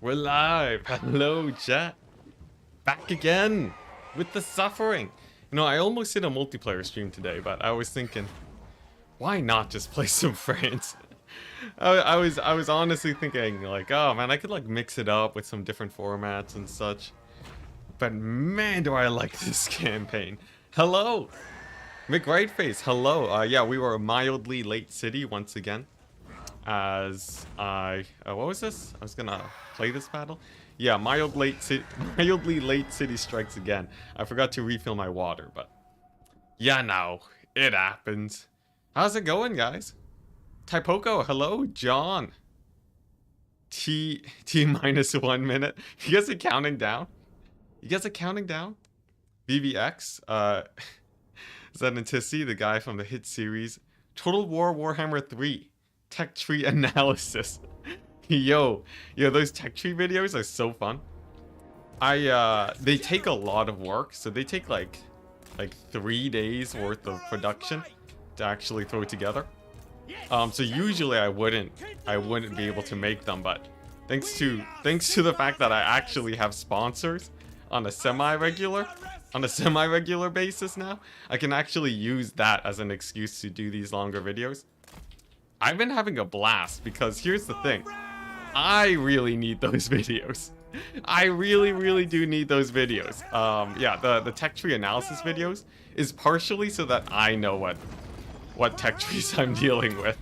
We're live. Hello, chat. Back again with the suffering. You know, I almost did a multiplayer stream today, but I was thinking, why not just play some friends? I was honestly thinking like, oh man, I could like mix it up with some different formats and such. But man, do I like this campaign. Hello, McRightface. Hello. Yeah, we were mildly late city once again. As I what was this? I was gonna play this battle. Yeah, mildly late city strikes again. I forgot to refill my water, but yeah, no, it happens. How's it going, guys? Typoko, hello, John. T minus 1 minute. You guys are counting down. You guys are counting down. VVX. Is that Enticity, the guy from the hit series Total War Warhammer 3? Tech tree analysis. yo those tech tree videos are so fun. They take a lot of work, so they take like 3 days worth of production to actually throw together. So usually I wouldn't be able to make them, but thanks to the fact that I actually have sponsors on a semi-regular basis now, I can actually use that as an excuse to do these longer videos. I've been having a blast because here's the thing. I really need those videos. I really do need those videos. Yeah, the tech tree analysis videos is partially so that I know what tech trees I'm dealing with.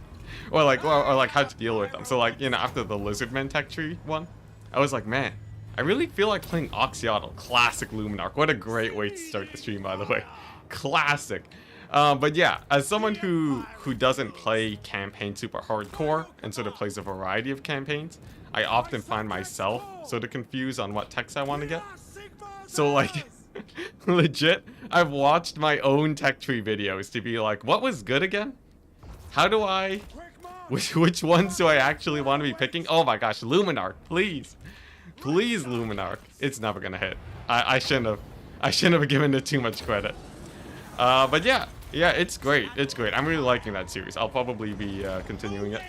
Or like how to deal with them. So like, you know, after the Lizardmen tech tree one, I was like, man, I really feel like playing Oxyotl, classic Luminarch. What a great way to start the stream, by the way. Classic. But yeah, as someone who doesn't play campaign super hardcore and sort of plays a variety of campaigns, I often find myself sort of confused on what techs I want to get. So like, legit, I've watched my own tech tree videos to be like, what was good again? How do I... Which ones do I actually want to be picking? Oh my gosh, Luminarch, please. Please, Luminarch. It's never gonna hit. I shouldn't have given it too much credit. But yeah, it's great. It's great. I'm really liking that series. I'll probably be continuing it.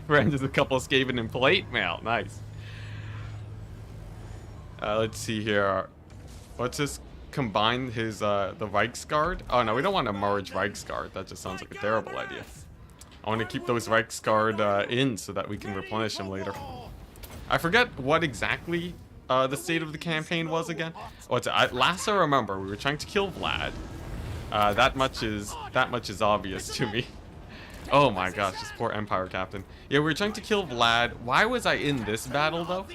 Friends is a couple of Skaven in plate mail. Nice. Let's see here. Let's just combine his the Reiksguard. Oh no, we don't want to merge Reiksguard. That just sounds like a terrible idea. I want to keep those Reiksguard in so that we can replenish them later. I forget what exactly the state of the campaign was again. Last I remember, we were trying to kill Vlad. That much is obvious to me. Oh my gosh, this poor Empire captain. Yeah, we were trying to kill Vlad. Why was I in this battle though?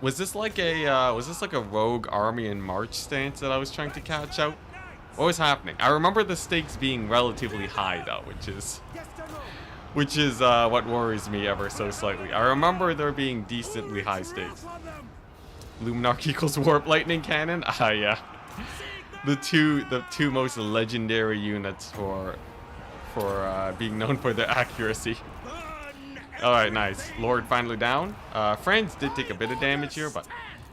Was this like a rogue army and march stance that I was trying to catch out? What was happening? I remember the stakes being relatively high though, which is what worries me ever so slightly. I remember there being decently high stakes. Luminarch equals Warp Lightning Cannon? Ah, yeah. The two most legendary units for being known for their accuracy. Alright, nice. Lord finally down. Franz did take a bit of damage here, but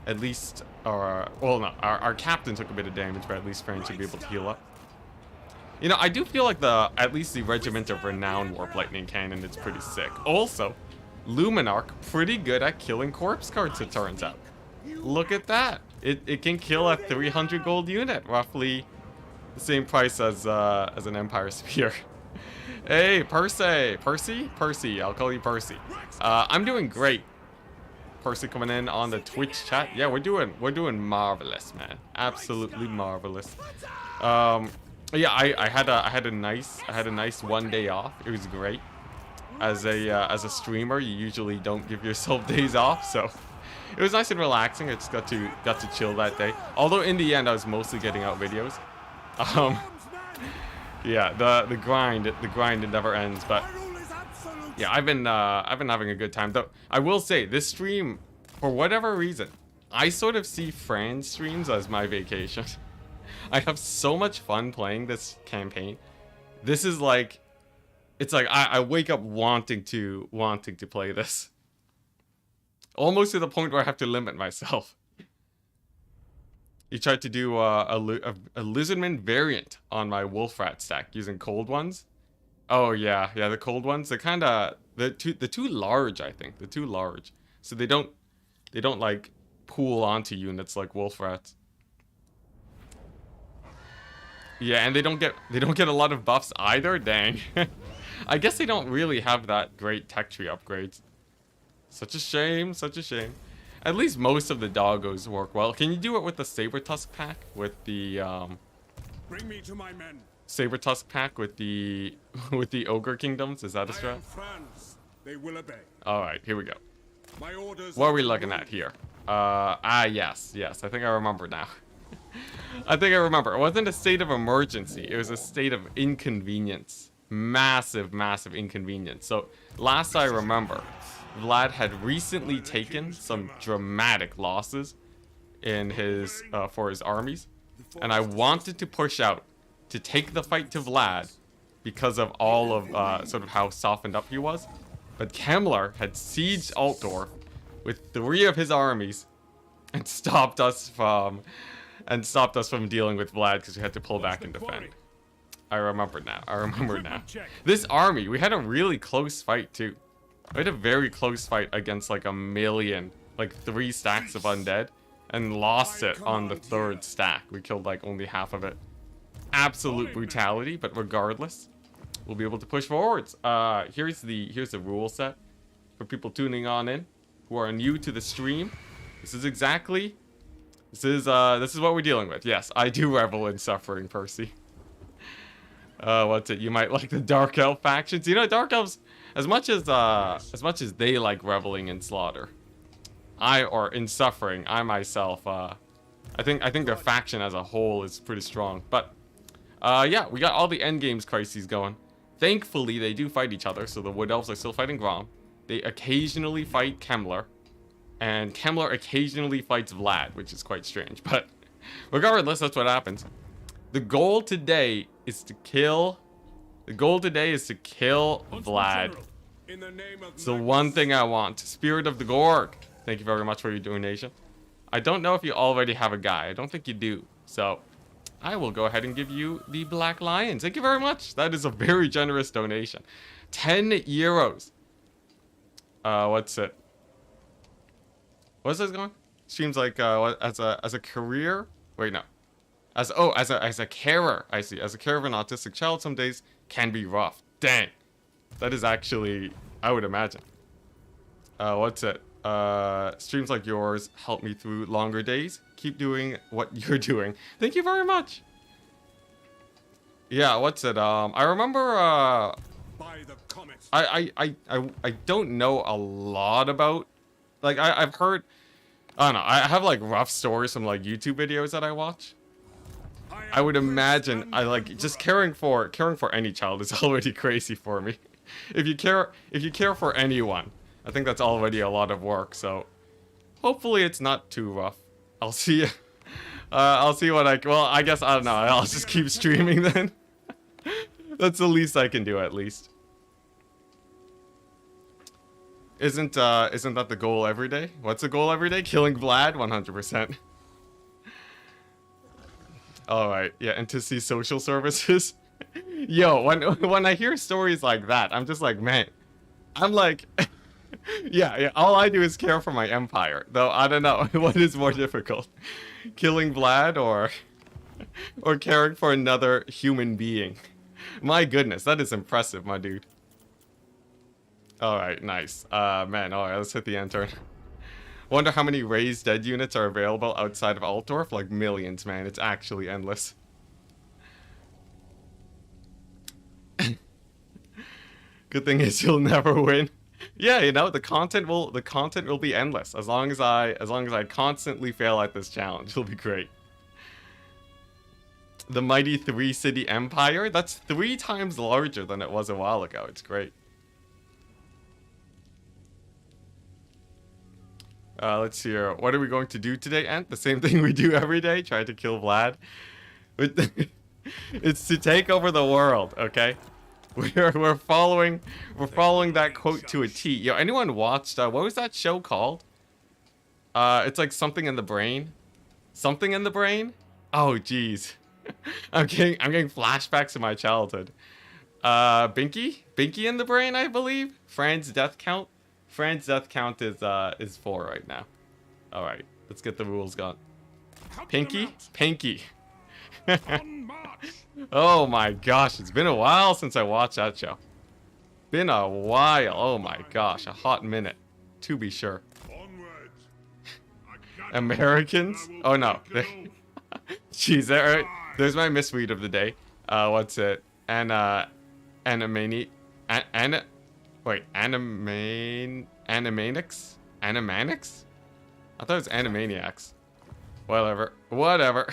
at least... our captain took a bit of damage, but at least Franz should be able to heal up. You know, I do feel like at least the Regiment of Renown Warp Lightning Cannon is pretty sick. Also, Luminarch, pretty good at killing corpse cards, it turns out. Look at that. It can kill a 300 gold unit, roughly the same price as an Empire Spear. Hey, Percy, I'll call you Percy. I'm doing great. Percy coming in on the Twitch chat. Yeah, we're doing marvelous, man. Absolutely marvelous. Yeah, I had a nice 1 day off. It was great. As a streamer, you usually don't give yourself days off, so it was nice and relaxing. I just got to chill that day. Although in the end, I was mostly getting out videos. Yeah, the grind it never ends. But yeah, I've been having a good time. Though I will say, this stream, for whatever reason, I sort of see Fran's streams as my vacation. I have so much fun playing this campaign. This is like, it's like I wake up wanting to play this. Almost to the point where I have to limit myself. You tried to do a Lizardman variant on my Wolf Rat stack using cold ones. Oh yeah, the cold ones. They're kind of They're too large, I think. They're too large. So they don't like pool onto units like wolf rats. Yeah, and they don't get a lot of buffs either. Dang. I guess they don't really have that great tech tree upgrades. Such a shame, such a shame. At least most of the doggos work well. Can you do it with the saber tusk pack? With the Bring me to my men. Saber tusk pack with the ogre kingdoms? Is that a strat? They will obey. All right, here we go. My orders. What are we looking at here? Yes. I think I remember now. I think I remember. It wasn't a state of emergency. It was a state of inconvenience. Massive inconvenience. So, last I remember, Vlad had recently taken some dramatic losses in his for his armies, and I wanted to push out to take the fight to Vlad because of all of sort of how softened up he was. But Kemmler had sieged Altdorf with 3 of his armies and stopped us from dealing with Vlad because we had to pull back and defend. I remember now. This army, we had a really close fight too. We had a very close fight against like 1 million, like 3 stacks of undead, and lost it on the 3rd stack. We killed like only half of it. Absolute brutality, but regardless, we'll be able to push forwards. Here's the rule set for people tuning on in who are new to the stream. This is what we're dealing with. Yes, I do revel in suffering, Percy. What's it? You might like the Dark Elf factions. You know, Dark Elves, as much as they like reveling in slaughter, or in suffering, I myself, I think their faction as a whole is pretty strong. But yeah, we got all the end games crises going. Thankfully, they do fight each other, so the Wood Elves are still fighting Grom. They occasionally fight Kemmler, and Kemmler occasionally fights Vlad, which is quite strange. But regardless, that's what happens. The goal today is to kill. Vlad. It's the one thing I want. Spirit of the Gorg. Thank you very much for your donation. I don't know if you already have a guy. I don't think you do. So I will go ahead and give you the Black Lions. Thank you very much. That is a very generous donation. 10 euros. What's it? What's this going? Seems like as a career. Wait, no. As a carer, I see. As a carer of an autistic child, some days can be rough. Dang. That is actually, I would imagine. What's it? Streams like yours help me through longer days. Keep doing what you're doing. Thank you very much. Yeah, what's it? I remember, I don't know a lot about, like, I've heard, I don't know, I have like rough stories from like YouTube videos that I watch. I would imagine just caring for any child is already crazy for me. If you care for anyone, I think that's already a lot of work. So hopefully it's not too rough. I'll see. I'll see what I guess I don't know. I'll just keep streaming then. That's the least I can do at least. Isn't that the goal every day? What's the goal every day? Killing Vlad, 100%. All right, yeah, and to see social services. Yo, when I hear stories like that, I'm just like, man, I'm like, yeah, all I do is care for my empire. Though I don't know what is more difficult, killing Vlad or caring for another human being. My goodness, that is impressive, my dude. All right, nice. Man, all right, let's hit the end turn. Wonder how many raised dead units are available outside of Altdorf? Like millions, man. It's actually endless. Good thing is you'll never win. Yeah, you know, the content will be endless as long as I constantly fail at this challenge. It'll be great. The mighty 3-city empire? That's 3 times larger than it was a while ago. It's great. Let's see here. What are we going to do today, Ant? The same thing we do every day. Try to kill Vlad. It's to take over the world, okay? We're following that quote to a T. Yo, anyone watched what was that show called? It's like Something in the Brain. Something in the Brain? Oh jeez. I'm getting flashbacks to my childhood. Binky? Binky in the brain, I believe. Fran's death count. Fran's death count is 4 right now. All right, let's get the rules going. Pinky, Pinky. Oh my gosh, it's been a while since I watched that show. Been a while. Oh my gosh, a hot minute, to be sure. Americans? Oh no. Jeez, there's my misread of the day. What's it? Animaniacs? Animanics? I thought it was Animaniacs. Whatever.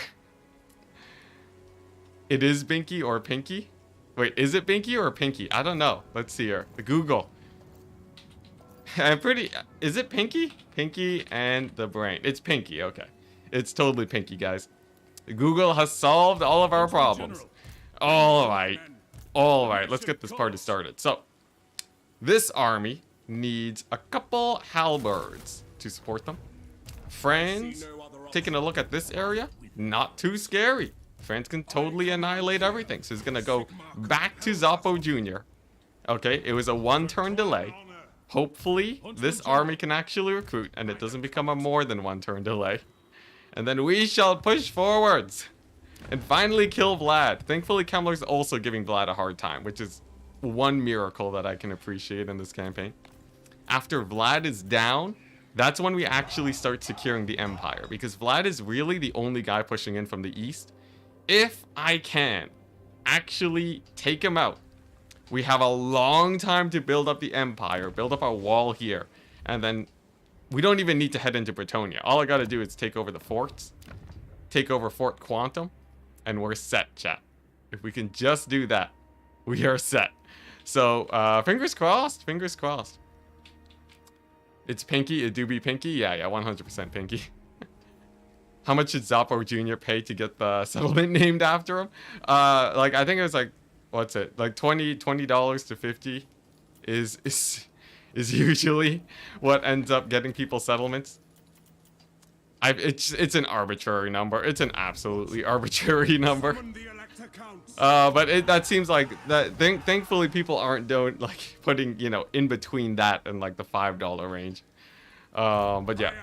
It is Binky or Pinky? Wait, is it Binky or Pinky? I don't know. Let's see here. Google. Is it Pinky? Pinky and the brain. It's Pinky, okay. It's totally Pinky, guys. Google has solved all of our problems. Alright, let's get this party started. So, this army needs a couple halberds to support them. Fran's taking a look at this area. Not too scary. Fran's can totally annihilate everything. So he's gonna go back to Zoppo Jr. Okay, it was a 1-turn delay. Hopefully, this army can actually recruit and it doesn't become a more than 1-turn delay. And then we shall push forwards and finally kill Vlad. Thankfully, Kemmler's also giving Vlad a hard time, which is one miracle that I can appreciate in this campaign. After Vlad is down, that's when we actually start securing the Empire, because Vlad is really the only guy pushing in from the east. If I can actually take him out, we have a long time to build up the Empire, build up our wall here, and then we don't even need to head into Bretonia. All I gotta do is take over the forts, take over Fort Quantum, and we're set, chat. If we can just do that, we are set. So, fingers crossed, fingers crossed. It's Pinky, it do be Pinky? Yeah, 100% Pinky. How much did Zoppo Jr. pay to get the settlement named after him? Like, I think it was like, what's it? Like $20 to 50 is usually what ends up getting people settlements. It's an arbitrary number. It's an absolutely arbitrary number. But that seems like that. Thankfully, people aren't putting in between that and like the $5 range. But yeah,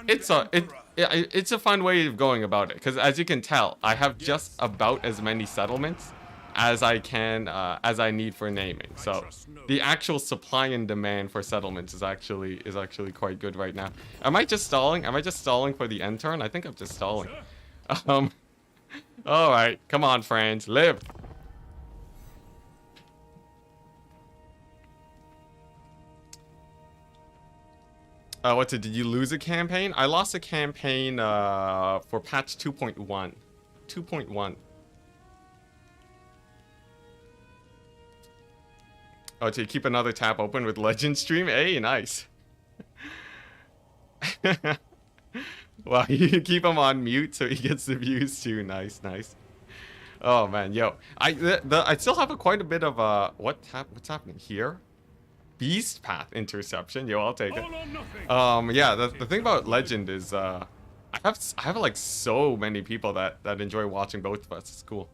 it's a fun way of going about it, because as you can tell, I have just about as many settlements as I need for naming. So the actual supply and demand for settlements is actually quite good right now. Am I just stalling? Am I just stalling for the end turn? I think I'm just stalling. All right, come on, friends, live. What's it? Did you lose a campaign? I lost a campaign for patch 2.1. 2.1. Oh, to keep another tab open with Legend Stream? Hey, nice. Wow, you keep him on mute so he gets the views too. Nice. Oh man, yo, I still have quite a bit of what's happening here? Beast Path interception. Yo, I'll take it. Yeah, the thing about Legend is I have like so many people that enjoy watching both of us. It's cool.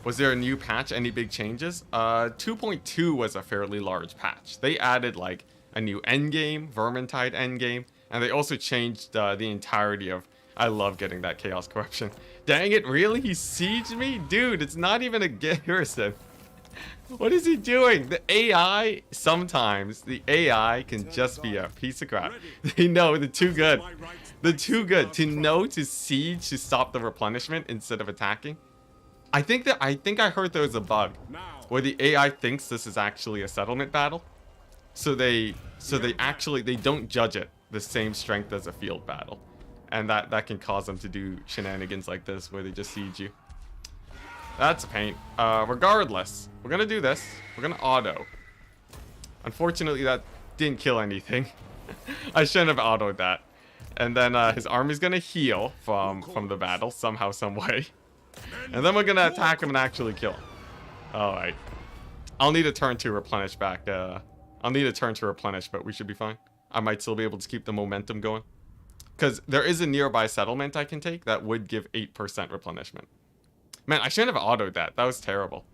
Was there a new patch? Any big changes? 2.2 was a fairly large patch. They added like a new endgame, Vermintide endgame, and they also changed the entirety of. I love getting that Chaos Corruption. Dang it, really? He sieged me? Dude, it's not even a garrison. What is he doing? The AI, sometimes, the AI can just be a piece of crap. They know, they're too good. They're too good to know to siege to stop the replenishment instead of attacking. I think I heard there was a bug where the AI thinks this is actually a settlement battle. So they don't judge it the same strength as a field battle. And that can cause them to do shenanigans like this where they just siege you. That's a pain. Regardless, we're gonna do this. We're gonna auto. Unfortunately, that didn't kill anything. I shouldn't have autoed that. And then his army's gonna heal from the battle somehow, some way. And then we're gonna attack him and actually kill him. Alright. I'll need a turn to replenish back. I'll need a turn to replenish, but we should be fine. I might still be able to keep the momentum going. Because there is a nearby settlement I can take that would give 8% replenishment. Man, I shouldn't have autoed that. That was terrible.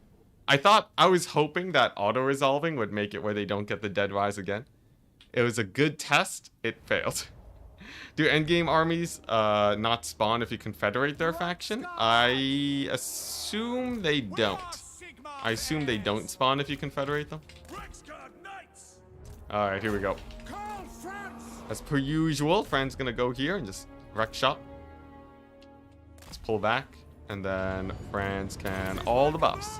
I was hoping that auto-resolving would make it where they don't get the dead rise again. It was a good test. It failed. Do endgame armies not spawn if you confederate their faction? I assume they don't. I assume they don't spawn if you confederate them. Alright, here we go. As per usual, Fran's gonna go here and just wreck shot. Let's pull back. And then Franz can all the buffs.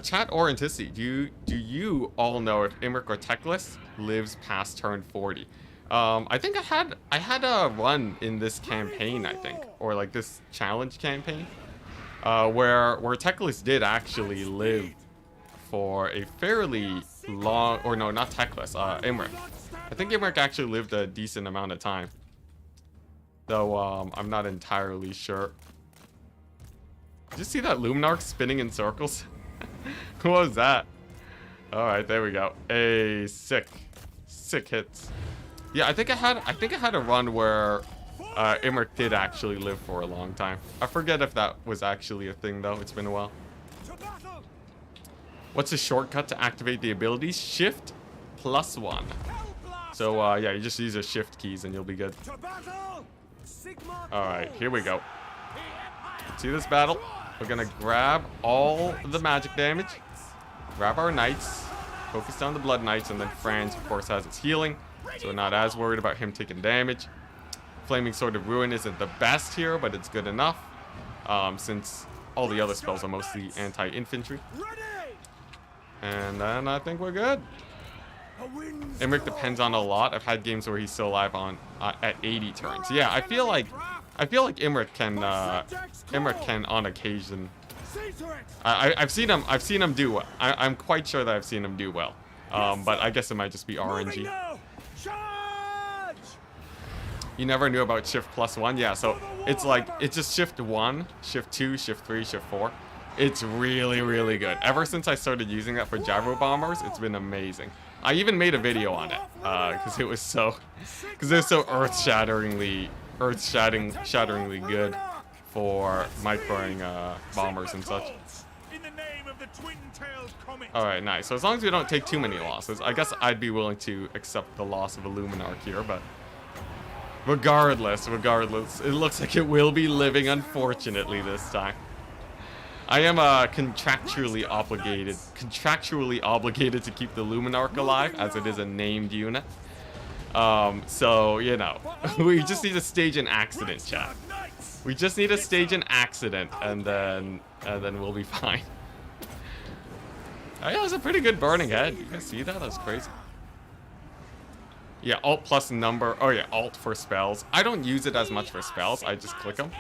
Chat or Enticity, do you all know if Imric or Teclis lives past turn 40? I think I had a run in this campaign, I think, or like this challenge campaign, where Teclis did actually live for a fairly long, or no, not Teclis, Imric. I think Imric actually lived a decent amount of time, though I'm not entirely sure. Did you see that Luminarch spinning in circles? What was that? Alright, there we go. A sick hits. Yeah, I think I had a run where Imric did actually live for a long time. I forget if that was actually a thing though. It's been a while. What's a shortcut to activate the abilities? Shift +1. So yeah, you just use your shift keys and you'll be good. Alright, here we go. See this battle? We're gonna grab all the magic damage, grab our knights, focus down the blood knights, and then Franz, of course, has his healing, so we're not as worried about him taking damage. Flaming Sword of Ruin isn't the best here, but it's good enough, since all the other spells are mostly anti-infantry. And then I think we're good. Imric depends on a lot. I've had games where he's still alive on at 80 turns. Yeah, I feel like Imric can on occasion. I've seen him do well. I'm quite sure that I've seen him do well. But I guess it might just be RNG. You never knew about shift +1? Yeah, so it's like, it's just shift 1, shift 2, shift 3, shift 4. It's really, really good. Ever since I started using that for gyro bombers, it's been amazing. I even made a video on it, because it was so earth-shatteringly good for microing bombers and such. Alright, nice. So as long as we don't take too many losses, I guess I'd be willing to accept the loss of a Luminarch here, but regardless, it looks like it will be living, unfortunately, this time. I am contractually obligated to keep the Luminarch alive, as it is a named unit. So, you know, we just need to stage an accident, chat. We just need to stage an accident, and then we'll be fine. Oh, yeah, that was a pretty good burning head. You guys see that? That was crazy. Yeah, Alt plus number. Oh, yeah, Alt for spells. I don't use it as much for spells. I just click them.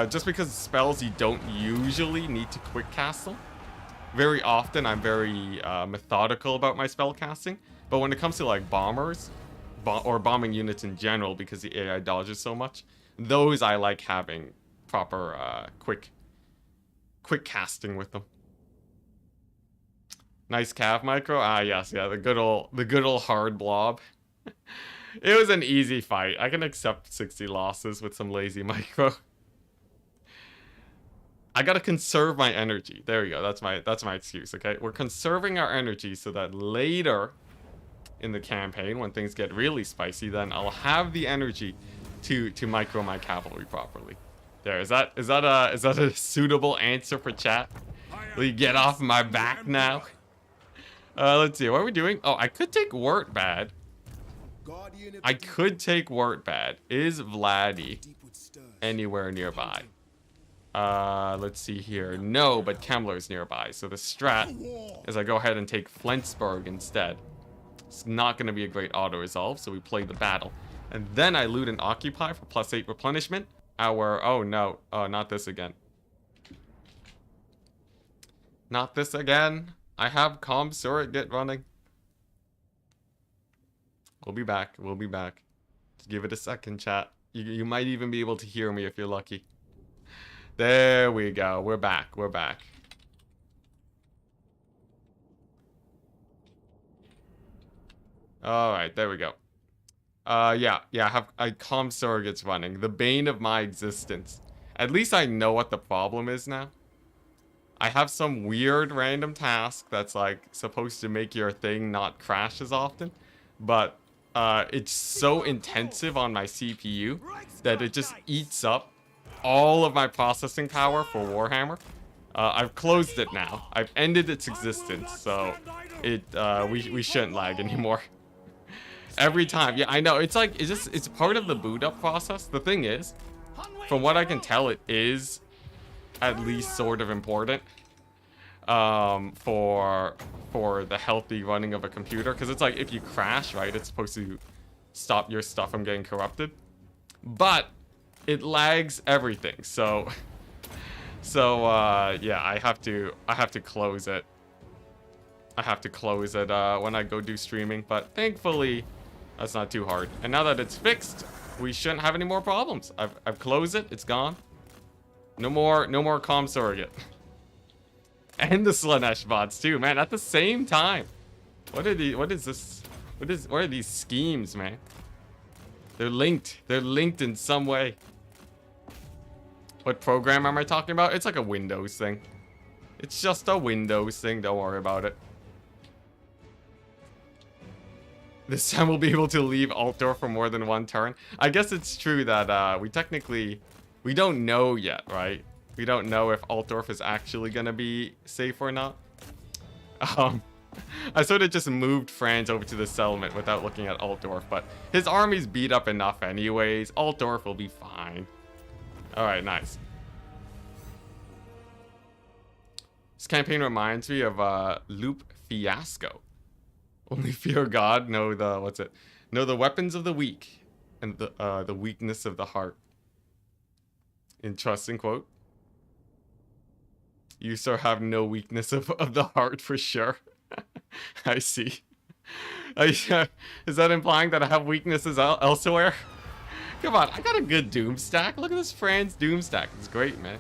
Just because spells you don't usually need to quick cast them. Very often, I'm very methodical about my spell casting. But when it comes to, like, bombers, or bombing units in general, because the AI dodges so much, those I like having proper quick casting with them. Nice cav micro. Ah, yes, yeah, the good old hard blob. It was an easy fight. I can accept 60 losses with some lazy micro. I gotta conserve my energy. There we go. That's my excuse. Okay, we're conserving our energy so that later in the campaign, when things get really spicy, then I'll have the energy to micro my cavalry properly. There, is that a suitable answer for chat? Will you get off my back now? Let's see, what are we doing? Oh, I could take Wort Bad. I could take Wort Bad. Is Vladdy anywhere nearby? Let's see here. No, but Kemmler's nearby. So the strat is I go ahead and take Flensburg instead. It's not going to be a great auto-resolve, so we play the battle. And then I loot and occupy for +8 replenishment. Oh no. Oh, not this again. Not this again. I have comm surrogate running. We'll be back. We'll be back. Just give it a second, chat. You might even be able to hear me if you're lucky. There we go. We're back. We're back. Alright, there we go. Yeah, I have comm surrogates running. The bane of my existence. At least I know what the problem is now. I have some weird random task that's like supposed to make your thing not crash as often, but it's so intensive on my CPU that it just eats up all of my processing power for Warhammer. I've closed it now. I've ended its existence, so we shouldn't lag anymore. Every time, yeah, I know. It's like it's part of the boot up process. The thing is, from what I can tell, it is at least sort of important for the healthy running of a computer, because it's like if you crash, right, it's supposed to stop your stuff from getting corrupted, but it lags everything. So yeah, I have to close it. I have to close it when I go do streaming, but thankfully that's not too hard. And now that it's fixed, we shouldn't have any more problems. I've closed it. It's gone. No more comm surrogate. And the Slanesh bots too, man, at the same time. What are these schemes, man? They're linked. They're linked in some way. What program am I talking about? It's like a Windows thing. It's just a Windows thing. Don't worry about it. This time we'll be able to leave Altdorf for more than one turn. I guess it's true that we don't know yet, right? We don't know if Altdorf is actually gonna be safe or not. I sort of just moved France over to the settlement without looking at Altdorf, but his army's beat up enough anyways. Altdorf will be fine. Alright, nice. This campaign reminds me of Loop Fiasco. Only fear God, know the weapons of the weak, and the weakness of the heart. Interesting quote. You, sir, have no weakness of the heart for sure. I see. Is that implying that I have weaknesses elsewhere? Come on, I got a good Doom stack. Look at this Franz Doom stack. It's great, man.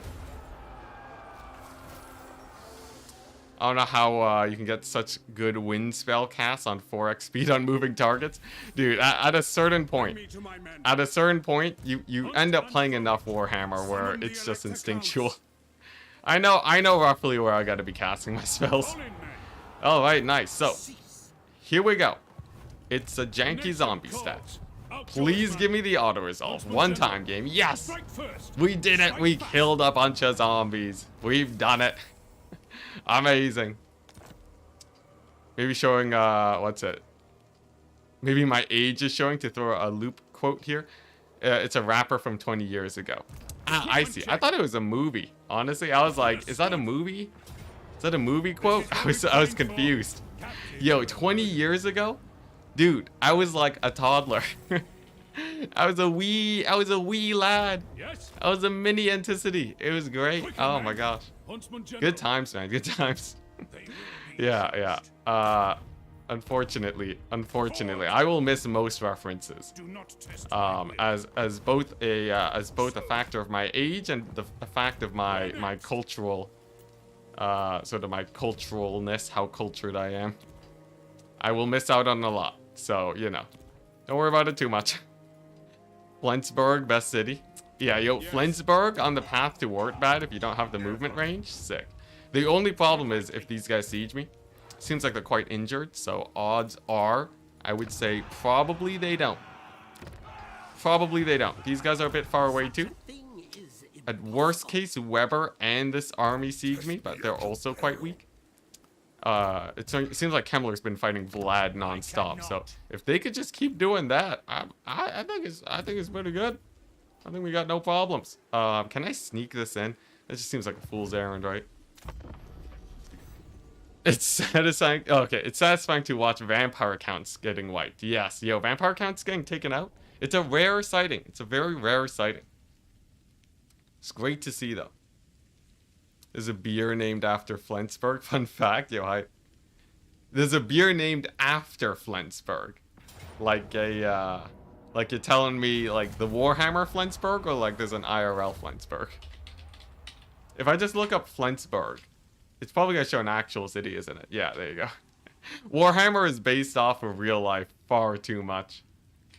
I don't know how you can get such good wind spell casts on 4x speed on moving targets. Dude, at a certain point, you end up playing enough Warhammer where it's just instinctual. I know roughly where I gotta be casting my spells. Alright, nice. So, here we go. It's a janky zombie stat. Please give me the auto-resolve. One-time game. Yes! We did it! We killed a bunch of zombies. We've done it. Amazing. Maybe showing, what's it? Maybe my age is showing to throw a loop quote here. It's a rapper from 20 years ago. Ah, I see. I thought it was a movie. Honestly, I was like, is that a movie? Is that a movie quote? I was confused. Yo, 20 years ago? Dude, I was like a toddler. I was a wee lad. I was a mini Enticity. It was great. Oh my gosh. Good times, man. Good times. Yeah. Unfortunately, I will miss most references. As both a factor of my age and a fact of my cultural, sort of my culturalness, how cultured I am. I will miss out on a lot. So, you know, don't worry about it too much. Flensburg, best city. Yeah, yo, Flensburg on the path to Wartbad if you don't have the movement range. Sick. The only problem is if these guys siege me. Seems like they're quite injured, so odds are, I would say, probably they don't. Probably they don't. These guys are a bit far away too. At worst case, Weber and this army siege me, but they're also quite weak. It seems like Kemmler's been fighting Vlad non-stop, so if they could just keep doing that, I think it's pretty good. I think we got no problems. Can I sneak this in? It just seems like a fool's errand, right? It's satisfying. Okay, it's satisfying to watch vampire counts getting wiped. Yes, yo, vampire counts getting taken out. It's a rare sighting. It's a very rare sighting. It's great to see, though. There's a beer named after Flensburg. Fun fact, yo, there's a beer named after Flensburg. Like like you're telling me, like, the Warhammer Flensburg, or like there's an IRL Flensburg? If I just look up Flensburg, it's probably gonna show an actual city, isn't it? Yeah, there you go. Warhammer is based off of real life far too much.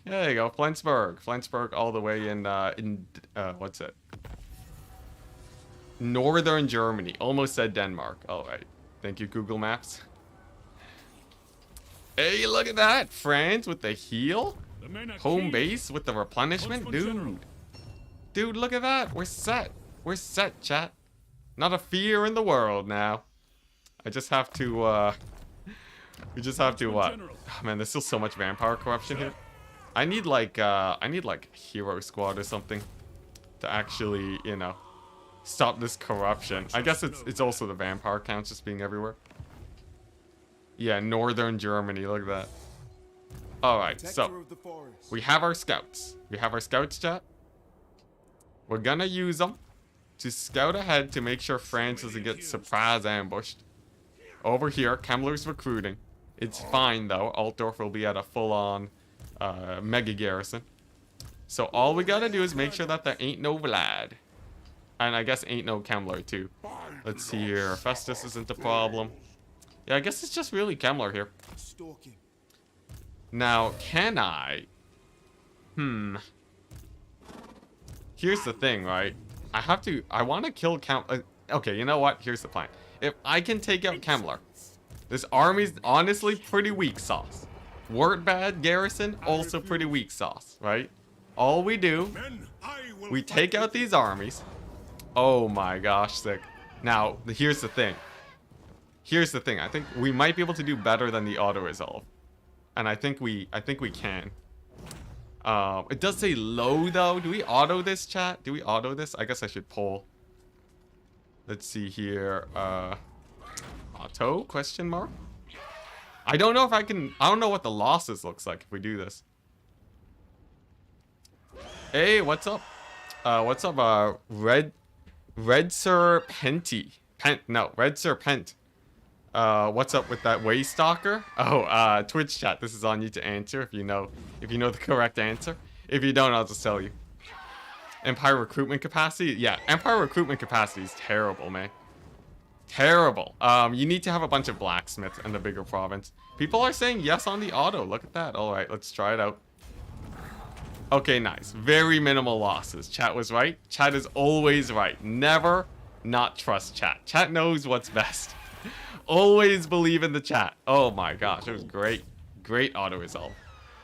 Yeah, there you go, Flensburg. Flensburg all the way in what's it? Northern Germany. Almost said Denmark. Alright. Thank you, Google Maps. Hey, look at that. France with the heal. The men are Home keen. base with the replenishment. Huntsman General. Dude. Dude, look at that. We're set. We're set, chat. Not a fear in the world now. I just have to, we just have to, what? Oh, man, there's still so much vampire corruption here. I need like hero squad or something to actually, you know, stop this corruption. I guess it's also the vampire counts just being everywhere. Yeah, Northern Germany, look at that. Alright, so we have our scouts. We have our scouts, chat. We're gonna use them to scout ahead to make sure France doesn't get surprise ambushed. Over here, Kemmler's recruiting. It's fine though. Altdorf will be at a full-on mega garrison. So all we gotta do is make sure that there ain't no Vlad. And I guess ain't no Kemmler too. Let's see here. Festus isn't a problem. Yeah, I guess it's just really Kemmler here. Now, can I? Here's the thing, right? I want to kill okay, you know what? Here's the plan. If I can take out Kemmler, this army's honestly pretty weak sauce. Wordbad garrison, also pretty weak sauce, right? All we do, we take out these armies. Oh my gosh, sick. Now, here's the thing. Here's the thing. I think we might be able to do better than the auto-resolve. And I think we can. It does say low though. Do we auto this, chat? Do we auto this? I guess I should poll. Let's see here. Auto? Question mark? I don't know if I can. I don't know what the losses looks like if we do this. Hey, what's up? What's up? Red Sir Penty. Red Sir Pent. What's up with that Waystalker? Oh, Twitch chat. This is on you to answer if you know the correct answer. If you don't, I'll just tell you. Empire recruitment capacity? Yeah, Empire recruitment capacity is terrible, man. Terrible. You need to have a bunch of blacksmiths in the bigger province. People are saying yes on the auto. Look at that. All right, let's try it out. Okay, nice. Very minimal losses. Chat was right. Chat is always right. Never not trust chat. Chat knows what's best. Always believe in the chat. Oh my gosh, it was great. Great auto resolve.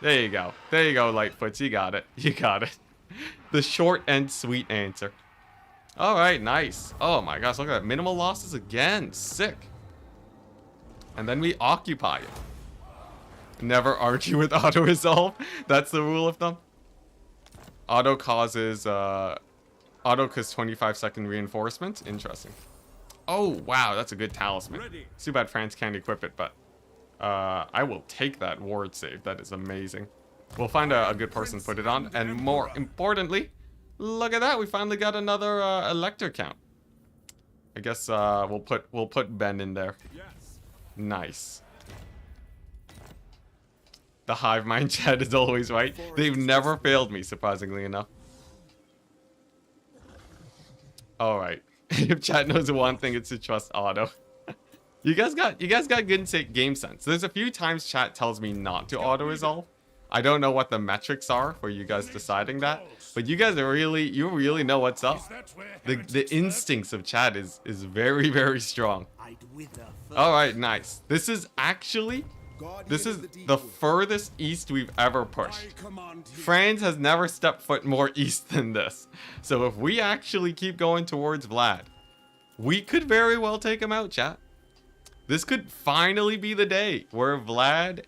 There you go. There you go, Lightfoots. You got it. You got it. The short and sweet answer. Alright, nice. Oh my gosh, look at that. Minimal losses again. Sick. And then we occupy it. Never argue with auto resolve. That's the rule of thumb. Auto causes 25-second reinforcements. Interesting. Oh, wow, that's a good talisman. It's too bad France can't equip it, but I will take that ward save. That is amazing. We'll find a good person to put it on. And more importantly, look at that. We finally got another elector count. I guess we'll put Ben in there. Nice. The hive mind chat is always right. They've never failed me, surprisingly enough. All right. If chat knows one thing, it's to trust auto. You guys got good game sense. There's a few times chat tells me not to auto resolve. I don't know what the metrics are for you guys deciding that, but you guys are really know what's up. The instincts of chat is very, very strong. All right, nice. This is the furthest east we've ever pushed. France has never stepped foot more east than this. So if we actually keep going towards Vlad, we could very well take him out, chat. This could finally be the day where Vlad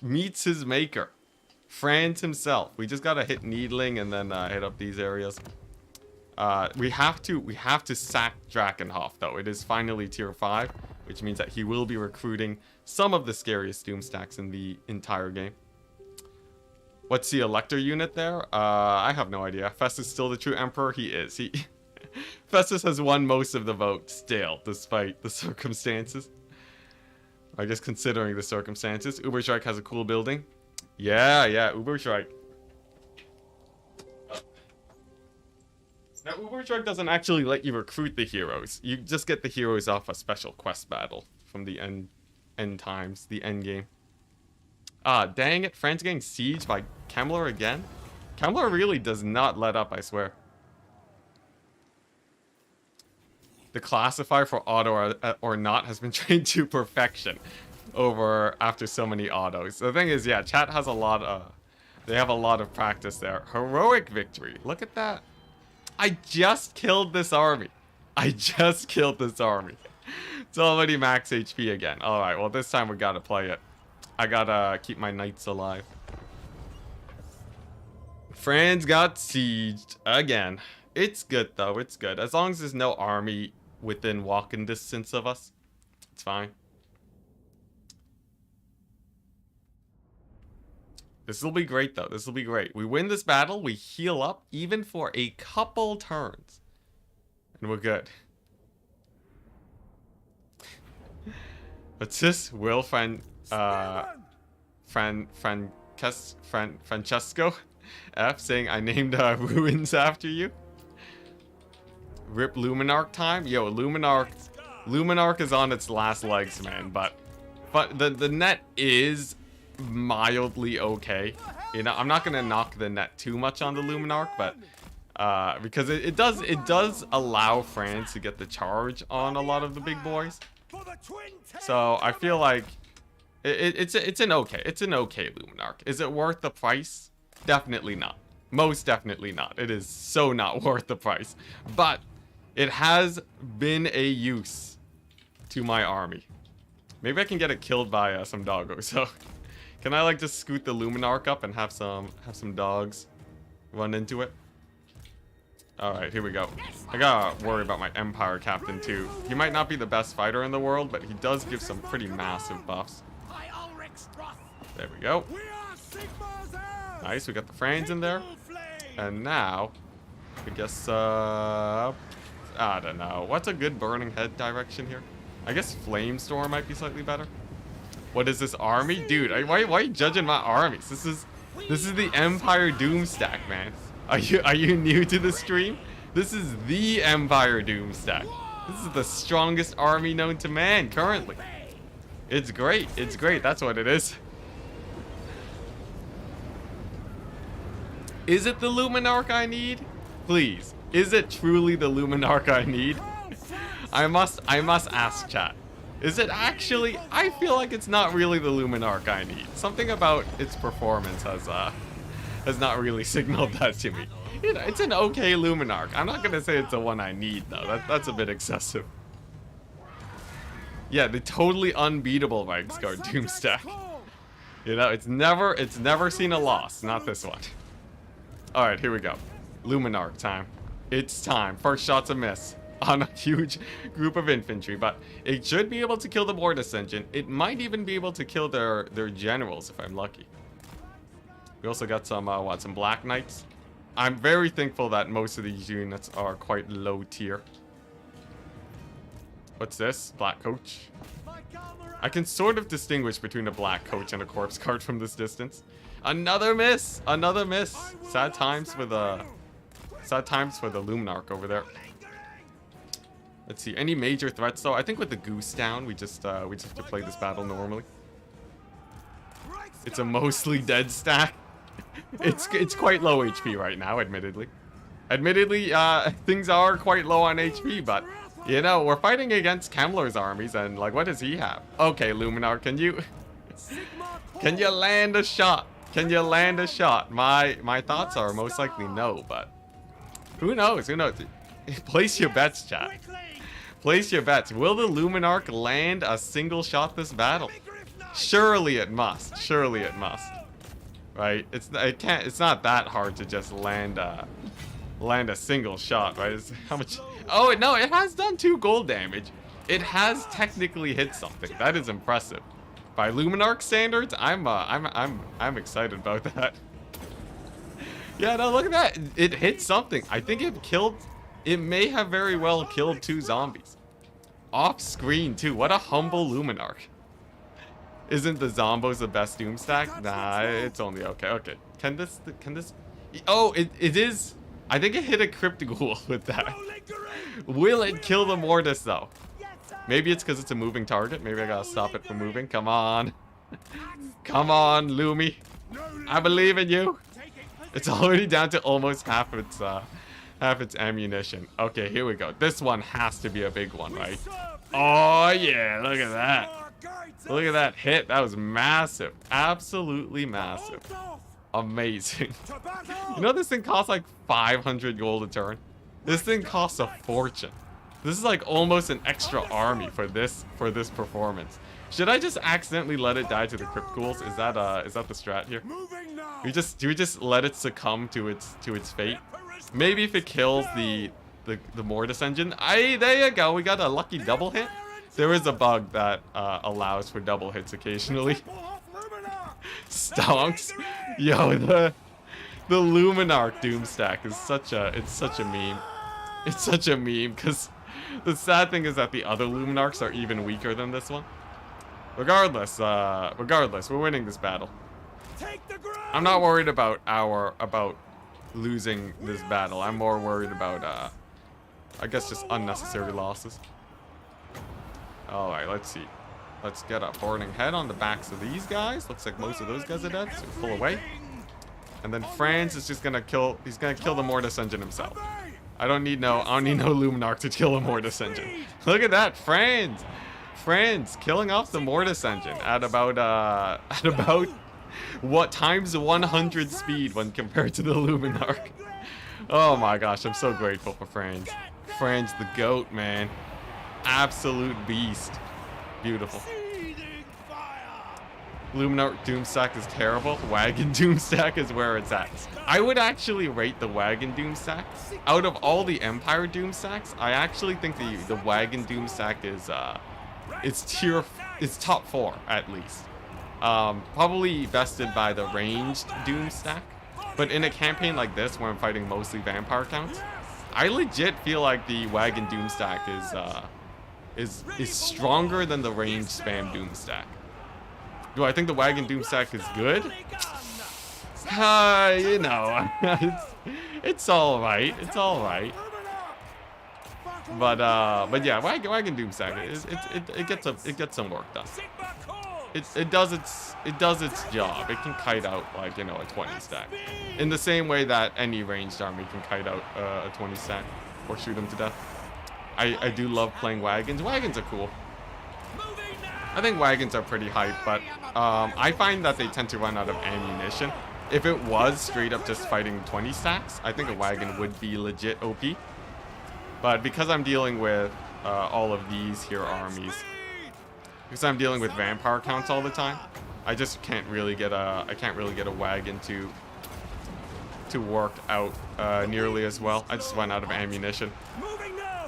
meets his maker, France himself. We just gotta hit Needling and then hit up these areas. We have to sack Drakenhof though. It is finally tier 5, which means that he will be recruiting some of the scariest doom stacks in the entire game. What's the elector unit there? I have no idea. Festus is still the true emperor? He is. Festus has won most of the vote still, despite the circumstances. I guess considering the circumstances. Uberstrike has a cool building. Yeah, Uberstrike. Now, Uberstrike doesn't actually let you recruit the heroes. You just get the heroes off a special quest battle from the end times, the end game. Ah, dang it. France getting sieged by Kemmler again? Kemmler really does not let up, I swear. the classifier for auto or not has been trained to perfection after so many autos. The thing is, yeah, chat has a lot they have a lot of practice there. Heroic victory. Look at that. I just killed this army. I just killed this army. It's already max HP again. Alright, well this time we gotta play it. I gotta keep my knights alive. France got sieged again. It's good though, it's good. As long as there's no army within walking distance of us, it's fine. This will be great though, this will be great. We win this battle, we heal up even for a couple turns. And we're good. What's this? Will Francesco F saying I named ruins after you. Rip Luminarch time. Yo, Luminarch is on its last legs, man. But the net is mildly okay. You know, I'm not gonna knock the net too much on the Luminarch, but because it does allow France to get the charge on a lot of the big boys. So I feel like it's an okay Luminarch. Is it worth the price? Definitely not. Most definitely not. It is so not worth the price. But it has been a use to my army. Maybe I can get it killed by some doggos. So can I like just scoot the Luminarch up and have some dogs run into it? Alright, here we go. I gotta worry about my Empire Captain too. He might not be the best fighter in the world, but he does give some pretty massive buffs. There we go. Nice, we got the Frains in there. And now, I guess, I don't know. What's a good Burning Head direction here? I guess Flamestorm might be slightly better. What is this army? Dude, why are you judging my armies? This is the Empire Doom stack, man. Are you new to the stream? This is the Empire Doom stack. This is the strongest army known to man currently. It's great. It's great. That's what it is. Is it the Luminarch I need? Please. Is it truly the Luminarch I need? I must ask chat. Is it actually? I feel like it's not really the Luminarch I need. Something about its performance has not really signaled that to me. You know, it's an okay Luminarch. I'm not gonna say it's the one I need though. That's a bit excessive. Yeah, the totally unbeatable Reiksguard Doom stack. You know, it's never seen a loss. Not this one. All right, here we go. Luminarch time. It's time. First shot's a miss on a huge group of infantry, but it should be able to kill the Mortis engine. It might even be able to kill their generals if I'm lucky. We also got some some Black Knights. I'm very thankful that most of these units are quite low tier. What's this? Black Coach. I can sort of distinguish between a Black Coach and a Corpse Guard from this distance. Another miss! Another miss! Sad times for the Luminarch over there. Let's see, any major threats though? I think with the Goose down, we just have to play this battle normally. It's a mostly dead stack. It's quite low HP right now, admittedly. Admittedly, things are quite low on HP, but you know, we're fighting against Kemmler's armies, and like, what does he have? Okay, Luminar, can you land a shot? Can you land a shot? My thoughts are most likely no, but who knows? Who knows? Place your bets, chat. Place your bets. Will the Luminarch land a single shot this battle? Surely it must. Surely it must. Right? It's not that hard to just land a single shot, right? How much? Oh no, it has done 2 gold damage. It has technically hit something. That is impressive. By Luminarch standards, I'm excited about that. Yeah, no, look at that. It hit something. I think it may have very well killed 2 zombies. Off screen too. What a humble Luminarch. Isn't the Zombos the best Doom stack? Nah, it's only okay. Okay. Can this Oh, it is. I think it hit a Cryptoghoul with that. Will it kill the Mortis though? Maybe it's because it's a moving target. Maybe I gotta stop it from moving. Come on. Come on, Lumi. I believe in you. It's already down to almost half its half its ammunition. Okay, here we go. This one has to be a big one, right? Oh yeah, look at that. Look at that hit. That was massive. Absolutely massive. Amazing. You know this thing costs like 500 gold a turn? This thing costs a fortune. This is like almost an extra army for this performance. Should I just accidentally let it die to the crypt ghouls? Is that the strat here? Do we just let it succumb to its fate? Maybe if it kills the Mortis engine. There you go. We got a lucky double hit. There is a bug that allows for double hits occasionally. Stonks. Yo, the Luminarch Doomstack is such a meme. It's such a meme because the sad thing is that the other Luminarchs are even weaker than this one. Regardless, we're winning this battle. I'm not worried about losing this battle. I'm more worried about I guess just unnecessary losses. All right, let's see. Let's get a burning head on the backs of these guys. Looks like most of those guys are dead, so pull away. And then Franz is just gonna kill. He's gonna kill the Mortis engine himself. I don't need no Luminarch to kill a Mortis engine. Look at that, Franz killing off the Mortis engine at about what times 100 speed when compared to the Luminarch. Oh my gosh, I'm so grateful for Franz. Franz the goat, man. Absolute beast. Beautiful. Luminarch Doomstack is terrible. Wagon Doomstack is where it's at. I would actually rate the Wagon Doomstack. Out of all the Empire Doomstacks, I actually think the Wagon Doomstack is it's top 4 at least. Probably bested by the ranged Doomstack. But in a campaign like this where I'm fighting mostly vampire counts, I legit feel like the Wagon Doomstack is stronger than the ranged spam Doomstack. Do I think the Wagon Doomstack is good? You know, it's all right. It's all right. But yeah, Wagon Doomstack it gets some work done. It does its job. It can kite out, like, you know, a 20 stack. In the same way that any ranged army can kite out a 20 stack or shoot them to death. I do love playing wagons. Wagons are cool. I think wagons are pretty hype, but I find that they tend to run out of ammunition. If it was straight up just fighting 20 stacks, I think a wagon would be legit OP. But because I'm dealing with all of these here armies, because I'm dealing with vampire counts all the time, I just can't really get a wagon to work out nearly as well. I just run out of ammunition.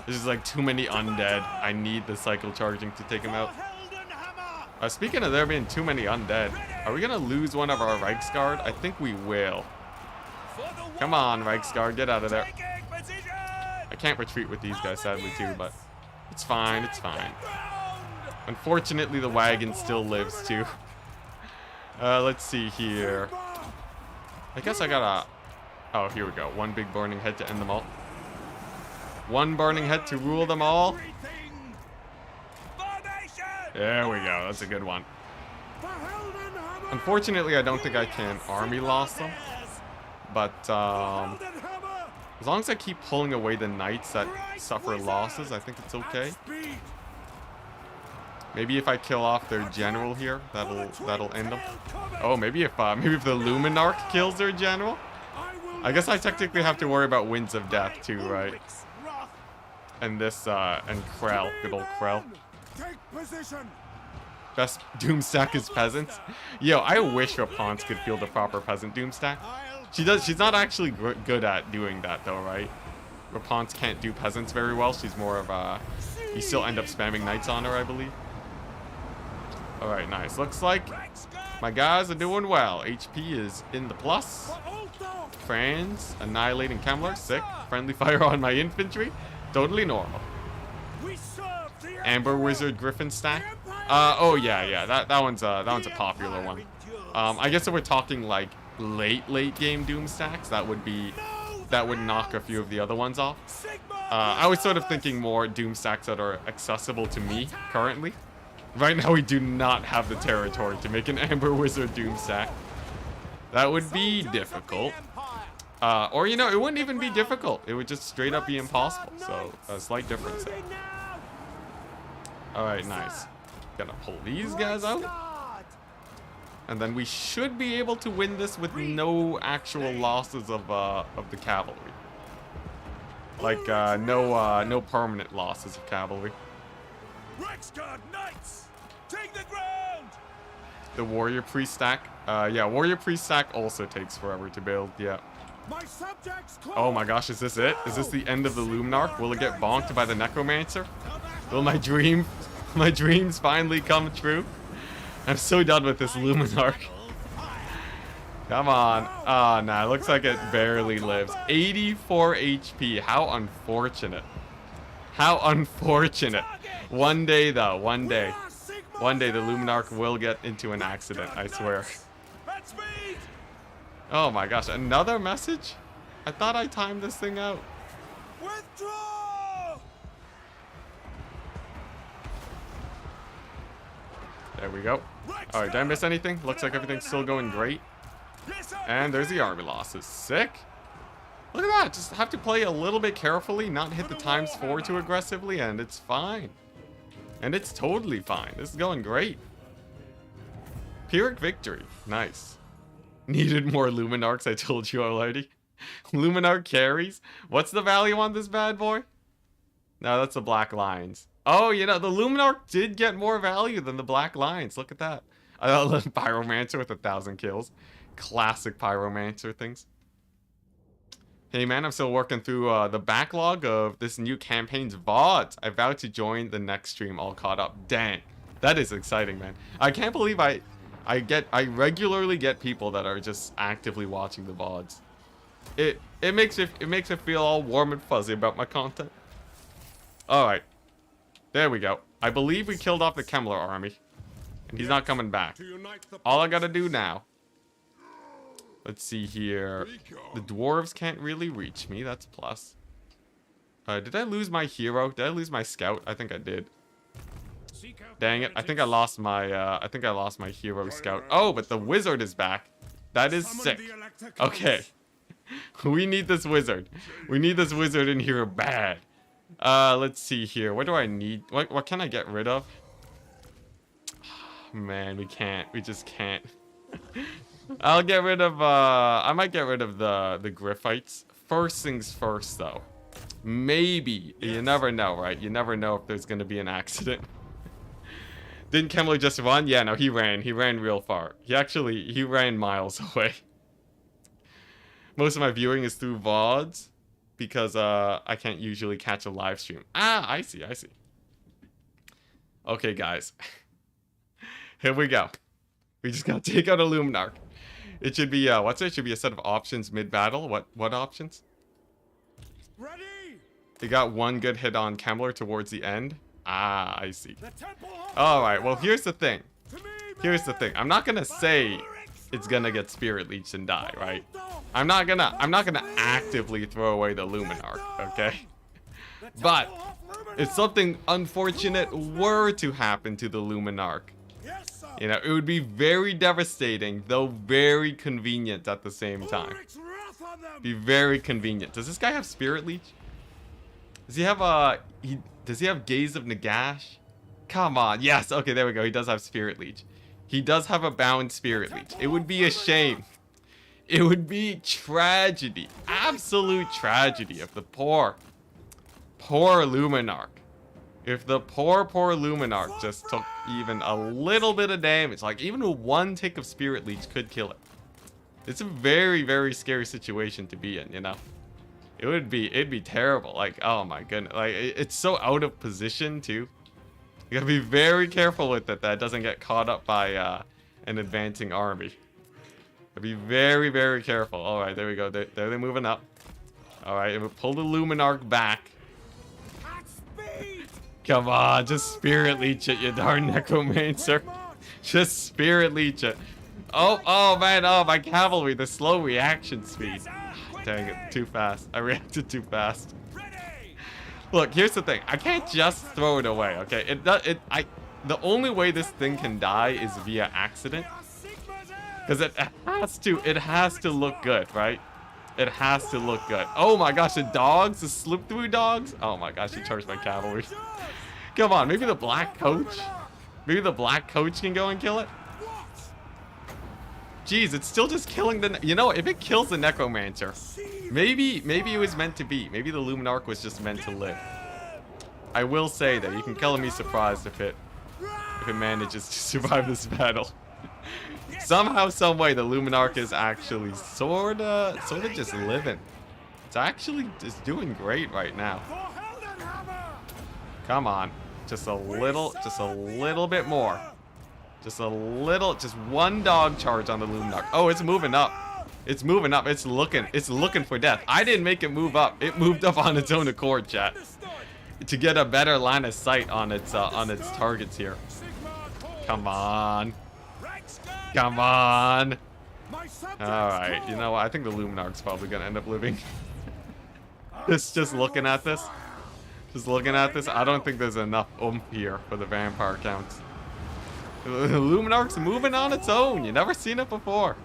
There's just like too many undead. I need the cycle charging to take them out. Speaking of there being too many undead, are we gonna lose one of our Reiksguard? I think we will. Come on, Reiksguard, get out of there. I can't retreat with these guys, sadly, too, but it's fine, it's fine. Unfortunately, the wagon still lives, too. Let's see here. I guess I gotta... Oh, here we go. One big burning head to end them all. One burning head to rule them all. There we go. That's a good one. Unfortunately, I don't think I can army loss them. But as long as I keep pulling away the knights that suffer losses, I think it's okay. Maybe if I kill off their general here, that'll end them. Oh, maybe if the Luminarch kills their general. I guess I technically have to worry about Winds of Death too, right? And this and Krell, good old Krell. Best Doomstack is peasants. Yo, I wish Rapunzel could field a proper peasant Doomstack. She does. She's not actually good at doing that though, right? Rapunzel can't do peasants very well. She's more of a... You still end up spamming knights on her, I believe. Alright, nice. Looks like my guys are doing well. HP is in the plus. Franz annihilating Kemmler. Sick. Friendly fire on my infantry. Totally normal. Amber Wizard Griffin stack. Oh yeah. That one's a popular one. I guess if we're talking like late game Doom stacks, that would knock a few of the other ones off. I was sort of thinking more Doom stacks that are accessible to me currently. Right now we do not have the territory to make an Amber Wizard Doom stack. That would be difficult. Or, you know, it wouldn't even be difficult. It would just straight up be impossible. So, a slight difference there. Alright, nice. Gonna pull these guys out. And then we should be able to win this with no actual losses of the cavalry. Like, no permanent losses of cavalry. Knights, take the ground. The warrior priest stack. Yeah, warrior priest stack also takes forever to build. Yeah. My subjects Oh my gosh, is this it? Is this the end of the Luminarch? Will it get bonked by the necromancer? Will my dreams finally come true? I'm so done with this Luminarch. Come on. Oh, nah, it looks like it barely lives. 84 HP. How unfortunate. How unfortunate. One day, though. One day. One day, the Luminarch will get into an accident, I swear. Oh my gosh, another message? I thought I timed this thing out. Withdraw! There we go. Alright, did I miss anything? Looks like everything's still going great. And there's the army losses. Sick. Look at that. Just have to play a little bit carefully, not hit the ×4 too aggressively, and it's fine. And it's totally fine. This is going great. Pyrrhic victory. Nice. Needed more Luminarchs, I told you already. Luminarch carries. What's the value on this bad boy? No, that's the Black Lions. Oh, you know, the Luminarch did get more value than the Black Lions. Look at that. Pyromancer with 1,000 kills. Classic Pyromancer things. Hey man, I'm still working through the backlog of this new campaign's VODs. I vowed to join the next stream all caught up. Dang. That is exciting, man. I can't believe I regularly get people that are just actively watching the VODs. It makes me feel all warm and fuzzy about my content. Alright. There we go. I believe we killed off the Kemmler army. And he's not coming back. All I gotta do now. Let's see here. The dwarves can't really reach me. That's a plus. Did I lose my hero? Did I lose my scout? I think I did. Dang it. I think I lost my hero scout. Oh, but the wizard is back. That is sick. Okay. We need this wizard. We need this wizard in here bad. Let's see here. What do I need? What can I get rid of? Man, we can't. We just can't. I'll get rid of, I might get rid of the Griffites. First things first, though. Maybe. Yes. You never know, right? You never know if there's going to be an accident. Didn't Kemmler just run? Yeah, no, he ran. He ran real far. He ran miles away. Most of my viewing is through VODs because I can't usually catch a live stream. Ah, I see. Okay, guys. Here we go. We just gotta take out a Luminarch. It should be, what's it? It should be a set of options mid-battle. What options? Ready? They got one good hit on Kemmler towards the end. Ah, I see. Alright, well, here's the thing. Here's the thing. I'm not gonna say it's gonna get Spirit Leech and die, right? I'm not gonna actively throw away the Luminarch, okay? But if something unfortunate were to happen to the Luminarch, you know, it would be very devastating, though very convenient at the same time. Be very convenient. Does this guy have Spirit Leech? Does he have does he have Gaze of Nagash? Come on. Yes. Okay, there we go. He does have Spirit Leech. He does have a bound Spirit Leech. It would be a shame. It would be tragedy. Absolute tragedy if the poor Luminarch. If the poor Luminarch just took even a little bit of damage, like even a one tick of Spirit Leech could kill it. It's a very, very scary situation to be in, you know? It'd be terrible. Like, oh my goodness. Like, it's so out of position too. You gotta be very careful with it that it doesn't get caught up by an advancing army. Be very, very careful. Alright, there we go. They're moving up. Alright, and we'll pull the Luminarch back. Come on, just Spirit Leech it, you darn Necromancer. Just Spirit Leech it. Oh man, oh, my cavalry, the slow reaction speed. Dang it, too fast. I reacted too fast. Look, here's the thing. I can't just throw it away, okay? The only way this thing can die is via accident. Because it has to look good, right? It has to look good. Oh my gosh, the dogs, the slip-through dogs. Oh my gosh, he charged my cavalry. Come on, maybe the black coach? Maybe the black coach can go and kill it? Jeez, it's still just killing the... You know, if it kills the necromancer, maybe it was meant to be. Maybe the Luminarch was just meant to live. I will say that you can color me surprised if it manages to survive this battle. Somehow, some way, the Luminarch is actually sorta just living. It's actually just doing great right now. Come on, just a little bit more. Just one dog charge on the Luminarch. Oh, it's moving up. It's moving up. It's looking for death. I didn't make it move up. It moved up on its own accord, chat. To get a better line of sight on its targets here. Come on. Come on. Alright, you know what? I think the Luminarch's probably gonna end up living. just looking at this. Just looking at this, I don't think there's enough oomph here for the vampire counts. The Luminarch's moving on its own. You've never seen it before.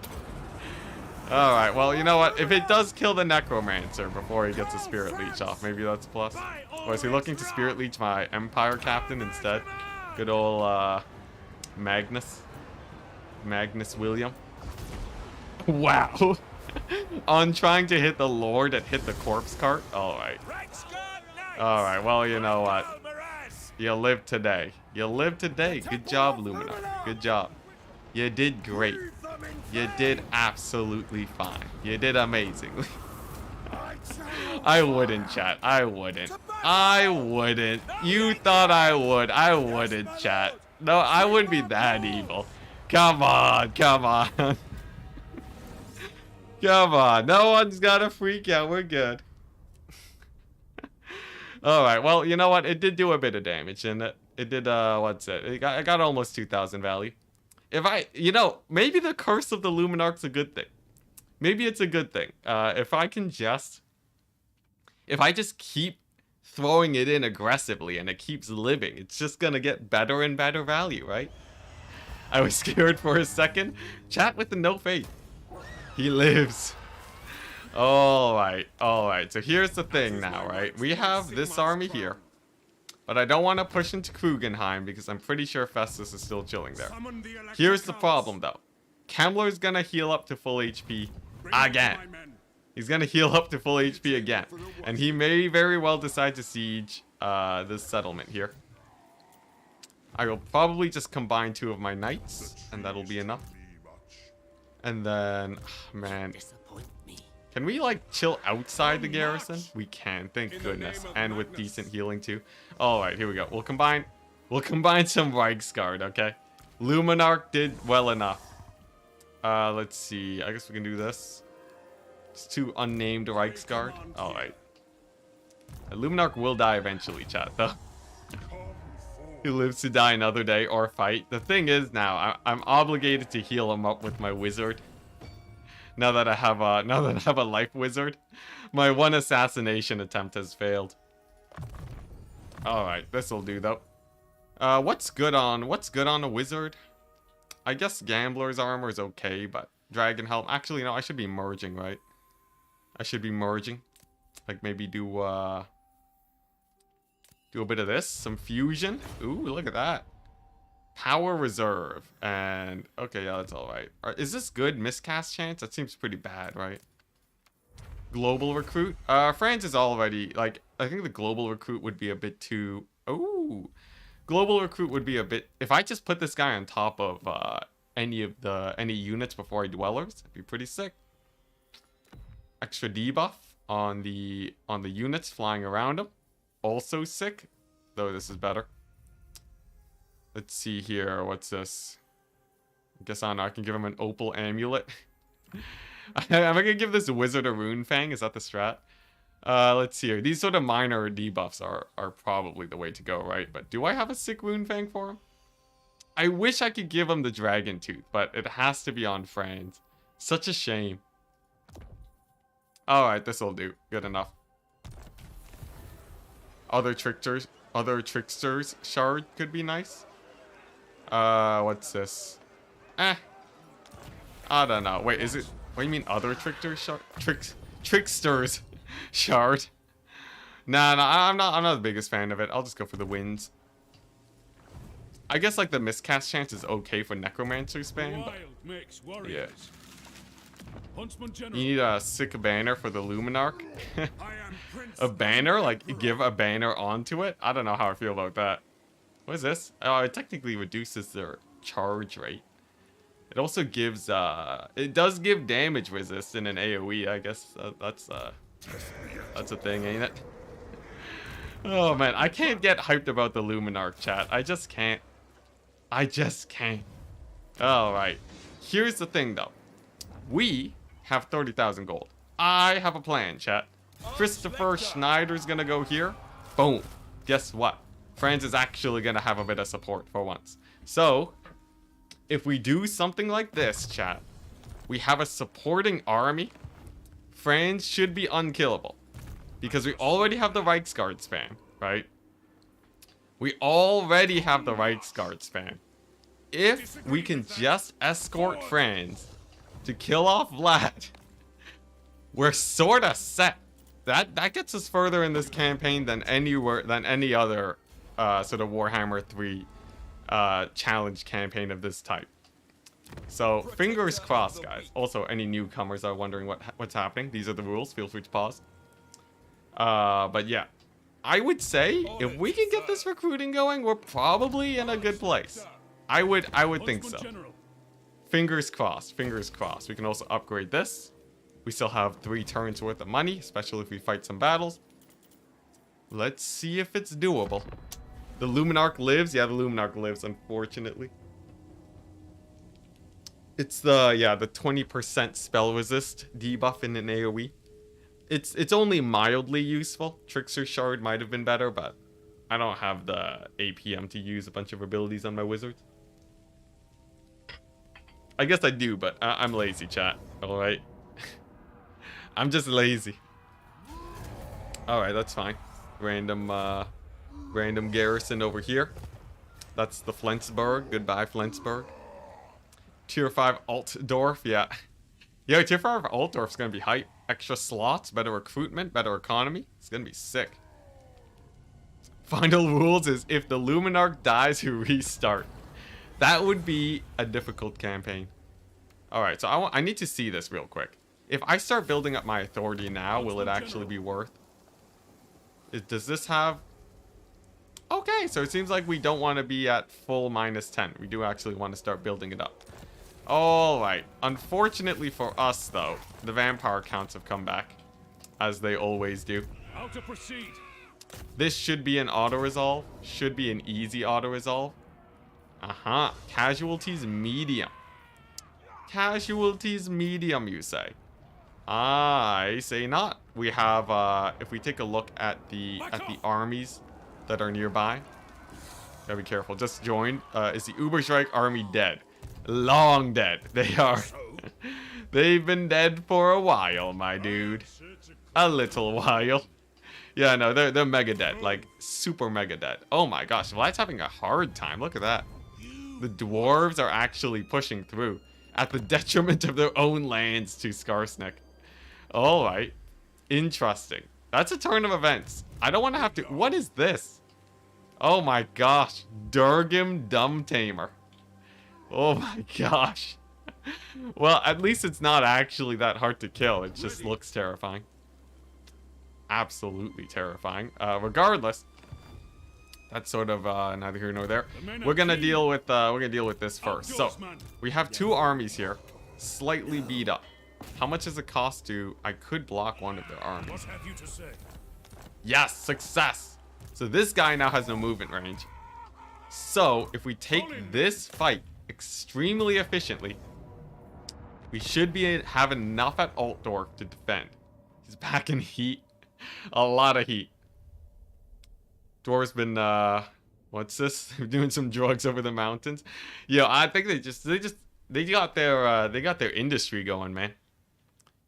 Alright, well, you know what? If it does kill the Necromancer before he gets a Spirit Leech off, maybe that's a plus. Or is he looking to Spirit Leech my Empire Captain instead? Good old, Magnus William. Wow. On trying to hit the Lord, it hit the corpse cart. Alright. Alright, well, you know what? You live today. You live today. Good job, Luminarch. Good job. You did great. You did absolutely fine. You did amazingly. I wouldn't, chat. I wouldn't. I wouldn't. You thought I would. I wouldn't, chat. No, I wouldn't be that evil. Come on. Come on. Come on. No one's got to freak out. We're good. Alright, well, you know what? It did do a bit of damage, and it did, what's it? It got almost 2,000 value. If you know, maybe the Curse of the Luminarch's a good thing. Maybe it's a good thing. If I just keep throwing it in aggressively and it keeps living, it's just gonna get better and better value, right? I was scared for a second. Chat with the no faith. He lives. Alright, alright. So here's the thing now, right? We have this army here. But I don't want to push into Krugenheim because I'm pretty sure Festus is still chilling there. Here's the problem, though. Kemmler's gonna heal up to full HP again. He's gonna heal up to full HP again. And he may very well decide to siege this settlement here. I will probably just combine 2 of my knights, and that'll be enough. And then, man, can we like chill outside the garrison? We can, thank goodness, and with decent healing too. All right, here we go. We'll combine some Reichsguard, okay? Luminarch did well enough. Let's see. I guess we can do this. Just 2 unnamed Reichsguard. All right. Luminarch will die eventually, chat, though. He lives to die another day or fight. The thing is now, I'm obligated to heal him up with my wizard. Now that I have a life wizard, my 1 assassination attempt has failed. All right, this will do though. What's good on a wizard? I guess Gambler's armor is okay, but Dragon Helm. Actually, no, I should be merging, right? I should be merging. Like maybe do a bit of this, some fusion. Ooh, look at that. Power reserve, and okay, yeah, that's all right. Is this good miscast chance? That seems pretty bad, right? Global recruit. France is already like, I think the global recruit would be a bit too. Oh, global recruit would be a bit. If I just put this guy on top of any units before dwellers, it'd be pretty sick. Extra debuff on the units flying around him, also sick. Though this is better. Let's see here. What's this? I guess I don't know. I can give him an opal amulet. Am I going to give this wizard a rune fang? Is that the strat? Let's see here. These sort of minor debuffs are probably the way to go, right? But do I have a sick rune fang for him? I wish I could give him the dragon tooth, but it has to be on France. Such a shame. Alright, this'll do. Good enough. Other tricksters shard could be nice. What's this? I don't know. Wait, is it? What do you mean other tricksters shard? Trickster's shard. Nah, I'm not the biggest fan of it. I'll just go for the winds. I guess like the miscast chance is okay for necromancer spam, but yeah. You need a sick banner for the Luminarch. A banner? Like give a banner onto it? I don't know how I feel about that. What is this? Oh, it technically reduces their charge rate. It also gives it does give damage resist in an AoE. I guess that's a thing, ain't it? Oh man, I can't get hyped about the Luminarch, chat. I just can't. I just can't. Alright. Here's the thing though. We have 30,000 gold. I have a plan, chat. Christopher Schneider's gonna go here. Boom. Guess what? Franz is actually gonna have a bit of support for once. So, if we do something like this, chat, we have a supporting army. Franz should be unkillable. Because we already have the Reichsguard spam, right? We already have the Reichsguard spam. If we can just escort Franz to kill off Vlad, we're sorta set. That gets us further in this campaign than any other sort of Warhammer 3 challenge campaign of this type. So fingers crossed, guys. Also, any newcomers are wondering what's happening. These are the rules. Feel free to pause. But yeah, I would say if we can get this recruiting going, we're probably in a good place. I would think so. Fingers crossed, fingers crossed. We can also upgrade this. We still have 3 turns worth of money, especially if we fight some battles. Let's see if it's doable. The Luminarch lives. Yeah, the Luminarch lives, unfortunately. It's the 20% spell resist debuff in an AoE. It's only mildly useful. Trickster Shard might have been better, but I don't have the APM to use a bunch of abilities on my wizards. I guess I do, but I'm lazy, chat. Alright. I'm just lazy. Alright, that's fine. Random garrison over here. That's the Flensburg. Goodbye, Flensburg. Tier 5 Altdorf, yeah. Yo, Tier 5 Altdorf's gonna be hype. Extra slots, better recruitment, better economy. It's gonna be sick. Final rules is if the Luminarch dies, you restart. That would be a difficult campaign. Alright, so I need to see this real quick. If I start building up my authority now, will it actually be worth? Does this have... Okay, so it seems like we don't want to be at full -10. We do actually want to start building it up. Alright. Unfortunately for us, though, the vampire counts have come back. As they always do. How to proceed? This should be an auto-resolve. Should be an easy auto-resolve. Casualties medium. Casualties medium, you say? I say not. We have, if we take a look at the armies that are nearby. Gotta be careful. Just joined. Is the Uberstrike army dead? Long dead. They are. They've been dead for a while, my dude. A little while. Yeah, no, they're mega dead. Like, super mega dead. Oh my gosh, Vlad's having a hard time. Look at that. The dwarves are actually pushing through. At the detriment of their own lands to Skarsnik. Alright. Interesting. That's a turn of events. I don't want to have to... What is this? Oh my gosh. Durgim Dumb Tamer. Oh my gosh. Well, at least it's not actually that hard to kill. It just looks terrifying. Absolutely terrifying. Regardless, that's sort of neither here nor there. We're gonna deal with this first. So we have 2 armies here, slightly beat up. How much does it cost to? I could block one of their armies. What have you to say? Yes, success. So this guy now has no movement range. So if we take this fight extremely efficiently, we should have enough at Altdorf to defend. He's back in heat. A lot of heat. Dwarves been what's this? They're doing some drugs over the mountains. Yo, I think they got their industry going, man.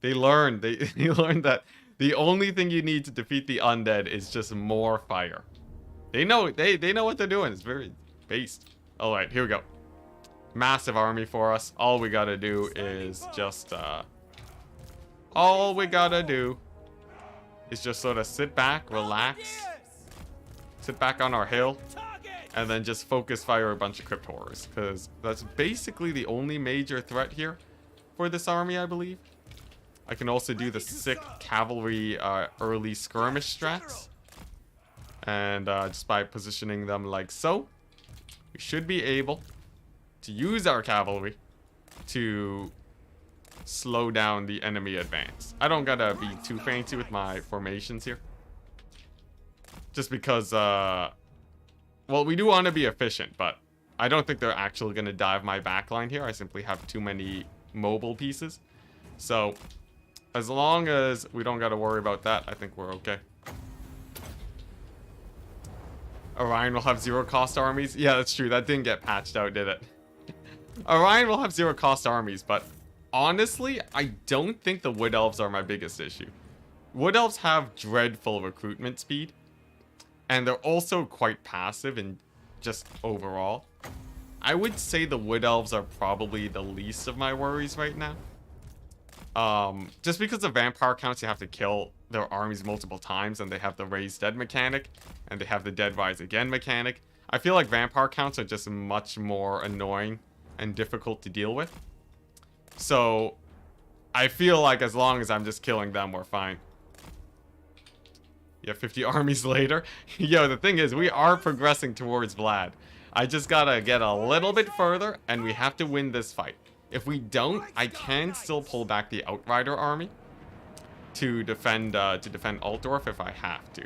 They learned that the only thing you need to defeat the undead is just more fire. They know what they're doing. It's very based. All right, here we go. Massive army for us. All we gotta do is just all we gotta do is just sort of sit back, relax, sit back on our hill, and then just focus fire a bunch of crypt horrors, because that's basically the only major threat here for this army, I believe. I can also do the sick cavalry early skirmish strats, and just by positioning them like so, we should be able to use our cavalry to slow down the enemy advance. I don't gotta be too fancy with my formations here, just because well, we do want to be efficient, but I don't think they're actually going to dive my backline here. I simply have too many mobile pieces. So, as long as we don't got to worry about that, I think we're okay. Orion will have zero cost armies. Yeah, that's true. That didn't get patched out, did it? Orion will have zero cost armies, but honestly, I don't think the Wood Elves are my biggest issue. Wood Elves have dreadful recruitment speed. And they're also quite passive and just overall. I would say the Wood Elves are probably the least of my worries right now. Just because of vampire counts, you have to kill their armies multiple times, and they have the raise dead mechanic, and they have the dead rise again mechanic. I feel like vampire counts are just much more annoying and difficult to deal with. So, I feel like as long as I'm just killing them, we're fine. Yeah, 50 armies later. Yo, the thing is, we are progressing towards Vlad. I just gotta get a little bit further, and we have to win this fight. If we don't, I can still pull back the Outrider army to defend Altdorf if I have to.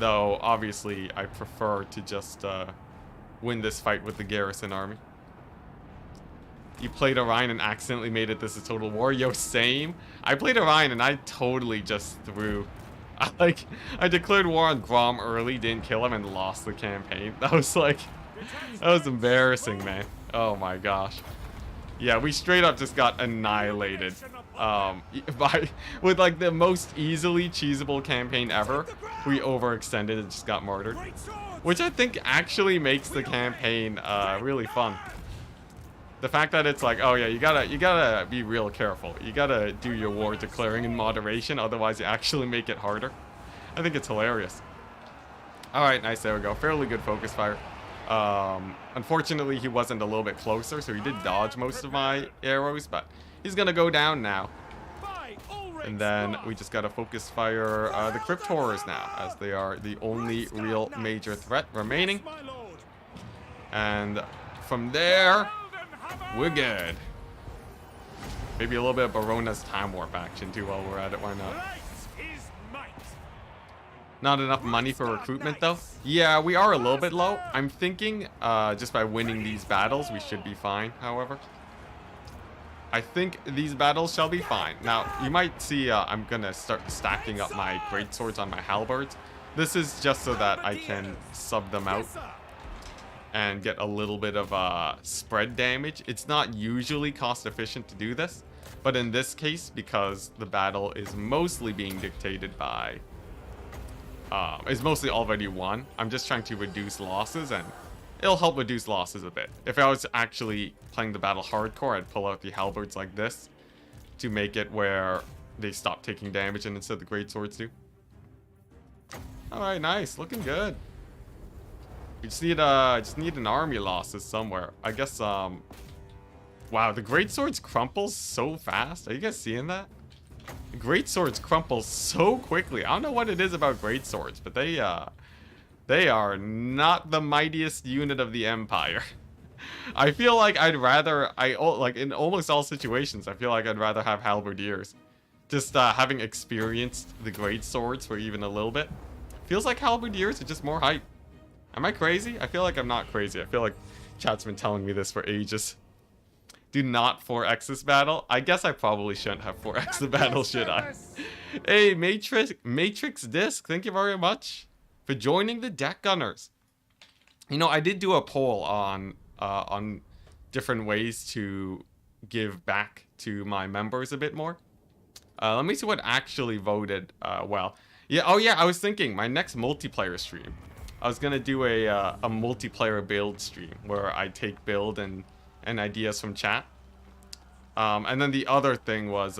Though, obviously, I prefer to just win this fight with the garrison army. You played Orion and accidentally made it this a total war? Yo, same. I played Orion and I totally just threw... I declared war on Grom early, didn't kill him, and lost the campaign. That was like... That was embarrassing, man. Oh my gosh. Yeah, we straight up just got annihilated. With like the most easily cheesable campaign ever, we overextended and just got murdered. Which I think actually makes the campaign really fun. The fact that it's like, oh yeah, you gotta be real careful. You gotta do your war declaring in moderation, otherwise you actually make it harder. I think it's hilarious. Alright, nice, there we go. Fairly good focus fire. Unfortunately, he wasn't a little bit closer, so he did dodge most of my arrows, but he's gonna go down now. And then we just gotta focus fire the Crypt Horrors now, as they are the only real major threat remaining. And from there, we're good. Maybe a little bit of Barona's Time Warp action too while we're at it, why not? Not enough money for recruitment though? Yeah, we are a little bit low. I'm thinking just by winning these battles, we should be fine, however. I think these battles shall be fine. Now, you might see I'm gonna start stacking up my greatswords on my halberds. This is just so that I can sub them out and get a little bit of spread damage. It's not usually cost efficient to do this, but in this case, because the battle is mostly being dictated by is mostly already won, I'm just trying to reduce losses, and it'll help reduce losses a bit. If I was actually playing the battle hardcore, I'd pull out the halberds like this to make it where they stop taking damage and instead the greatswords do. Alright, nice, looking good. We just need an army losses somewhere. I guess wow, the greatswords crumple so fast. Are you guys seeing that? The greatswords crumple so quickly. I don't know what it is about greatswords, but they are not the mightiest unit of the Empire. I feel like I'd rather, like in almost all situations, I feel like I'd rather have halberdiers. Just having experienced the greatswords for even a little bit, feels like halberdiers are just more hype. Am I crazy? I feel like I'm not crazy. I feel like chat's been telling me this for ages. Do not 4x this battle. I guess I probably shouldn't have 4x the battle, should I? Hey, Matrix Disc, thank you very much for joining the Deck Gunners. You know, I did do a poll on different ways to give back to my members a bit more. Let me see what actually voted well. Yeah, oh yeah, I was thinking my next multiplayer stream, I was gonna do a multiplayer build stream where I take build and ideas from chat. And then the other thing was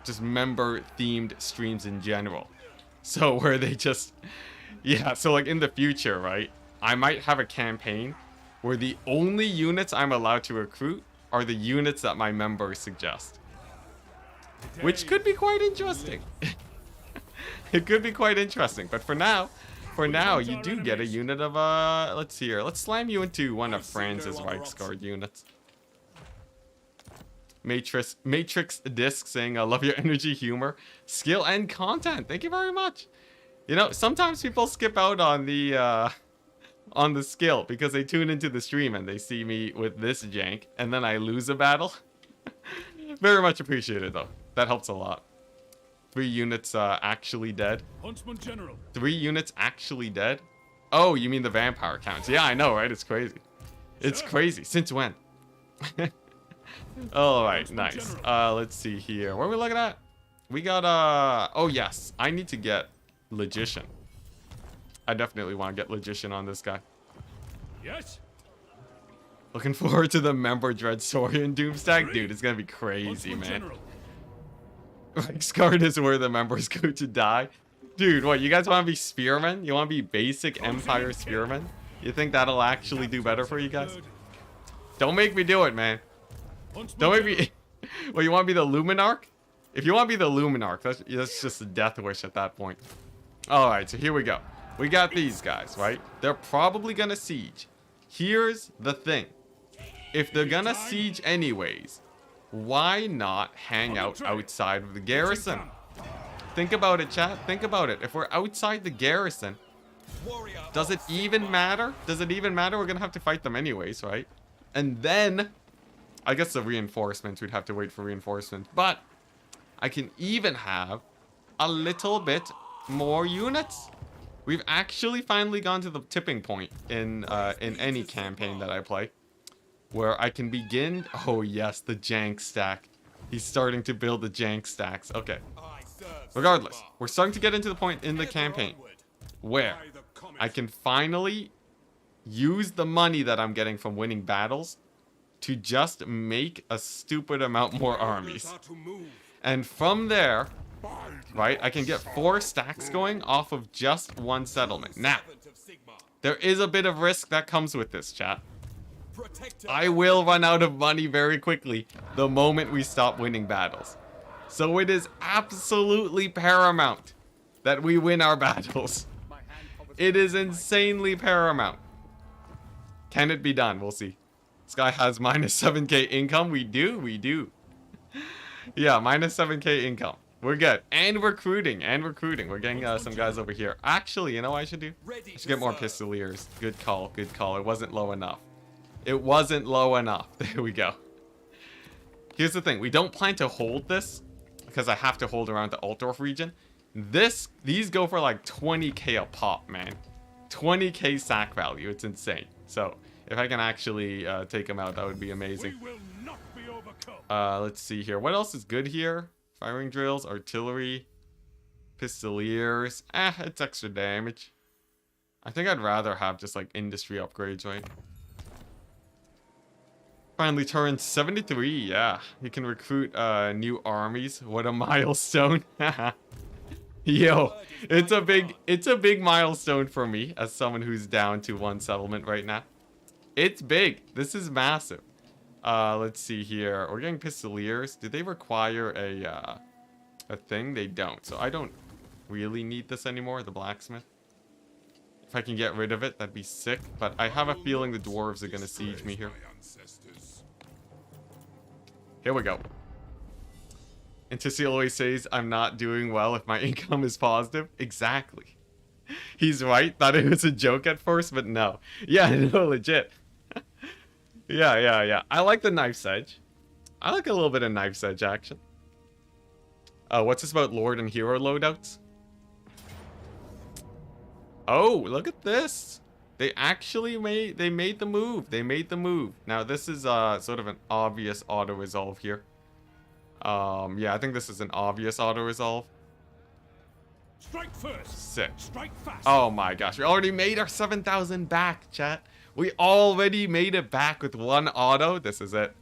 just member themed streams in general. So where they just, yeah, so like in the future, right, I might have a campaign where the only units I'm allowed to recruit are the units that my members suggest, which could be quite interesting. It could be quite interesting, but for now you do get a unit of let's see here, let's slam you into one of Franz's Reichsguard units. Matrix Disc saying, I love your energy, humor, skill, and content. Thank you very much. You know, sometimes people skip out on the skill because they tune into the stream and they see me with this jank, and then I lose a battle. Very much appreciated, though. That helps a lot. 3 units actually dead. Huntsman General. 3 units actually dead? Oh, you mean the vampire counts. Yeah, I know, right? It's crazy. It's crazy. Since when? Alright, nice. Let's see here. What are we looking at? We got, oh yes. I need to get Logician. I definitely want to get Logician on this guy. Yes. Looking forward to the member Dread Saurian Doomstack. Dude, it's gonna be crazy, man. Reichsguard is where the members go to die. Dude, what, you guys want to be spearmen? You want to be basic Empire spearmen? You think that'll actually do better for you guys? Don't make me do it, man. Don't make me... Well, you want to be the Luminarch? If you want to be the Luminarch, that's just a death wish at that point. Alright, so here we go. We got these guys, right? They're probably gonna siege. Here's the thing. If they're gonna siege anyways, why not hang out outside of the garrison? Think about it, chat. Think about it. If we're outside the garrison, does it even matter? Does it even matter? We're gonna have to fight them anyways, right? And then... I guess the reinforcements, we'd have to wait for reinforcements. But I can even have a little bit more units. We've actually finally gone to the tipping point in any campaign that I play, where I can begin... Oh yes, the jank stack. He's starting to build the jank stacks. Okay. Regardless, we're starting to get into the point in the campaign where I can finally use the money that I'm getting from winning battles to just make a stupid amount more armies. And from there, right, I can get 4 stacks going off of just 1 settlement. Now, there is a bit of risk that comes with this, chat. I will run out of money very quickly the moment we stop winning battles. So it is absolutely paramount that we win our battles. It is insanely paramount. Can it be done? We'll see. This guy has minus 7k income. We do. Yeah, minus 7k income. We're good. And recruiting. We're getting some guys over here. Actually, you know what I should do? I should get more pistoliers. Good call. It wasn't low enough. There we go. Here's the thing. We don't plan to hold this because I have to hold around the Altdorf region. These go for like 20k a pop, man. 20k sack value. It's insane. So... if I can actually take them out, that would be amazing. Let's see here. What else is good here? Firing drills, artillery, pistoliers. It's extra damage. I think I'd rather have just like industry upgrades, right? Finally turned 73. Yeah, you can recruit new armies. What a milestone. Yo, it's a big milestone for me as someone who's down to 1 settlement right now. It's big. This is massive. Let's see here. We're getting pistoliers. Do they require a thing? They don't. So I don't really need this anymore, the blacksmith. If I can get rid of it, that'd be sick. But I have a feeling the dwarves are going to siege me here. Here we go. Enticity always says, I'm not doing well if my income is positive. Exactly. He's right. Thought it was a joke at first, but no. Yeah, no, legit. Yeah. I like the knife's edge. I like a little bit of knife's edge action. What's this about Lord and Hero loadouts? Oh, look at this. They actually made the move. Now this is sort of an obvious auto resolve here. Yeah, I think this is an obvious auto resolve. Strike first. Sick. Strike fast. Oh my gosh, we already made our 7,000 back, chat. We already made it back with 1 auto. This is it.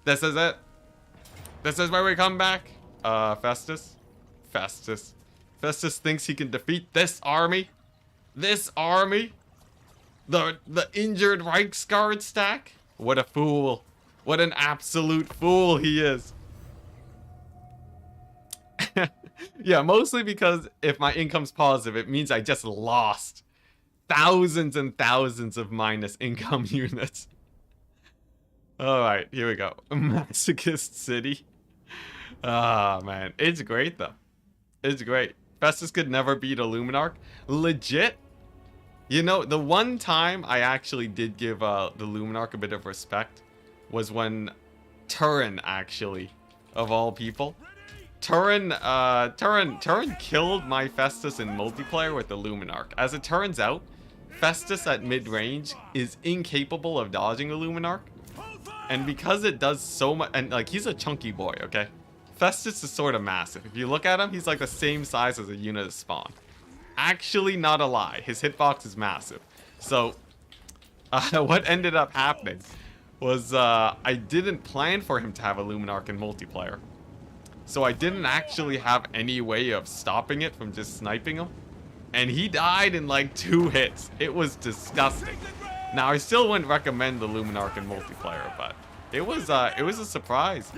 This is where we come back. Festus? Festus. Festus thinks he can defeat this army? This army? The injured Reichsguard stack? What a fool. What an absolute fool he is. Yeah, mostly because if my income's positive, it means I just lost thousands and thousands of minus income units. Alright, here we go. Masochist City. Ah, man. It's great, though. It's great. Festus could never beat a Luminarch. Legit. You know, the one time I actually did give the Luminarch a bit of respect was when Turin, actually, of all people. Turin killed my Festus in multiplayer with the Luminarch. As it turns out, Festus at mid-range is incapable of dodging a Luminarch. And because it does so much, and like, he's a chunky boy, okay? Festus is sort of massive. If you look at him, he's like the same size as a unit of spawn. Actually, not a lie. His hitbox is massive. So, what ended up happening was I didn't plan for him to have a Luminarch in multiplayer. So I didn't actually have any way of stopping it from just sniping him. And he died in like 2 hits. It was disgusting. Now, I still wouldn't recommend the Luminarch in multiplayer, but it was a surprise.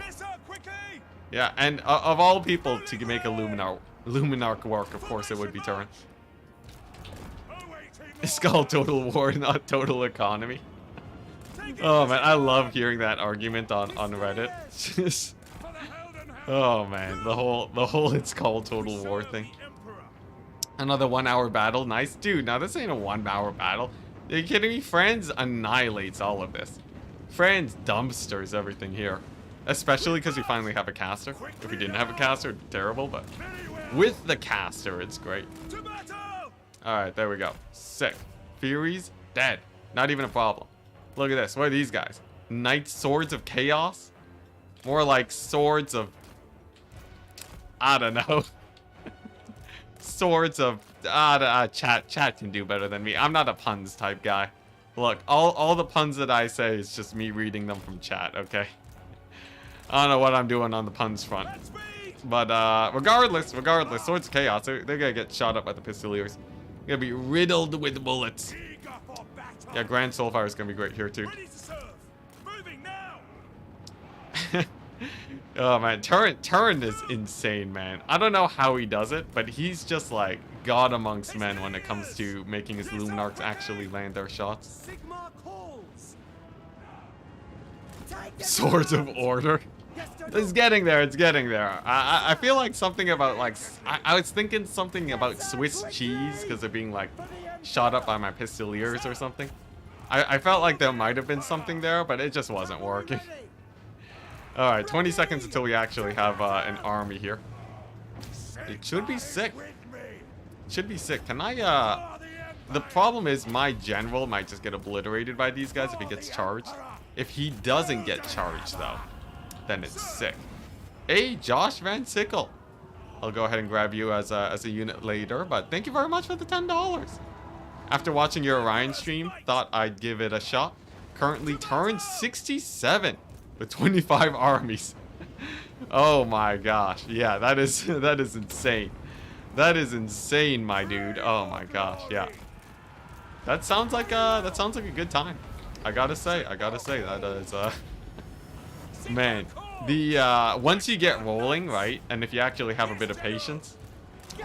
Yeah, and of all people to make a Luminarch work, of course it would be Turin. It's called Total War, not Total Economy. Oh man, I love hearing that argument on Reddit. Oh man, the whole it's called Total War thing. Another 1 hour battle, nice. Dude, now this ain't a 1 hour battle. Are you kidding me? Franz annihilates all of this. Franz dumpsters everything here. Especially because we finally have a caster. If we didn't have a caster, it'd be terrible, but with the caster, it's great. Alright, there we go. Sick. Fury's dead. Not even a problem. Look at this. What are these guys? Knight Swords of Chaos? More like Swords of... I don't know. Swords of... chat can do better than me. I'm not a puns type guy. Look, all the puns that I say is just me reading them from chat, okay? I don't know what I'm doing on the puns front. But regardless, Swords of Chaos, they're gonna get shot up by the Pistoliers. They're gonna be riddled with bullets. Yeah, Grand Soulfire is gonna be great here too. Oh man, Turin is insane, man. I don't know how he does it, but he's just like God amongst men when it comes to making his Luminarchs actually land their shots. Swords of Order. It's getting there, it's getting there. I feel like something about like, I was thinking something about Swiss cheese because they're being like shot up by my Pistoliers or something. I felt like there might have been something there, but it just wasn't working. Alright, 20 seconds until we actually have an army here. It should be sick. Should be sick. Can I, the problem is my general might just get obliterated by these guys if he gets charged. If he doesn't get charged, though, then it's sick. Hey, Josh Van Sickle. I'll go ahead and grab you as a unit later, but thank you very much for the $10. After watching your Orion stream, thought I'd give it a shot. Currently turned 67 with 25 armies. Oh my gosh. Yeah, that is insane. That is insane, my dude. Oh my gosh, yeah. That sounds like a good time. I gotta say that is man, the once you get rolling, right, and if you actually have a bit of patience,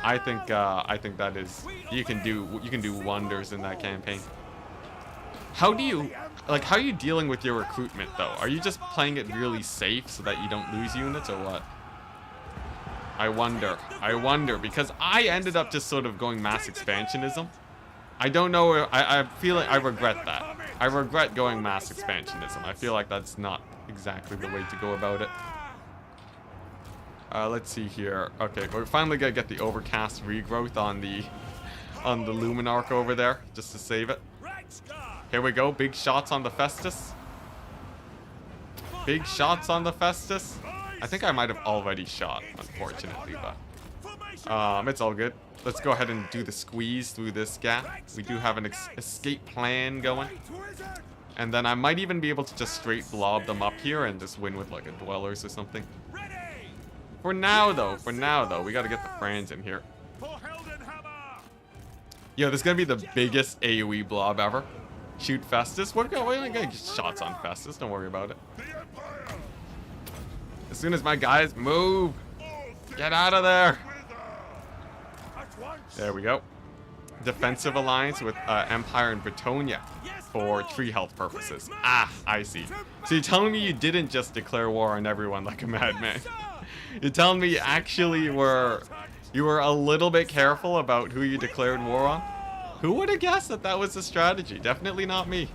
I think that is, you can do wonders in that campaign. How are you dealing with your recruitment though? Are you just playing it really safe so that you don't lose units or what? I wonder, because I ended up just sort of going mass expansionism. I don't know, I feel like I regret that. I regret going mass expansionism. I feel like that's not exactly the way to go about it. Let's see here. Okay, we're finally gonna get the overcast regrowth on the Luminarch over there, just to save it. Here we go, big shots on the Festus. Big shots on the Festus. I think I might have already shot, unfortunately, but it's all good. Let's go ahead and do the squeeze through this gap. We do have an escape plan going. And then I might even be able to just straight blob them up here and just win with like a Dwellers or something. For now, though, we gotta get the Franz in here. Yo, this is gonna be the biggest AoE blob ever. Shoot Festus. We're gonna get shots on Festus. Don't worry about it. As soon as my guys move, get out of there. There we go. Defensive alliance with Empire and Bretonia for tree health purposes. Ah, I see. So you're telling me you didn't just declare war on everyone like a madman? You're telling me actually you were a little bit careful about who you declared war on? Who would have guessed that that was the strategy? Definitely not me.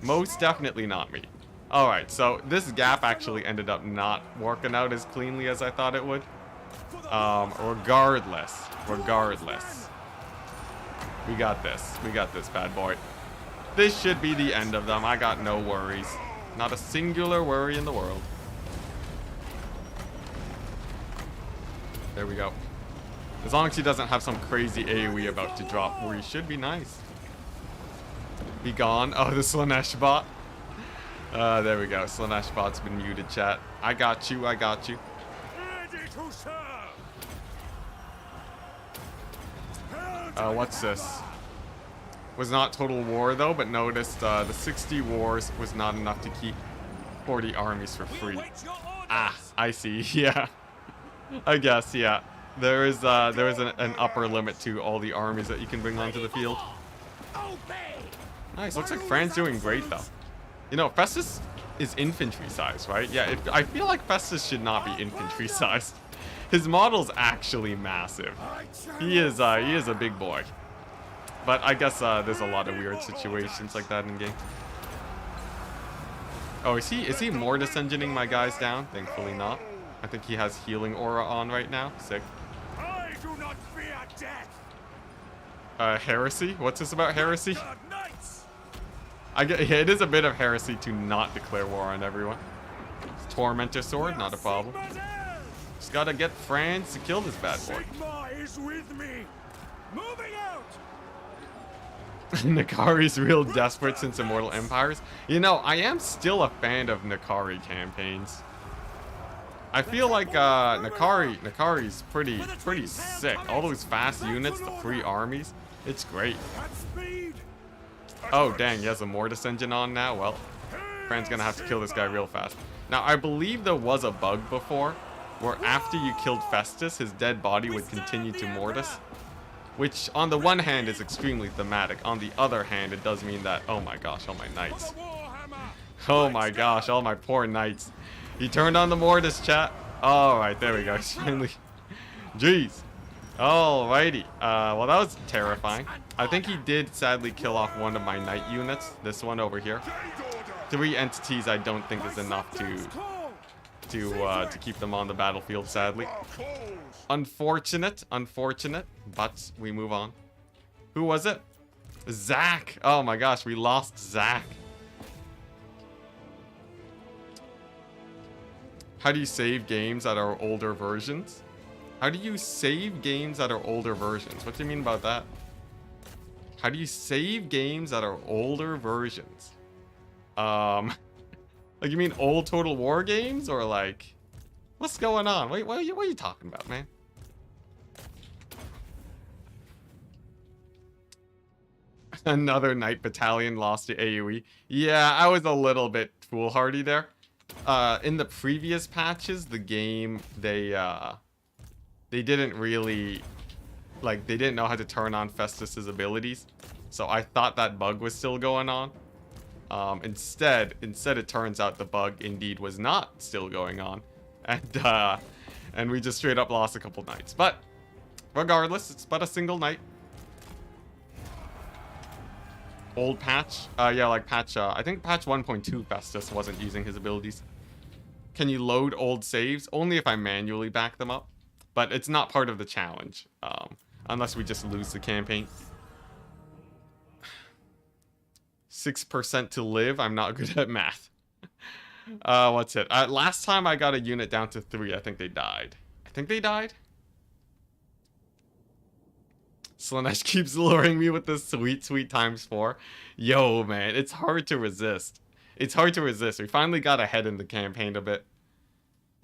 Most definitely not me. Alright, so this gap actually ended up not working out as cleanly as I thought it would. Regardless. We got this. We got this, bad boy. This should be the end of them. I got no worries. Not a singular worry in the world. There we go. As long as he doesn't have some crazy AoE about to drop, where he should be nice. Be gone. Oh, the Slanesh bot. There we go. Slanesh bot's been muted, chat. I got you. I got you. What's this? Was not total war though, but noticed the 60 wars was not enough to keep 40 armies for free. Ah, I see. Yeah. I guess, yeah. There is an upper limit to all the armies that you can bring onto the field. Nice. Looks like Fran's doing great though. You know, Festus is infantry size, right? Yeah, I feel like Festus should not be infantry sized. His model's actually massive. He is a big boy. But I guess there's a lot of weird situations like that in game. Oh, is he Mortis engineering my guys down? Thankfully not. I think he has healing aura on right now. Sick. I do not fear death. Heresy? What's this about heresy? Yeah, it is a bit of heresy to not declare war on everyone. Tormentor sword, not a problem. Just gotta get Franz to kill this bad boy. Sigma is with me. Moving out. Nakari's real desperate since Immortal Empires. You know, I am still a fan of Nakari campaigns. I feel like Nakari's pretty sick. All those fast units, the 3 armies, it's great. Oh dang, he has a Mortis engine on now. Well, Fran's gonna have to kill this guy real fast. Now I believe there was a bug before, where after you killed Festus, his dead body would continue to Mortis. Which, on the one hand, is extremely thematic. On the other hand, it does mean that, oh my gosh, all my knights. Oh my gosh, all my poor knights. He turned on the Mortis, chat. Alright, there we go. Finally. Jeez. Alrighty. Well, that was terrifying. I think he did sadly kill off one of my knight units. This one over here. 3 entities I don't think is enough to keep them on the battlefield, sadly. Unfortunate, but we move on. Who was it? Zach. Oh my gosh, we lost Zach. How do you save games that are older versions? How do you save games that are older versions? What do you mean about that? How do you save games that are older versions? Like you mean old Total War games, or like, what's going on? Wait, what are you talking about, man? Another Knight Battalion lost to AoE. Yeah, I was a little bit foolhardy there. In the previous patches, the game, they didn't really, like, they didn't know how to turn on Festus's abilities. So I thought that bug was still going on. Instead it turns out the bug indeed was not still going on. And we just straight up lost a couple knights. But regardless, it's but a single knight. Old patch, yeah, like patch, I think patch 1.2 Festus wasn't using his abilities. Can you load old saves? Only if I manually back them up. But it's not part of the challenge, unless we just lose the campaign. 6% to live. I'm not good at math. What's it? Last time I got a unit down to 3, I think they died. Slanesh keeps luring me with this sweet ×4. Yo, man, it's hard to resist. We finally got ahead in the campaign a bit.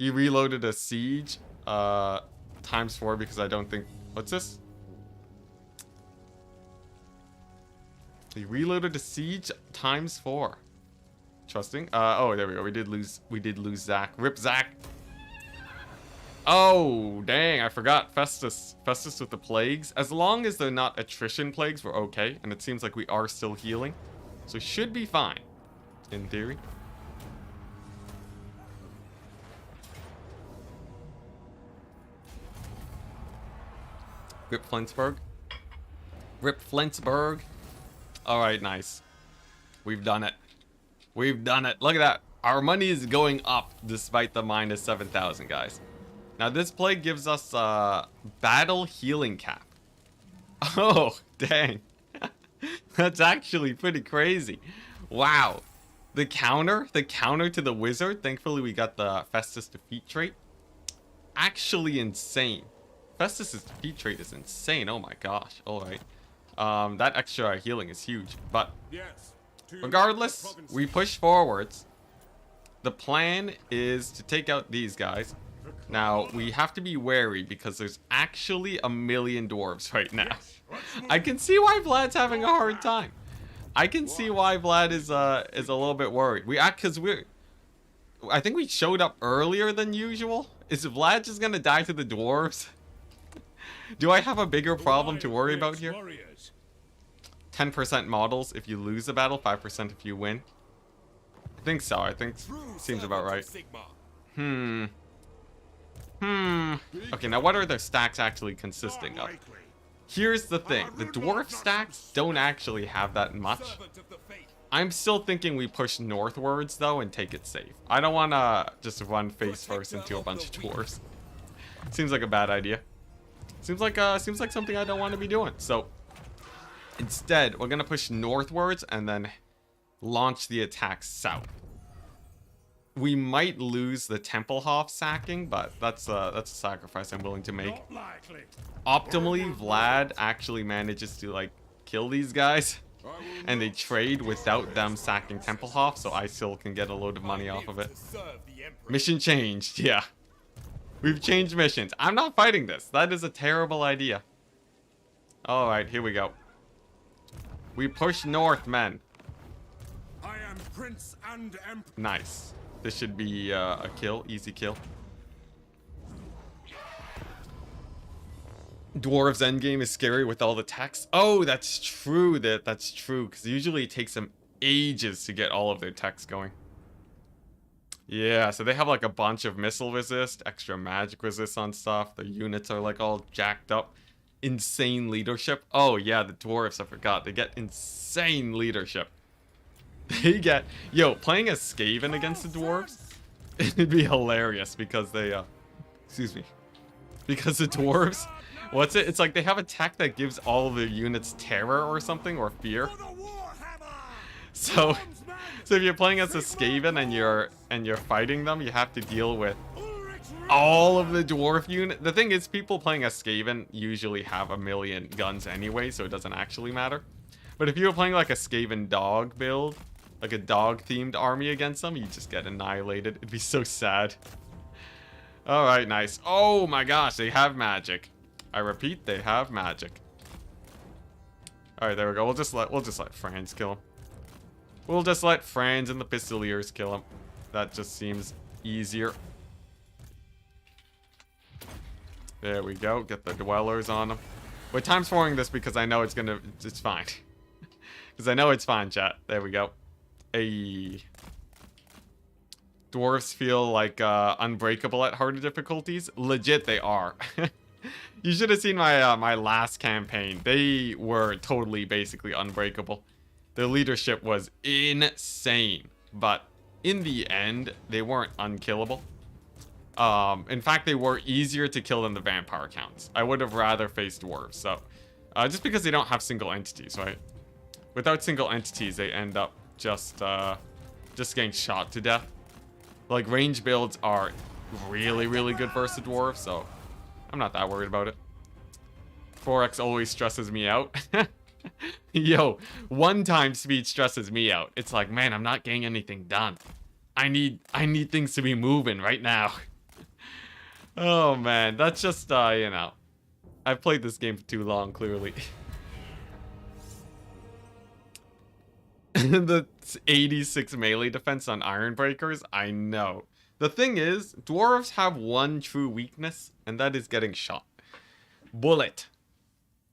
He reloaded a siege ×4 because I don't think... What's this? He reloaded a siege ×4. Trusting. Oh, there we go. We did lose Zach. Rip Zach. Oh, dang. I forgot Festus. Festus with the plagues. As long as they're not attrition plagues, we're okay. And it seems like we are still healing. So should be fine. In theory. Rip Flensburg. Rip Flensburg. Alright, nice. We've done it. We've done it. Look at that. Our money is going up despite the minus 7,000, guys. Now, this plague gives us battle healing cap. Oh, dang. That's actually pretty crazy. Wow. The counter to the wizard. Thankfully, we got the Festus defeat trait. Actually insane. Festus's defeat trait is insane. Oh my gosh. All right. That extra healing is huge. But regardless, we push forwards. The plan is to take out these guys. Now, we have to be wary because there's actually 1,000,000 dwarves right now. I can see why Vlad's having a hard time. I can see why Vlad is a little bit worried. I think we showed up earlier than usual. Is Vlad just gonna die to the dwarves? Do I have a bigger problem to worry about here? 10% models if you lose the battle, 5% if you win. I think so. I think seems about right. Okay, now what are their stacks actually consisting of? Here's the thing. The dwarf stacks don't actually have that much. I'm still thinking we push northwards, though, and take it safe. I don't want to just run face first into a bunch of dwarves. Seems like a bad idea. Seems like something I don't want to be doing. So, instead, we're going to push northwards and then launch the attack south. We might lose the Templehof sacking, but that's a sacrifice I'm willing to make. Optimally, Vlad actually manages to like kill these guys, and they trade without them sacking Templehof, so I still can get a load of money off of it. Mission changed, yeah. We've changed missions. I'm not fighting this. That is a terrible idea. All right, here we go. We push north, men. I am Prince and Emperor. Nice. This should be a kill, easy kill. Dwarves endgame is scary with all the text. Oh, that's true. That's true, because usually it takes them ages to get all of their text going. Yeah, so they have like a bunch of missile resist, extra magic resist on stuff. The units are like all jacked up. Insane leadership. Oh yeah, the dwarves, I forgot. They get insane leadership. They get... Yo, playing as Skaven against the dwarves, it'd be hilarious because they, excuse me. Because the dwarves... What's it? It's like they have a tech that gives all of their units terror or something, or fear. So if you're playing as a Skaven and you're fighting them, you have to deal with all of the dwarf unit. The thing is, people playing as Skaven usually have 1,000,000 guns anyway, so it doesn't actually matter. But if you were playing like a Skaven dog build, like a dog-themed army against them, you just get annihilated. It'd be so sad. All right, nice. Oh my gosh, they have magic. I repeat, they have magic. All right, there we go. We'll just let Franz kill him. We'll just let Franz and the Pistoliers kill him. That just seems easier. There we go. Get the dwellers on him. We're times 4ing this because I know it's fine. Because I know it's fine, chat. There we go. Hey. Dwarves feel like unbreakable at harder difficulties. Legit, they are. You should have seen my my last campaign. They were totally basically unbreakable. Their leadership was insane, but in the end, they weren't unkillable. In fact, they were easier to kill than the vampire counts. I would have rather faced dwarves. So, just because they don't have single entities, right? Without single entities, they end up just getting shot to death. Like, range builds are really, really good versus dwarves, so I'm not that worried about it. 4x always stresses me out. Yo, 1 speed stresses me out. It's like, man, I'm not getting anything done. I need things to be moving right now. Oh man, that's just you know, I've played this game for too long, clearly. The 86 melee defense on Iron Breakers, I know. The thing is, dwarves have one true weakness, and that is getting shot. Bullet.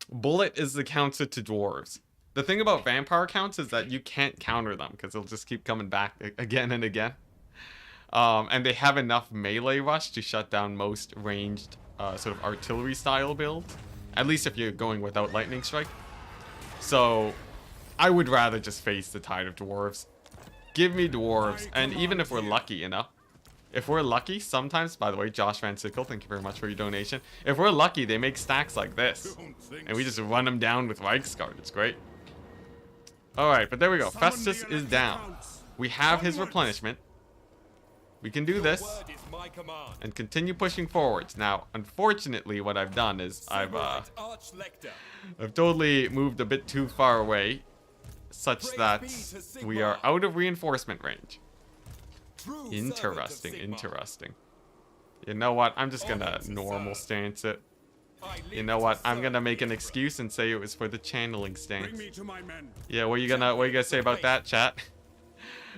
Bullet is the counter to dwarves. The thing about vampire counts is that you can't counter them, because they'll just keep coming back again and again. And they have enough melee rush to shut down most ranged sort of artillery style builds. At least if you're going without lightning strike. So I would rather just face the tide of dwarves. Give me dwarves. And even if we're lucky, you know. If we're lucky, sometimes, by the way, Josh Van Sickle, thank you very much for your donation. If we're lucky, they make stacks like this. And we just run them down with Reichsguard. It's great. Alright, but there we go. Festus is down. We have his replenishment. We can do this and continue pushing forwards. Now, unfortunately, what I've done is I've totally moved a bit too far away, such that we are out of reinforcement range. Interesting, interesting. You know what? I'm just gonna normal stance it. You know what? I'm gonna make an excuse and say it was for the channeling stance. Yeah, what are you gonna say about that, chat?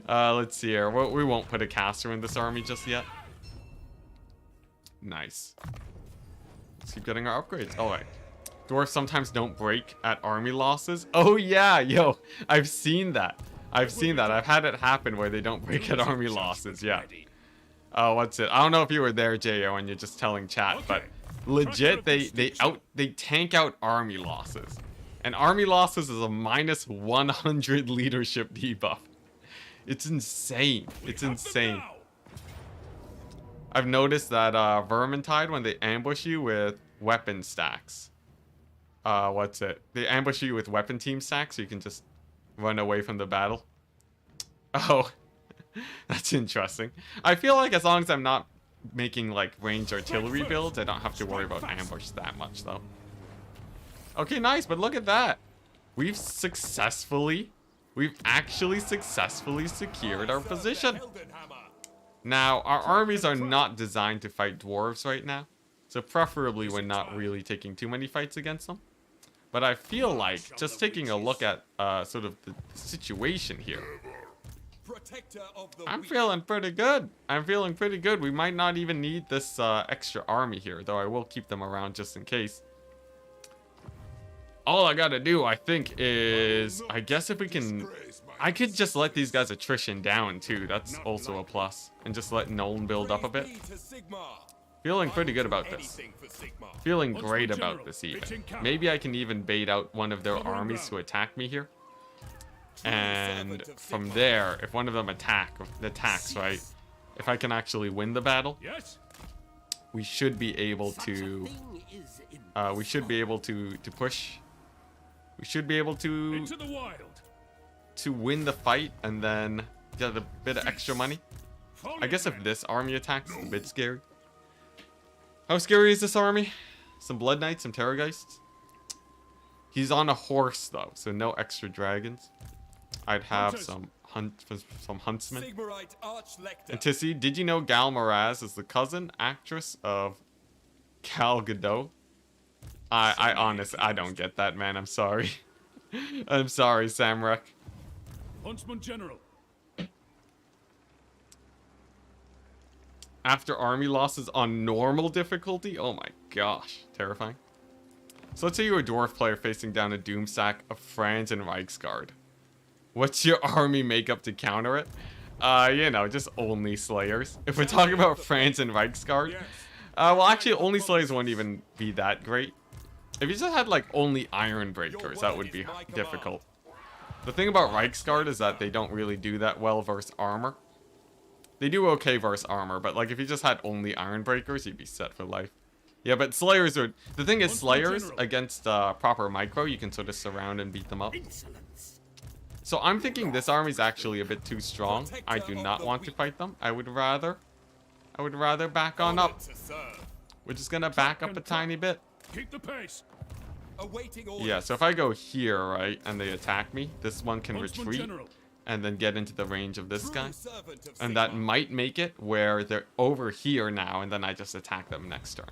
Let's see here. We won't put a caster in this army just yet. Nice. Let's keep getting our upgrades. Alright. Dwarves sometimes don't break at army losses. Oh yeah, yo. I've seen that. I've seen that. I've had it happen where they don't break at army losses. Yeah. Oh, what's it? I don't know if you were there, Jo, and you're just telling chat, but legit, they tank out army losses. And army losses is a minus 100 leadership debuff. It's insane. It's insane. I've noticed that Vermintide, when they ambush you with weapon stacks. What's it? They ambush you with weapon team stacks so you can just run away from the battle. Oh, that's interesting. I feel like as long as I'm not making like ranged artillery builds, I don't have to worry about ambush that much though. Okay, nice, but look at that. We've actually successfully secured our position. Now, our armies are not designed to fight dwarves right now. So preferably we're not really taking too many fights against them. But I feel like, just taking a look at sort of the situation here, I'm feeling pretty good. I'm feeling pretty good. We might not even need this extra army here, though I will keep them around just in case. All I gotta do, I think, is... I guess if we can... I could just let these guys attrition down, too. That's also a plus. And just let Nolan build up a bit. Feeling pretty good about this. Feeling great about this, even. Maybe I can even bait out one of their armies to attack me here. And from there, if one of them attacks, right? If I can actually win the battle, we should be able to... we should be able to push... We should be able to win the fight and then get a bit of extra money. I guess if this army attacks, it's a bit scary. How scary is this army? Some Blood Knights, some Terrorgeists. He's on a horse though, so no extra dragons. I'd have some huntsmen. Enticity, did you know Ghal Maraz is the cousin actress of Gal Gadot? I honestly, I don't get that, man. I'm sorry. I'm sorry, Samrak. Huntsman General. After army losses on normal difficulty? Oh my gosh. Terrifying. So let's say you're a dwarf player facing down a doomsack of Franz and Reichsguard. What's your army makeup to counter it? You know, just only Slayers. If we're talking about Franz and Reichsguard. Well, actually, only Slayers won't even be that great. If you just had, like, only Iron Breakers, that would be difficult. The thing about Reichsguard is that they don't really do that well versus armor. They do okay versus armor, but, like, if you just had only Iron Breakers, you'd be set for life. Yeah, but Slayers are... The thing is, Slayers, against proper micro, you can sort of surround and beat them up. So I'm thinking this army's actually a bit too strong. I do not want to fight them. I would rather back on up. We're just gonna back up a tiny bit. Keep the pace. Yeah, so if I go here, right, and they attack me, this one can retreat. and then get into the range of this guy. And that might make it where they're over here now, and then I just attack them next turn.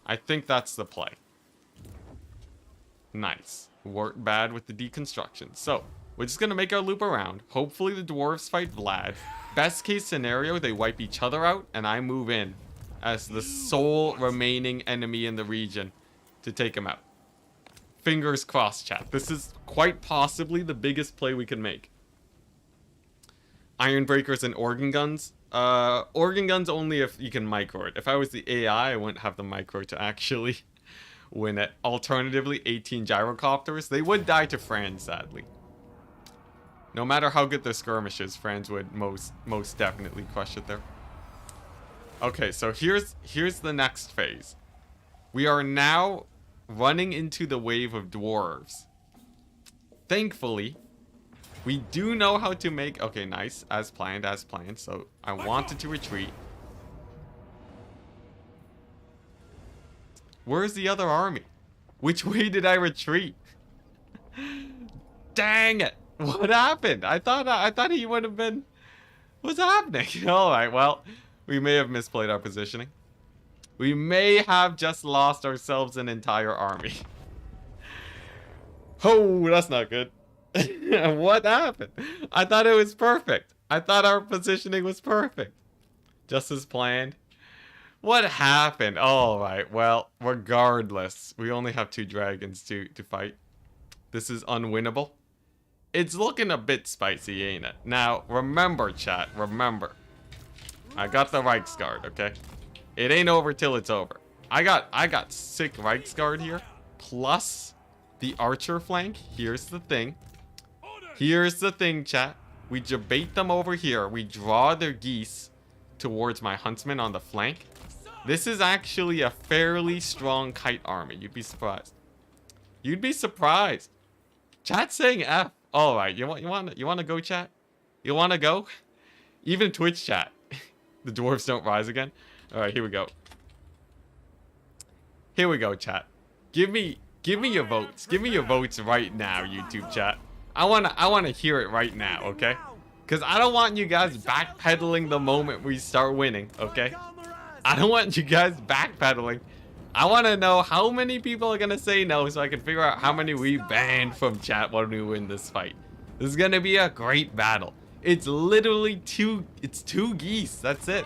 I think that's the play. Nice. Worked bad with the deconstruction. So, we're just going to make our loop around. Hopefully the dwarves fight Vlad. Best case scenario, they wipe each other out, and I move in as the sole remaining enemy in the region to take him out. Fingers crossed, chat. This is quite possibly the biggest play we can make. Iron breakers and organ guns. Organ guns only if you can micro it. If I was the AI, I wouldn't have the micro to actually win it. Alternatively, 18 gyrocopters. They would die to Franz, sadly. No matter how good their skirmish is, Franz would most definitely crush it there. Okay, so here's the next phase. We are now running into the wave of dwarves. Thankfully, we do know how to make... Okay, nice. As planned, as planned. So, I wanted to retreat. Where's the other army? Which way did I retreat? Dang it! What happened? I thought he would have been... What's happening? Alright, well, we may have misplayed our positioning. We may have just lost ourselves an entire army. Oh, that's not good. What happened? I thought it was perfect. I thought our positioning was perfect. Just as planned. What happened? Alright, well, regardless, we only have 2 dragons to fight. This is unwinnable. It's looking a bit spicy, ain't it? Now, remember, chat, remember. I got the Reichsguard, okay? It ain't over till it's over. I got sick Reichsguard here, plus the archer flank. Here's the thing. Here's the thing, chat. We debate them over here. We draw their geese towards my huntsman on the flank. This is actually a fairly strong kite army. You'd be surprised. You'd be surprised. Chat's saying F. All right, you want to go, chat? You want to go? Even Twitch chat. The dwarves don't rise again. All right, here we go. Here we go, chat. Give me your votes. Give me your votes right now, YouTube chat. I wanna hear it right now, okay? Because I don't want you guys backpedaling the moment we start winning, okay? I don't want you guys backpedaling. I want to know how many people are going to say no so I can figure out how many we banned from chat when we win this fight. This is going to be a great battle. It's literally it's 2 geese. That's it.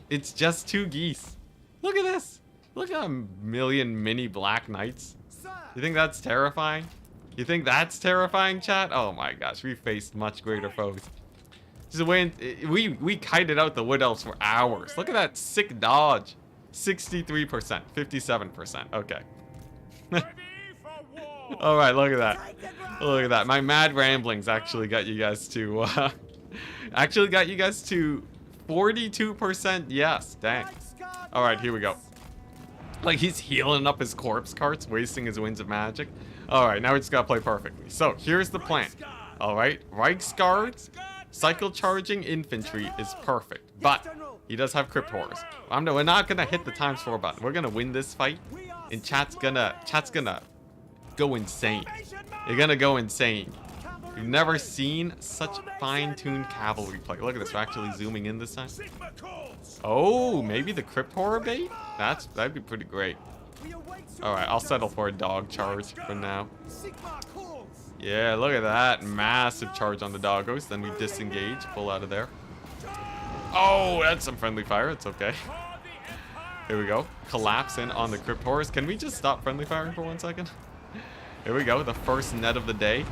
It's just 2 geese. Look at this. Look at a million mini black knights. You think that's terrifying? You think that's terrifying, chat? Oh my gosh, we faced much greater foes. Just we kited out the wood elves for hours. Look at that sick dodge. 63%, 57%. Okay. All right, look at that. Look at that. My mad ramblings actually got you guys to 42% yes. Dang. All right, here we go. Like he's healing up his corpse carts, wasting his winds of magic. All right, now we just gotta play perfectly. So here's the plan. All right, Reichsguard, cycle charging infantry is perfect, but he does have crypt horrors. We're not gonna hit the ×4 button. We're gonna win this fight, and chat's gonna go insane. You're gonna go insane. You've never seen such fine-tuned cavalry play. Look at this. We're actually zooming in this time. Oh, maybe the crypt horror bait? That'd be pretty great. All right, I'll settle for a dog charge for now. Yeah, look at that. Massive charge on the doggos. Then we disengage, pull out of there. Oh, that's some friendly fire. It's okay. Here we go. Collapse in on the crypt horrors. Can we just stop friendly firing for 1 second? Here we go. The first net of the day.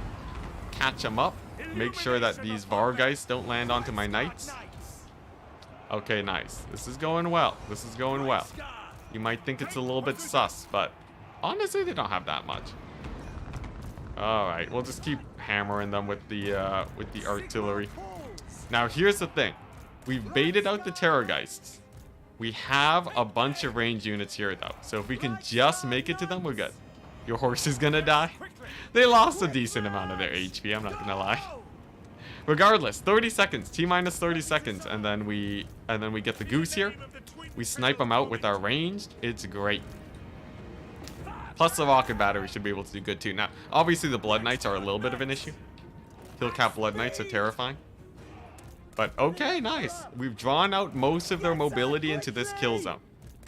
Catch them up. Make sure that these Vargeists don't land onto my knights. Okay, nice. This is going well. This is going well. You might think it's a little bit sus, but honestly, they don't have that much. All right, we'll just keep hammering them with the artillery. Now, here's the thing. We've baited out the Terrorgeists. We have a bunch of range units here, though. So if we can just make it to them, we're good. Your horse is gonna die. They lost a decent amount of their HP, I'm not gonna lie. Regardless, 30 seconds, T-minus 30 seconds, and then we get the goose here. We snipe them out with our ranged. It's great. Plus the rocket battery should be able to do good too. Now, obviously the Blood Knights are a little bit of an issue. Hill Cap Blood Knights are terrifying. But okay, nice. We've drawn out most of their mobility into this kill zone.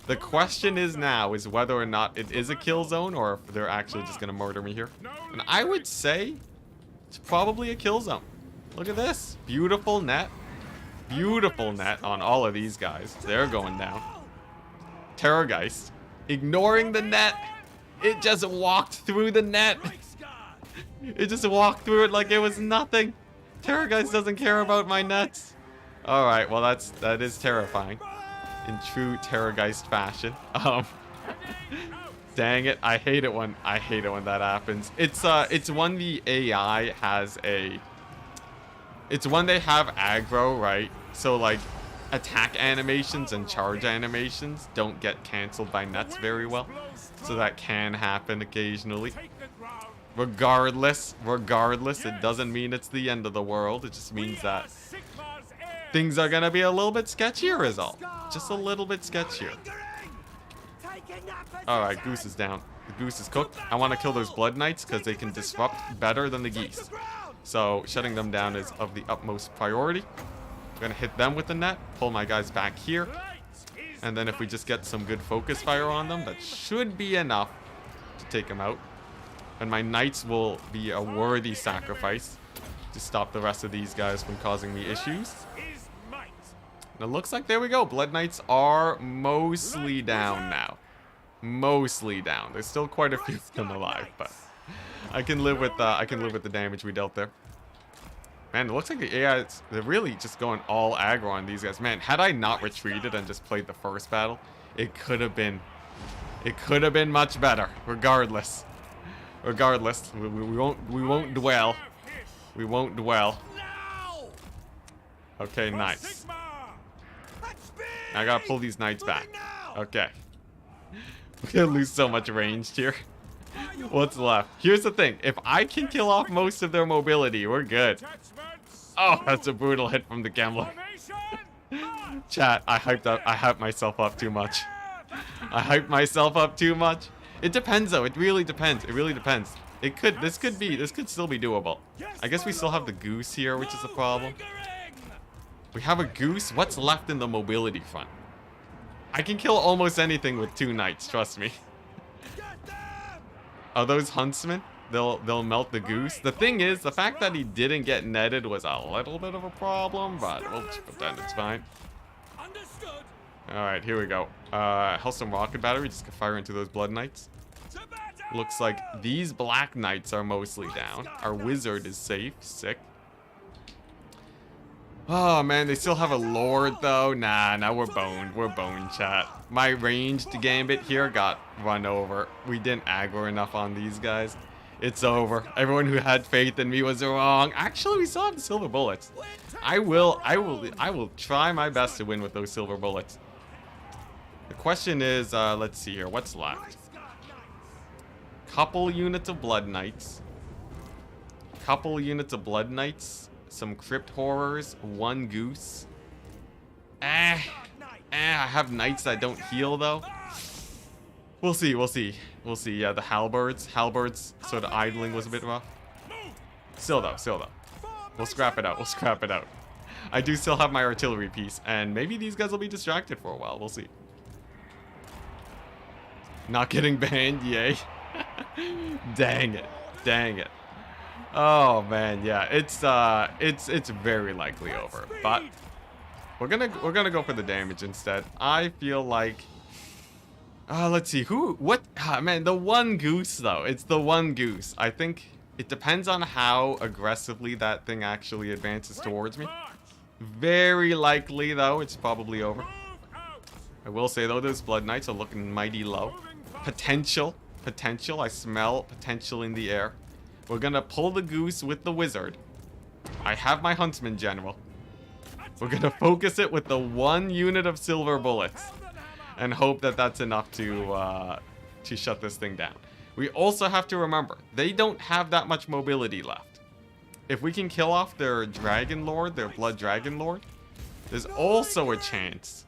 The question is now is whether or not it is a kill zone or if they're actually just gonna murder me here. And I would say it's probably a kill zone. Look at this. Beautiful net. Beautiful net on all of these guys. They're going down. Terrorgeist. Ignoring the net. It just walked through the net. It just walked through it like it was nothing. Terrorgeist doesn't care about my nets. Alright, well that is terrifying. In true Terrorgeist fashion. Dang it, I hate it when that happens. It's when the AI has a... It's when they have aggro, right? So like attack animations and charge animations don't get cancelled by nets very well. So that can happen occasionally. Regardless, it doesn't mean it's the end of the world. It just means that things are gonna be a little bit sketchier is all. Just a little bit sketchier. Alright, Goose is down. The Goose is cooked. I want to kill those Blood Knights because they can disrupt better than the Geese. So shutting them down is of the utmost priority. I'm gonna hit them with the net, pull my guys back here. And then if we just get some good focus fire on them, that should be enough to take them out. And my Knights will be a worthy sacrifice to stop the rest of these guys from causing me issues. And it looks like, there we go, Blood Knights are mostly down now. Mostly down. There's still quite a few of them alive, but I can live with the damage we dealt there. Man, it looks like the AI, they're really just going all aggro on these guys. Man, had I not retreated and just played the first battle, it could have been much better. Regardless, we won't dwell. We won't dwell. Okay, nice. I gotta pull these Knights back. Okay. We're gonna lose so much range here. What's left? Here's the thing. If I can kill off most of their mobility, we're good. Oh, that's a brutal hit from the Gambler. Chat, I hyped myself up too much. I hyped myself up too much. It depends though. It really depends. It really depends. This could still be doable. I guess we still have the Goose here, which is a problem. We have a Goose. What's left in the mobility front? I can kill almost anything with 2 Knights, trust me. Are those Huntsmen? They'll melt the Goose. The thing is, the fact that he didn't get netted was a little bit of a problem, but we'll just pretend it's fine. Alright, here we go. Hellstone Rocket Battery, just can fire into those Blood Knights. Looks like these Black Knights are mostly down. Our Wizard is safe. Sick. Oh man, they still have a Lord though. Nah, we're boned. We're boned, chat. My ranged Gambit here got run over. We didn't aggro enough on these guys. It's over. Everyone who had faith in me was wrong. Actually, we still have the silver bullets. I will try my best to win with those silver bullets. The question is, let's see here. What's left? Couple units of Blood Knights. Couple units of Blood Knights. Some Crypt Horrors. 1 Goose. I have Knights that don't heal, though. We'll see. Yeah, the Halberds. Halberds sort of idling was a bit rough. Still though. We'll scrap it out. I do still have my artillery piece, and maybe these guys will be distracted for a while. We'll see. Not getting banned, yay. Dang it. Oh man, yeah, it's very likely over. But we're gonna go for the damage instead. I feel like let's see man, the 1 Goose though. It's the 1 Goose. I think it depends on how aggressively that thing actually advances towards me. Very likely though, it's probably over. I will say though, those Blood Knights are looking mighty low. Potential. I smell potential in the air. We're gonna pull the Goose with the Wizard. I have my Huntsman General. We're gonna focus it with the 1 unit of silver bullets. And hope that that's enough to shut this thing down. We also have to remember, they don't have that much mobility left. If we can kill off their Dragon Lord, their Blood Dragon Lord, there's also a chance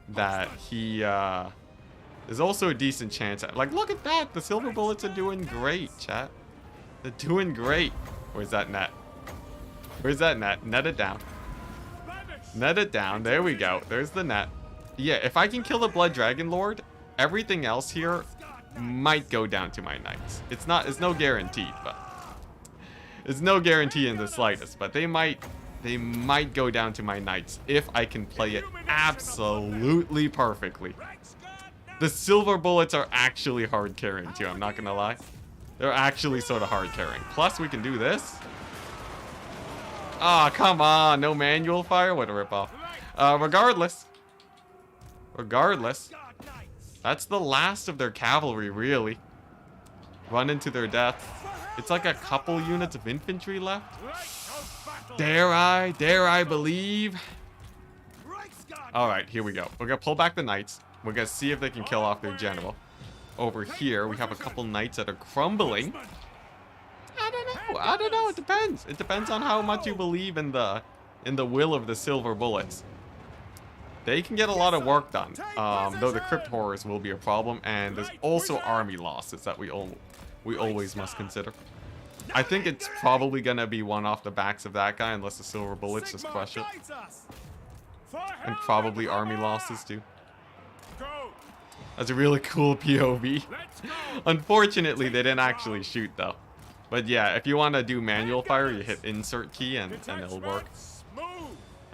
that he... there's also a decent chance. Like, look at that! The silver bullets are doing great, chat. They're doing great. Where's that net? Where's that net? Net it down. Net it down. There we go. There's the net. Yeah, if I can kill the Blood Dragon Lord, everything else here might go down to my knights. It's no guarantee, but it's no guarantee in the slightest, but they might go down to my knights if I can play it absolutely perfectly. The silver bullets are actually hard carrying too, I'm not gonna lie. They're actually sort of hard carrying. Plus we can do this. Ah, oh, come on, no manual fire? What a ripoff. Regardless, that's the last of their cavalry, really. Run into their death. It's like a couple units of infantry left. Dare I believe? Alright, here we go. We're gonna pull back the knights. We're gonna see if they can kill off their general. Over here, we have a couple knights that are crumbling. I don't know, it depends. It depends on how much you believe in the will of the silver bullets. They can get a lot of work done, though the crypt horrors will be a problem, and there's also army losses that we always must consider. I think it's probably gonna be one off the backs of that guy, unless the silver bullets just crush it. And probably army losses too. That's a really cool POV. Unfortunately, they didn't actually shoot though. But yeah, if you want to do manual fire, you hit insert key and it'll work.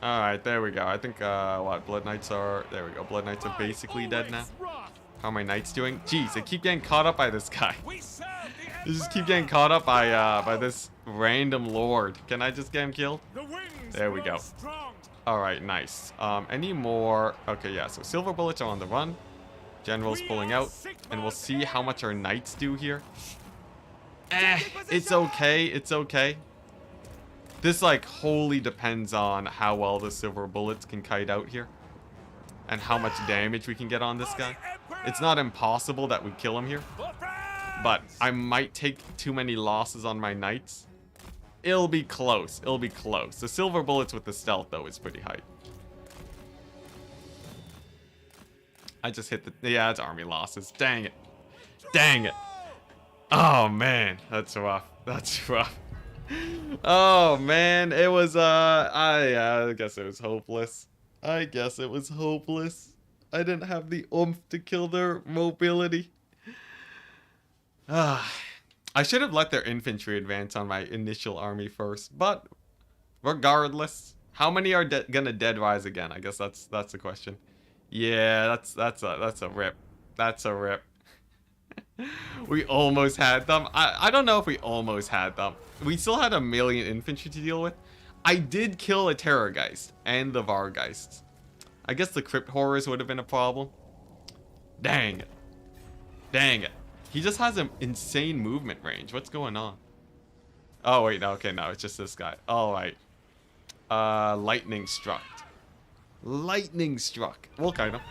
Alright, there we go. I think, what, Blood Knights are... There we go. Blood Knights are basically dead now. How are my Knights doing? Jeez, they keep getting caught up by this guy. They just keep getting caught up by this random lord. Can I just get him killed? There we go. Alright, nice. Any more... Okay, yeah, so silver bullets are on the run. General's pulling out. And we'll see how much our Knights do here. It's okay. It's okay. This, like, wholly depends on how well the silver bullets can kite out here. And how much damage we can get on this guy. It's not impossible that we kill him here. But I might take too many losses on my knights. It'll be close. It'll be close. The silver bullets with the stealth, though, is pretty high. I just hit the... Yeah, it's army losses. Dang it. Dang it. Oh, man. That's rough. That's rough. Oh, man. It was, I guess it was hopeless. I guess it was hopeless. I didn't have the oomph to kill their mobility. I should have let their infantry advance on my initial army first, but regardless, how many are gonna dead rise again? I guess that's the question. Yeah, that's a rip. That's a rip. We almost had them. I don't know if we almost had them. We still had 1 million infantry to deal with. I did kill a Terrorgeist and the Vargeists. I guess the Crypt Horrors would have been a problem. Dang it. Dang it. He just has an insane movement range. What's going on? Oh, wait, no, okay, no, it's just this guy. Alright. Lightning struck. Lightning struck. We'll kite him.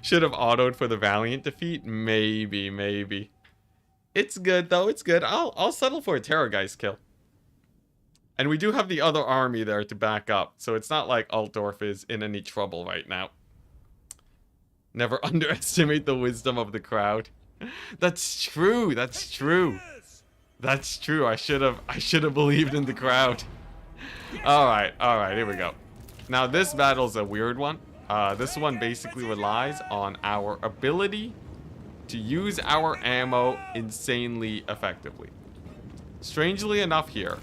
Should have autoed for the Valiant defeat? Maybe, maybe. It's good, though. It's good. I'll settle for a Terrorgeist kill. And we do have the other army there to back up, so it's not like Altdorf is in any trouble right now. Never underestimate the wisdom of the crowd. That's true. That's true. That's true. I should have believed in the crowd. All right. Here we go. Now this battle's a weird one. This one basically relies on our ability to use our ammo insanely effectively. Strangely enough here,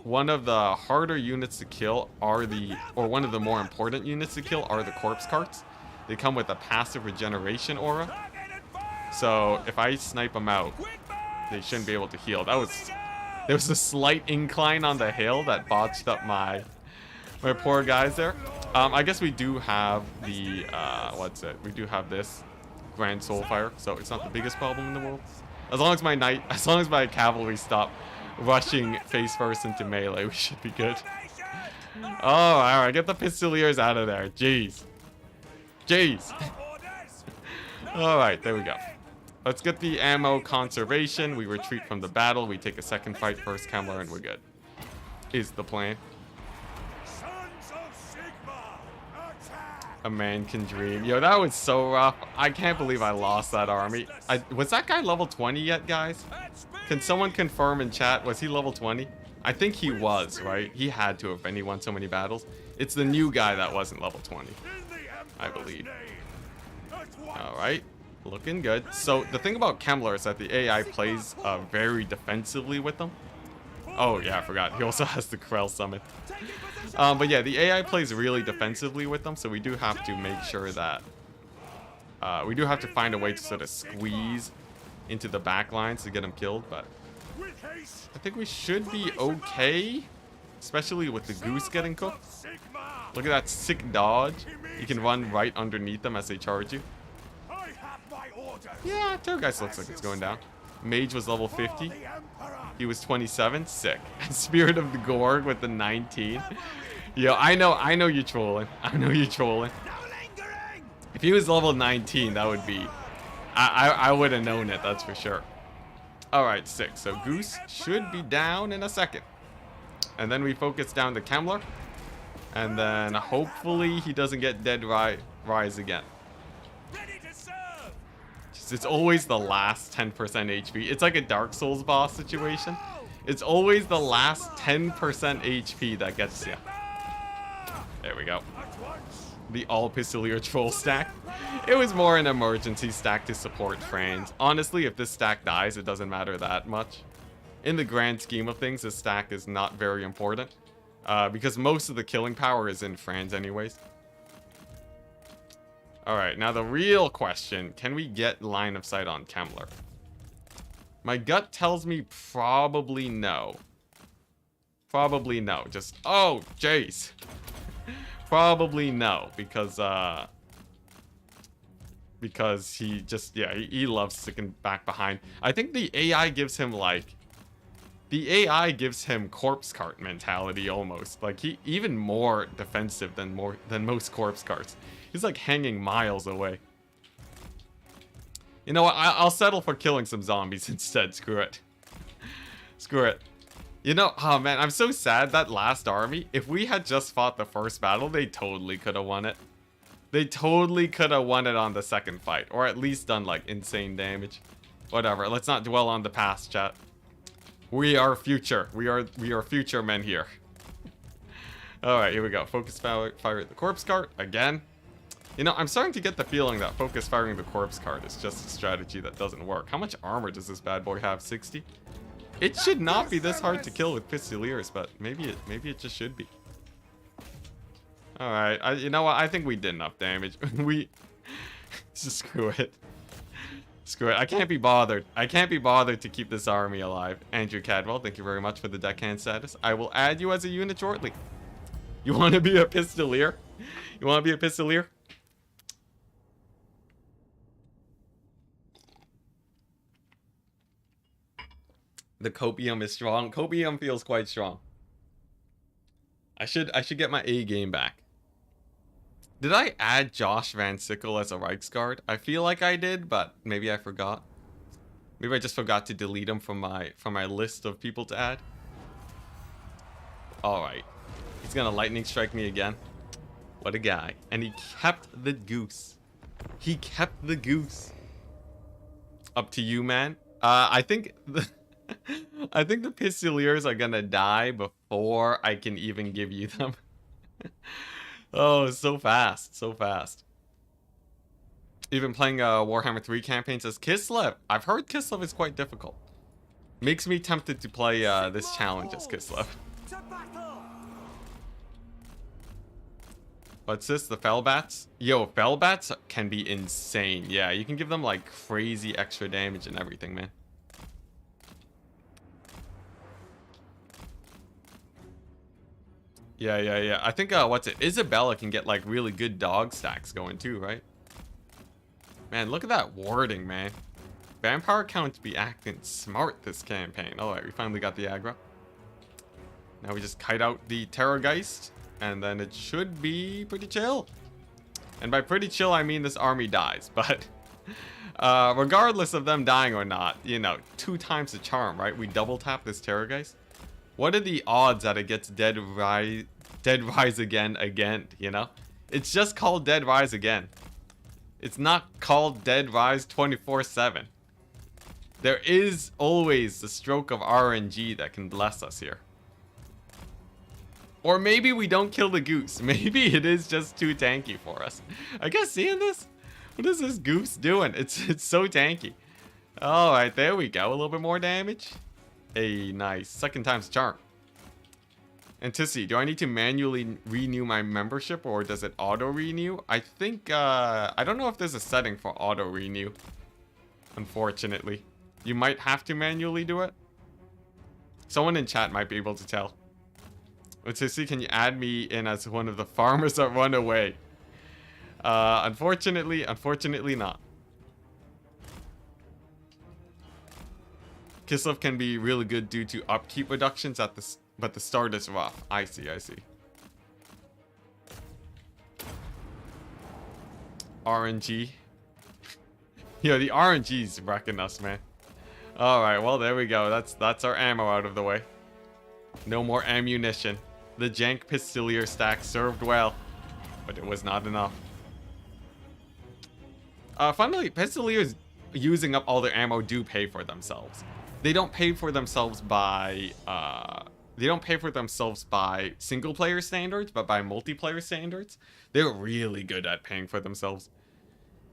one of the harder units to kill are or one of the more important units to kill are the corpse carts. They come with a passive regeneration aura. So if I snipe them out, they shouldn't be able to heal. There was a slight incline on the hill that botched up my poor guys there. I guess we do have the we do have this Grand Soulfire, so it's not the biggest problem in the world. As long as my cavalry stop rushing face first into melee, we should be good. Oh, alright, get the Pistoliers out of there. Jeez. Jeez. Alright, there we go. Let's get the ammo conservation. We retreat from the battle. We take a second fight first, Kemmler, and we're good. Is the plan. A man can dream. Yo, that was so rough. I can't believe I lost that army. Was that guy level 20 yet, guys? Can someone confirm in chat? Was he level 20? I think he was, right? He had to have been. He won so many battles. It's the new guy that wasn't level 20, I believe. Alright. Looking good. So, the thing about Kemmler is that the AI plays very defensively with them. Oh, yeah, I forgot. He also has the Krell summon. But yeah, the AI plays really defensively with them, so we do have to make sure that... we do have to find a way to sort of squeeze into the back lines to get him killed, but... I think we should be okay. Especially with the goose getting cooked. Look at that sick dodge. You can run right underneath them as they charge you. Yeah, Terrorgeist looks like it's going down. Mage was level 50. He was 27. Sick. Spirit of the Gorg with the 19. Yo, I know you're trolling. I know you're trolling. If he was level 19, that would be... I would have known it, that's for sure. Alright, sick. So Goose should be down in a second. And then we focus down the Kemmler. And then hopefully he doesn't get dead rise again. It's always the last 10% HP. It's like a Dark Souls boss situation. It's always the last 10% HP that gets you. There we go. The all Pistolier troll stack. It was more an emergency stack to support Franz. Honestly, if this stack dies, it doesn't matter that much. In the grand scheme of things, this stack is not very important. Because most of the killing power is in Franz anyways. Alright, now the real question, can we get line of sight on Kemmler? My gut tells me probably no. Probably no. Just, oh, jeez. Probably no, because he just, yeah, he loves sticking back behind. I think the AI gives him, like, the AI gives him corpse cart mentality almost. Like, he even more defensive than most corpse carts. He's like hanging miles away. You know what? I'll settle for killing some zombies instead. Screw it. Screw it. You know, oh man, I'm so sad that last army, if we had just fought the first battle, they totally could have won it. They totally could have won it on the second fight, or at least done like insane damage. Whatever, let's not dwell on the past, chat. We are future. We are future men here. Alright, here we go. Focus fire at the corpse cart again. You know, I'm starting to get the feeling that focus firing the corpse cart is just a strategy that doesn't work. How much armor does this bad boy have? 60? It should not be this hard to kill with Pistoliers, but maybe it just should be. Alright, you know what? I think we did enough damage. Just screw it. Screw it. I can't be bothered. I can't be bothered to keep this army alive. Andrew Cadwell, thank you very much for the deckhand status. I will add you as a unit shortly. You want to be a Pistolier? You want to be a Pistolier? The copium is strong. Copium feels quite strong. I should get my A game back. Did I add Josh Van Sickle as a Reichsguard? I feel like I did, but maybe I forgot. Maybe I just forgot to delete him from my list of people to add. All right, he's gonna lightning strike me again. What a guy! And he kept the goose. He kept the goose. Up to you, man. I think the I think the Pistoliers are gonna die before I can even give you them. Oh, so fast, so fast. Even playing Warhammer 3 campaigns as Kislev. I've heard Kislev is quite difficult. Makes me tempted to play this challenge as Kislev. What's this? The Fellbats? Yo, Fellbats can be insane. Yeah, you can give them like crazy extra damage and everything, man. Yeah. I think, what's it? Isabella can get, like, really good dog stacks going, too, right? Man, look at that warding, man. Vampire counts be acting smart this campaign. Alright, we finally got the aggro. Now we just kite out the Terrorgeist, and then it should be pretty chill. And by pretty chill, I mean this army dies, but... regardless of them dying or not, you know, 2 times the charm, right? We double tap this Terrorgeist. What are the odds that it gets dead rise again, you know? It's just called Dead Rise again. It's not called Dead Rise 24/7. There is always the stroke of RNG that can bless us here. Or maybe we don't kill the goose. Maybe it is just too tanky for us. I guess seeing this? What is this goose doing? It's so tanky. Alright, there we go. A little bit more damage. Hey, nice. Second time's a charm. Anticity, do I need to manually renew my membership or does it auto-renew? I think, I don't know if there's a setting for auto-renew. Unfortunately. You might have to manually do it. Someone in chat might be able to tell. Anticity, can you add me in as one of the farmers that run away? Unfortunately not. Kislev can be really good due to upkeep reductions at the but the start is rough. I see. RNG. Yo, the RNG's wrecking us, man. Alright, well, there we go. That's our ammo out of the way. No more ammunition. The jank pistolier stack served well, but it was not enough. Finally, pistoliers using up all their ammo do pay for themselves. They don't pay for themselves by single player standards, but by multiplayer standards. They're really good at paying for themselves.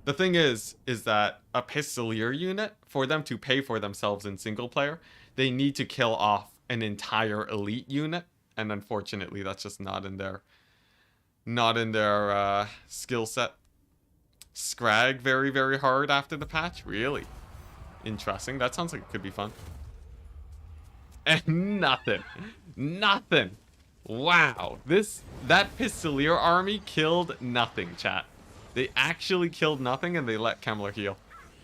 The thing is that a pistolier unit, for them to pay for themselves in single player, they need to kill off an entire elite unit, and unfortunately that's just not in their skill set. Scrag very, very hard after the patch. Really interesting. That sounds like it could be fun. And nothing. Wow, that pistolier army killed nothing, chat. They actually killed nothing and they let Kemmler heal.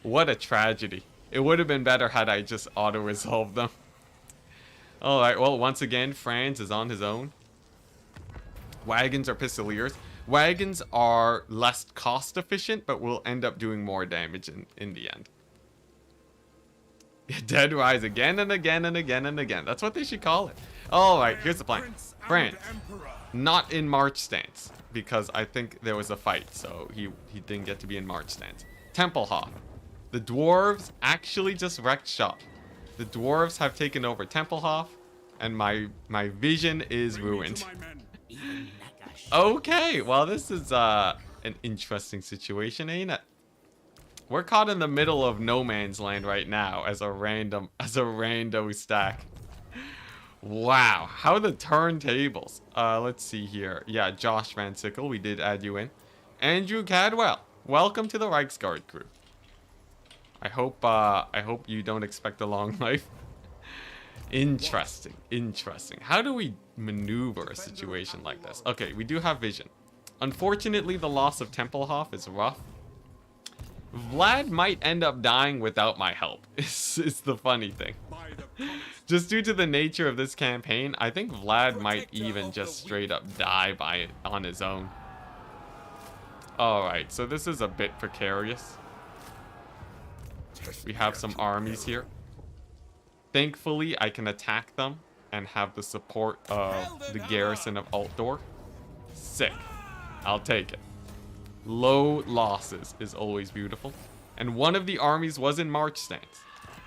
What a tragedy. It would have been better had I just auto-resolved them. Alright, well, once again, Franz is on his own. Wagons are pistoliers. Wagons are less cost efficient, but will end up doing more damage in the end. Dead rise again and again and again and again. That's what they should call it. Alright, here's the plan. France, not in March stance, because I think there was a fight, so he didn't get to be in March stance. Templehof. The dwarves actually just wrecked shop. The dwarves have taken over Templehof, and my vision is ruined. Okay, well, this is an interesting situation, ain't it? We're caught in the middle of no man's land right now as a rando stack. Wow, how are the turntables? Let's see here. Yeah, Josh Van Sickle, we did add you in. Andrew Cadwell, welcome to the Reichsguard crew. I hope you don't expect a long life. Interesting. How do we maneuver a situation like this? Okay, we do have vision. Unfortunately, the loss of Templehof is rough. Vlad might end up dying without my help. It's the funny thing. Just due to the nature of this campaign, I think Vlad might even just straight up die on his own. Alright, so this is a bit precarious. We have some armies here. Thankfully, I can attack them and have the support of the garrison of Altdorf. Sick. I'll take it. Low losses is always beautiful. And one of the armies was in March stance.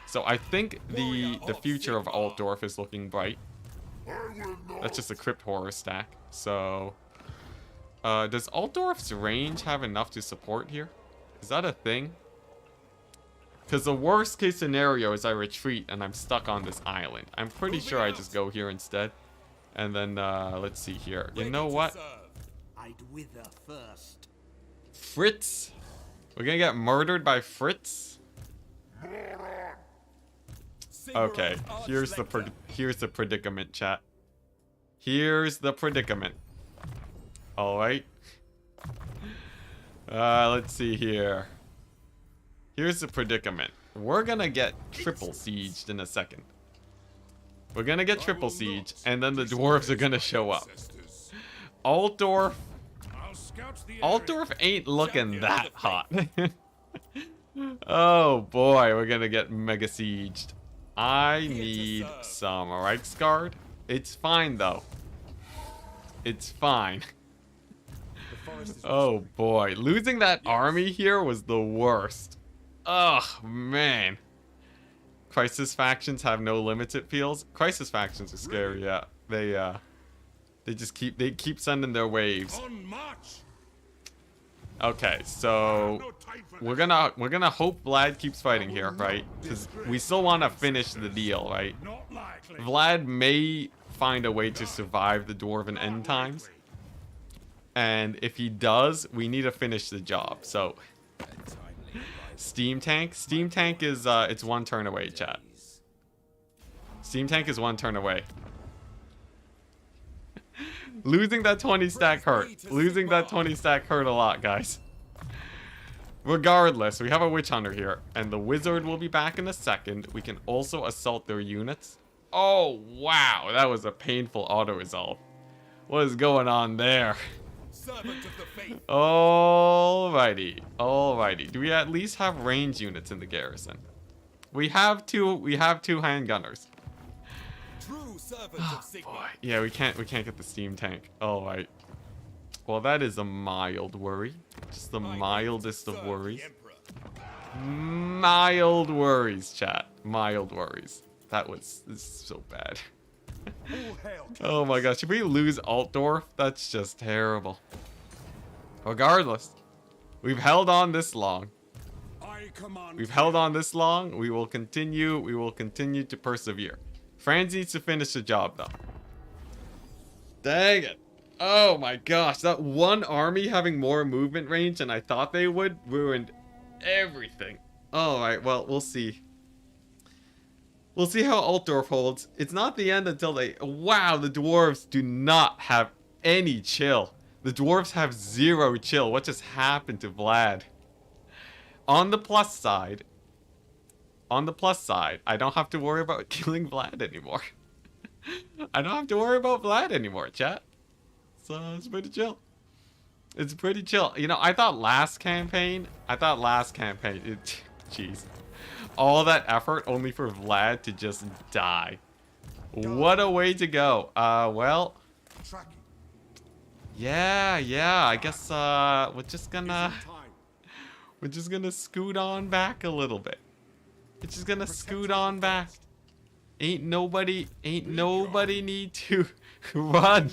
So I think the future of Altdorf is looking bright. That's just a crypt horror stack. So does Altdorf's range have enough to support here? Is that a thing? Because the worst case scenario is I retreat and I'm stuck on this island. I'm pretty sure I just go here instead. And then, let's see here. You know what? I'd wither first. Fritz? We're gonna get murdered by Fritz? Okay, here's the predicament, chat. Here's the predicament. Alright. Let's see here. Here's the predicament. We're gonna get triple sieged in a second. We're gonna get triple siege, and then the dwarves are gonna show up. Altdorf ain't looking that hot. Oh boy, we're gonna get mega sieged. I need some Reichsguard. It's fine though. It's fine. Oh boy, losing that army here was the worst. Oh man. Crisis factions have no limits, it feels. Crisis factions are scary, yeah. They They keep sending their waves. On march. Okay, so No time for we're gonna hope Vlad keeps fighting here, right? Because we still want to finish the deal, right? Not likely. Vlad may find a way to survive the Dwarven end times, and if he does, we need to finish the job. So, Steam Tank is it's 1 turn away, chat. Steam Tank is 1 turn away. Losing that 20 stack hurt. Losing that 20 stack hurt a lot, guys. Regardless, we have a Witch Hunter here, and the Wizard will be back in a second. We can also assault their units. Oh, wow. That was a painful auto-resolve. What is going on there? Alrighty. Alrighty. Do we at least have range units in the garrison? We have two handgunners. Oh, boy. Yeah, we can't get the steam tank. All right. Well, that is a mild worry. Just the mildest of worries. Mild worries, chat. Mild worries. This is so bad. Oh my gosh, if we lose Altdorf, that's just terrible. Regardless, we've held on this long. We've held on this long. We will continue to persevere. France needs to finish the job, though. Dang it. Oh my gosh, that one army having more movement range than I thought they would ruined everything. Alright, well, we'll see. We'll see how Altdorf holds. It's not the end until they... Wow, the dwarves do not have any chill. The dwarves have 0 chill. What just happened to Vlad? On the plus side, I don't have to worry about killing Vlad anymore. I don't have to worry about Vlad anymore, chat. So it's pretty chill. It's pretty chill. You know, I thought last campaign, jeez. All that effort only for Vlad to just die. What a way to go. Well. Yeah, I guess we're just gonna scoot on back a little bit. We're just gonna scoot on back. Ain't nobody need to run.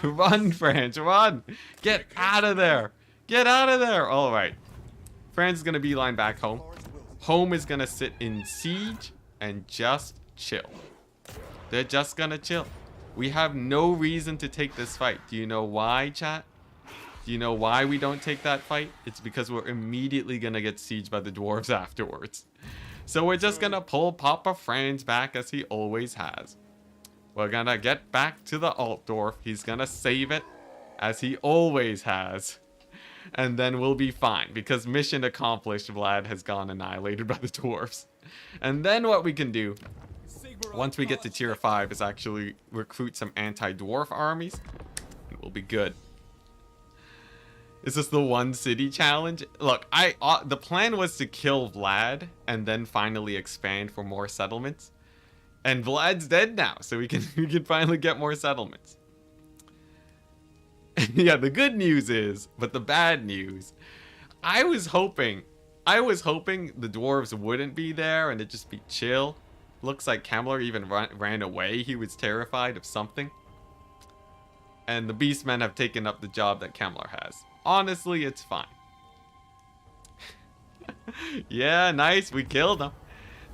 Run, France, run. Get out of there. Get out of there. All right. France is gonna beeline back home. Home is gonna sit in siege and just chill. They're just gonna chill. We have no reason to take this fight. Do you know why, chat? Do you know why we don't take that fight? It's because we're immediately gonna get sieged by the dwarves afterwards. So we're just gonna pull Papa Franz back as he always has. We're gonna get back to the Altdorf. He's gonna save it as he always has. And then we'll be fine because mission accomplished. Vlad has gone annihilated by the dwarves. And then what we can do once we get to tier 5 is actually recruit some anti-dwarf armies. And we'll be good. Is this the 1 city challenge? Look, the plan was to kill Vlad and then finally expand for more settlements. And Vlad's dead now, so we can finally get more settlements. Yeah, the good news is, but the bad news, I was hoping the dwarves wouldn't be there and it'd just be chill. Looks like Kemmler even ran away. He was terrified of something. And the beastmen have taken up the job that Kemmler has. Honestly, it's fine. Yeah, nice. We killed him.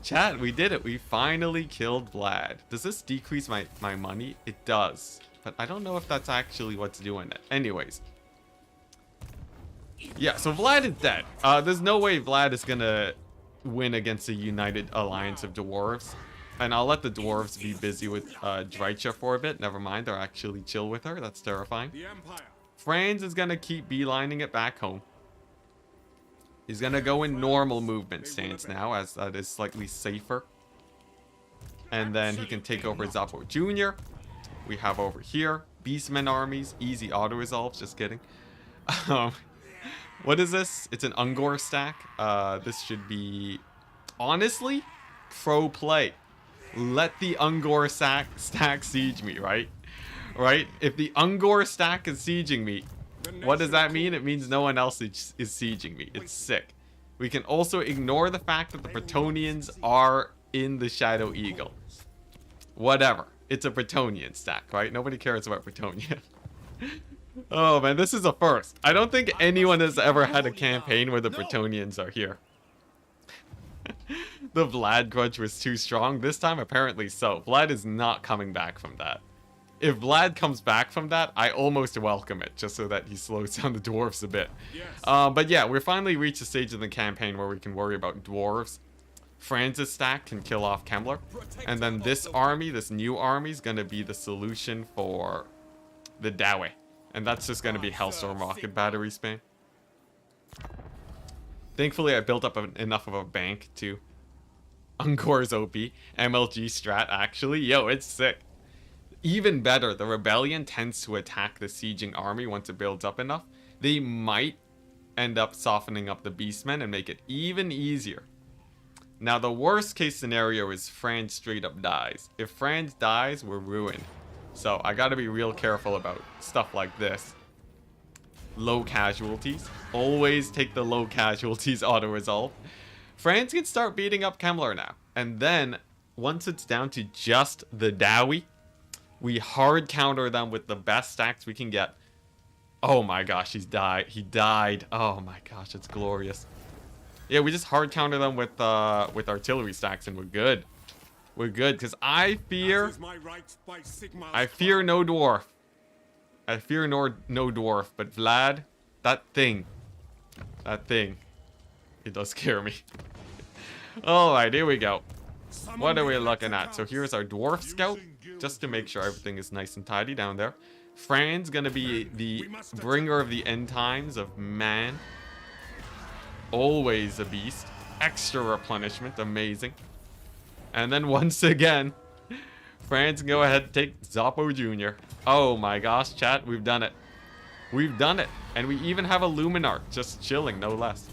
Chat, we did it. We finally killed Vlad. Does this decrease my money? It does. But I don't know if that's actually what's doing it. Anyways. Yeah, so Vlad is dead. There's no way Vlad is gonna win against a united alliance of dwarves. And I'll let the dwarves be busy with Drycha for a bit. Never mind, they're actually chill with her. That's terrifying. Franz is gonna keep beelining it back home. He's gonna go in normal movement stance now, as that is slightly safer. And then he can take over Zappo Jr. We have over here beastmen armies, easy auto resolves. Just kidding. What is this? It's an Ungor stack. This should be, honestly, pro play. Let the Ungor stack siege me, right? Right? If the Ungor stack is sieging me, what does that mean? It means no one else is sieging me. It's sick. We can also ignore the fact that the Bretonnians are in the Shadow Eagle. Whatever. it's a Bretonian stack, right? Nobody cares about Bretonia. Oh man, this is a first. I don't think anyone has ever had a campaign where the Bretonians are here. The Vlad grudge was too strong. This time, apparently so. Vlad is not coming back from that. If Vlad comes back from that, I almost welcome it, just so that he slows down the dwarves a bit. Yes. But yeah, we're finally reached a stage in the campaign where we can worry about dwarves. Franz's stack can kill off Kemmler. And then this army, this new army, is going to be the solution for the Dawe. And that's just going to be Hellstorm rocket battery spam. Thankfully, I built up enough of a bank to Ungor's OP. MLG strat, actually. Yo, it's sick. Even better, the Rebellion tends to attack the sieging army once it builds up enough. They might end up softening up the beastmen and make it even easier. Now, the worst case scenario is Franz straight up dies. If Franz dies, we're ruined. So, I gotta be real careful about stuff like this. Low casualties. Always take the low casualties auto-resolve. Franz can start beating up Kemmler now. And then, once it's down to just the Dawi, we hard counter them with the best stacks we can get. Oh my gosh, he died. Oh my gosh, it's glorious. Yeah, we just hard counter them with artillery stacks and we're good. We're good, because I fear no dwarf. I fear no dwarf, but Vlad, that thing, it does scare me. Alright, here we go. What are we looking at? So here's our dwarf scout, just to make sure everything is nice and tidy down there. Fran's gonna be the bringer of the end times of man. Always a beast. Extra replenishment, amazing. And then once again, Fran's can go ahead and take Zoppo Jr. Oh my gosh, chat, we've done it. We've done it. And we even have a Luminarch just chilling, no less.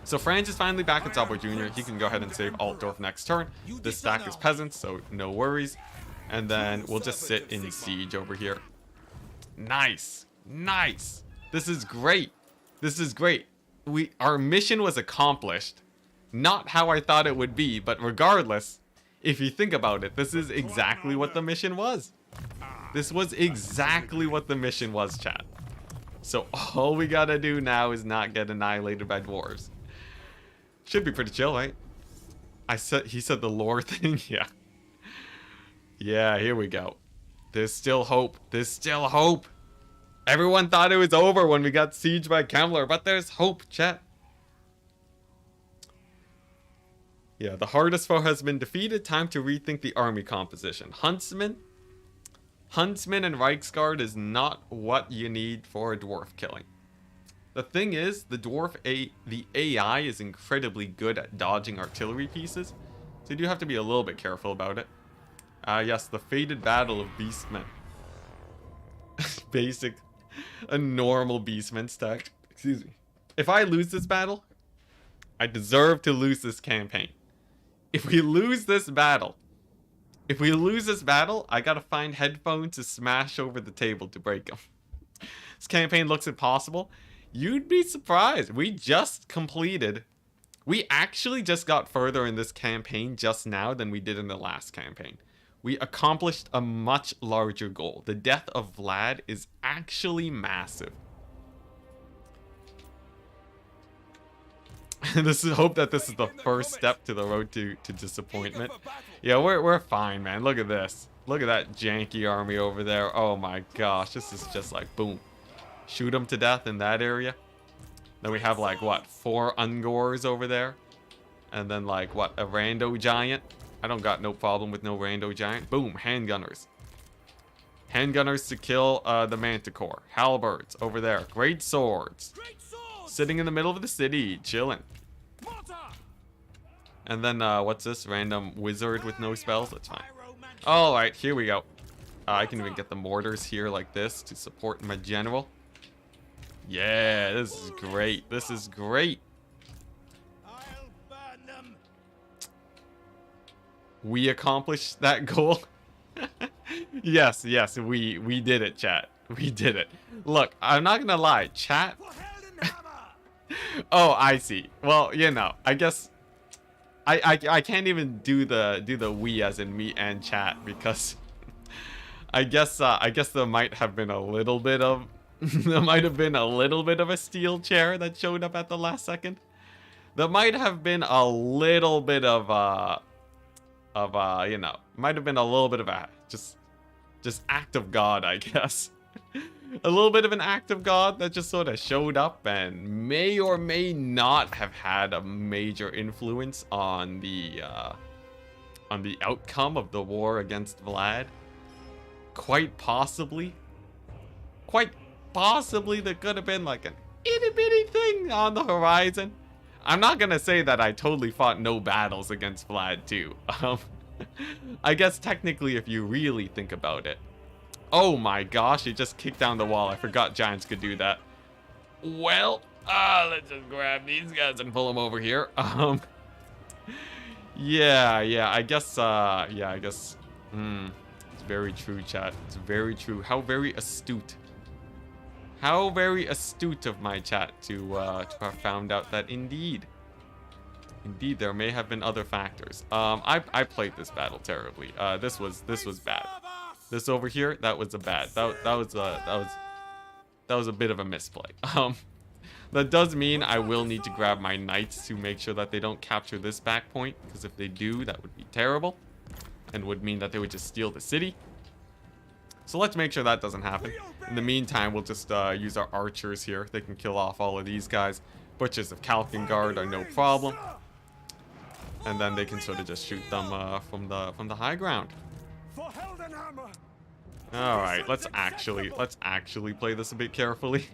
So Franz is finally back at Zoppo Jr. He can go ahead and save Altdorf next turn. This stack is peasants, so no worries. And then we'll just sit in siege over here. Nice. Nice. This is great. This is great. Our mission was accomplished. Not how I thought it would be, but regardless, if you think about it, this is exactly what the mission was. This was exactly what the mission was, chat. So all we gotta do now is not get annihilated by dwarves. Should be pretty chill, right? He said the lore thing, yeah. Yeah, here we go. There's still hope. There's still hope. Everyone thought it was over when we got sieged by Kemmler, but there's hope, chat. Yeah, the hardest foe has been defeated. Time to rethink the army composition. Huntsman and Reichsguard is not what you need for a dwarf killing. The thing is, the AI is incredibly good at dodging artillery pieces, so you do have to be a little bit careful about it. Yes, the fated battle of beastmen. A normal beastman stack. Excuse me. If I lose this battle, I deserve to lose this campaign. If we lose this battle, I gotta find headphones to smash over the table to break them. This campaign looks impossible. You'd be surprised. We actually just got further in this campaign just now than we did in the last campaign. We accomplished a much larger goal. The death of Vlad is actually massive. Hope that this is the first step to the road to disappointment. Yeah, we're fine, man. Look at this. Look at that janky army over there. Oh my gosh, this is just like boom. Shoot them to death in that area. Then we have like what, 4 Ungors over there, and then like what, a rando giant. I don't got no problem with no rando giant. Boom, handgunners. Handgunners to kill the manticore. Halberds over there. Great swords. Sitting in the middle of the city, chilling. And then, what's this? Random wizard with no spells? That's fine. Alright, here we go. I can even get the mortars here like this to support my general. Yeah, this is great. This is great. We accomplished that goal. Yes, we did it, chat. We did it. Look, I'm not gonna lie, chat. Oh, I see. Well, you know, I guess I can't even do the we as in me and chat because I guess there might have been a little bit of there might have been a little bit of a steel chair that showed up at the last second. There might have been a little bit of you know, might have been a little bit of a just act of God, I guess. A little bit of an act of God that just sort of showed up and may or may not have had a major influence on the outcome of the war against Vlad. Quite possibly there could have been like an itty bitty thing on the horizon. I'm not gonna say that I totally fought no battles against Vlad too. I guess technically if you really think about it. Oh my gosh, he just kicked down the wall. I forgot giants could do that. Well, let's just grab these guys and pull them over here. Yeah, I guess, it's very true, chat. It's very true. How very astute. How very astute of my chat to have found out that indeed, there may have been other factors. I played this battle terribly. This was bad. This over here, that was a bad. That was a bit of a misplay. That does mean I will need to grab my knights to make sure that they don't capture this back point, because if they do, that would be terrible, and would mean that they would just steal the city. So let's make sure that doesn't happen. In the meantime, we'll just use our archers here. They can kill off all of these guys. Butchers of Kalkengard are no problem, and then they can sort of just shoot them from the high ground. All right, let's actually play this a bit carefully.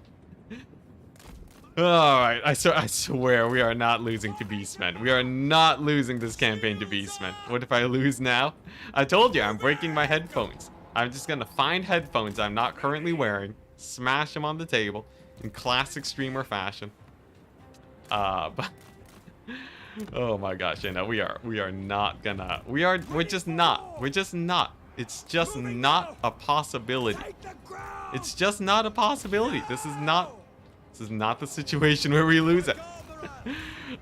All right, I swear we are not losing to beastmen. We are not losing this campaign to beastmen. What if I lose now? I told you I'm breaking my headphones. I'm just gonna find headphones I'm not currently wearing, smash them on the table in classic streamer fashion. But oh my gosh, you know, we're just not. It's just not a possibility. It's just not a possibility. This is not the situation where we lose it.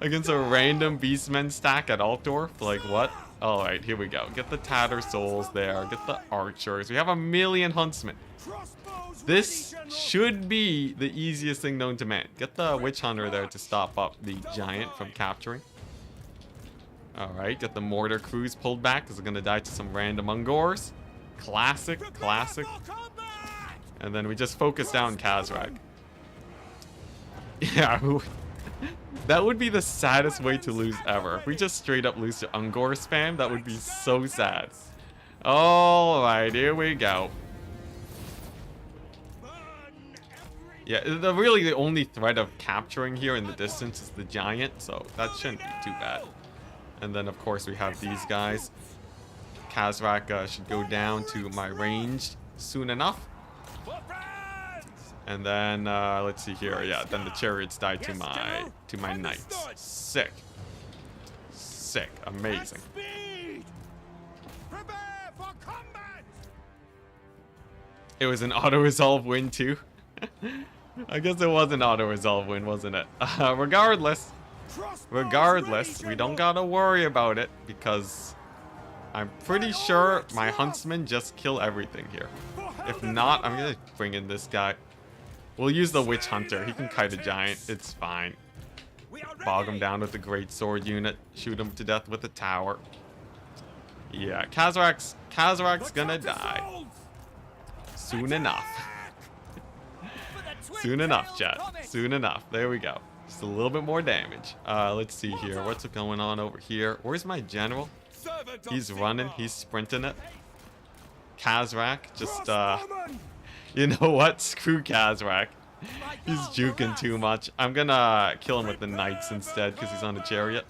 Against a random beastmen stack at Altdorf, like what? Alright, here we go. Get the Tatter Souls there, get the archers. We have 1,000,000 huntsmen. This should be the easiest thing known to man. Get the witch hunter there to stop up the giant from capturing. Alright, get the mortar crews pulled back because they're gonna die to some random Ungors. Classic. And then we just focus down Khazrak. Yeah, that would be the saddest way to lose ever. If we just straight up lose to Ungor spam, that would be so sad. Alright, here we go. Yeah, really the only threat of capturing here in the distance is the giant, so that shouldn't be too bad. And then, of course, we have these guys. Khazrak should go down to my range soon enough. And then, let's see here. Yeah, then the chariots die to my knights. Sick. Amazing. It was an auto-resolve win, too. I guess it was an auto-resolve win, wasn't it? Regardless, we don't gotta worry about it because I'm pretty sure my huntsmen just kill everything here. If not, I'm gonna bring in this guy. We'll use the witch hunter. He can kite a giant. It's fine. Bog him down with the great sword unit. Shoot him to death with the tower. Yeah, Khazrak's gonna die. Soon enough. Soon enough, chat. Soon enough. There we go. Just a little bit more damage. Let's see here. What's going on over here? Where's my general? He's running. He's sprinting it. Khazrak just, you know what? Screw Khazrak. He's juking too much. I'm gonna kill him with the knights instead because he's on a chariot.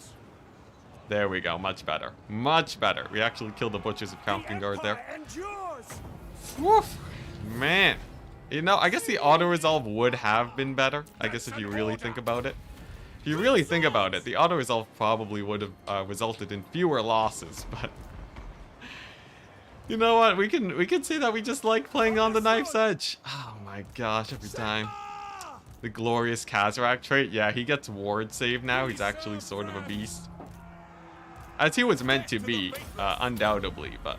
There we go. Much better. Much better. We actually killed the butchers of Kalkengard there. Woof. Man. You know, I guess the auto-resolve would have been better. I guess if you really think about it. If you really think about it, the auto-resolve probably would have resulted in fewer losses, but... You know what? We can say that we just like playing on the knife's edge. Oh my gosh, every time. The glorious Khazrak trait. Yeah, he gets ward save now. He's actually sort of a beast. as he was meant to be, undoubtedly. But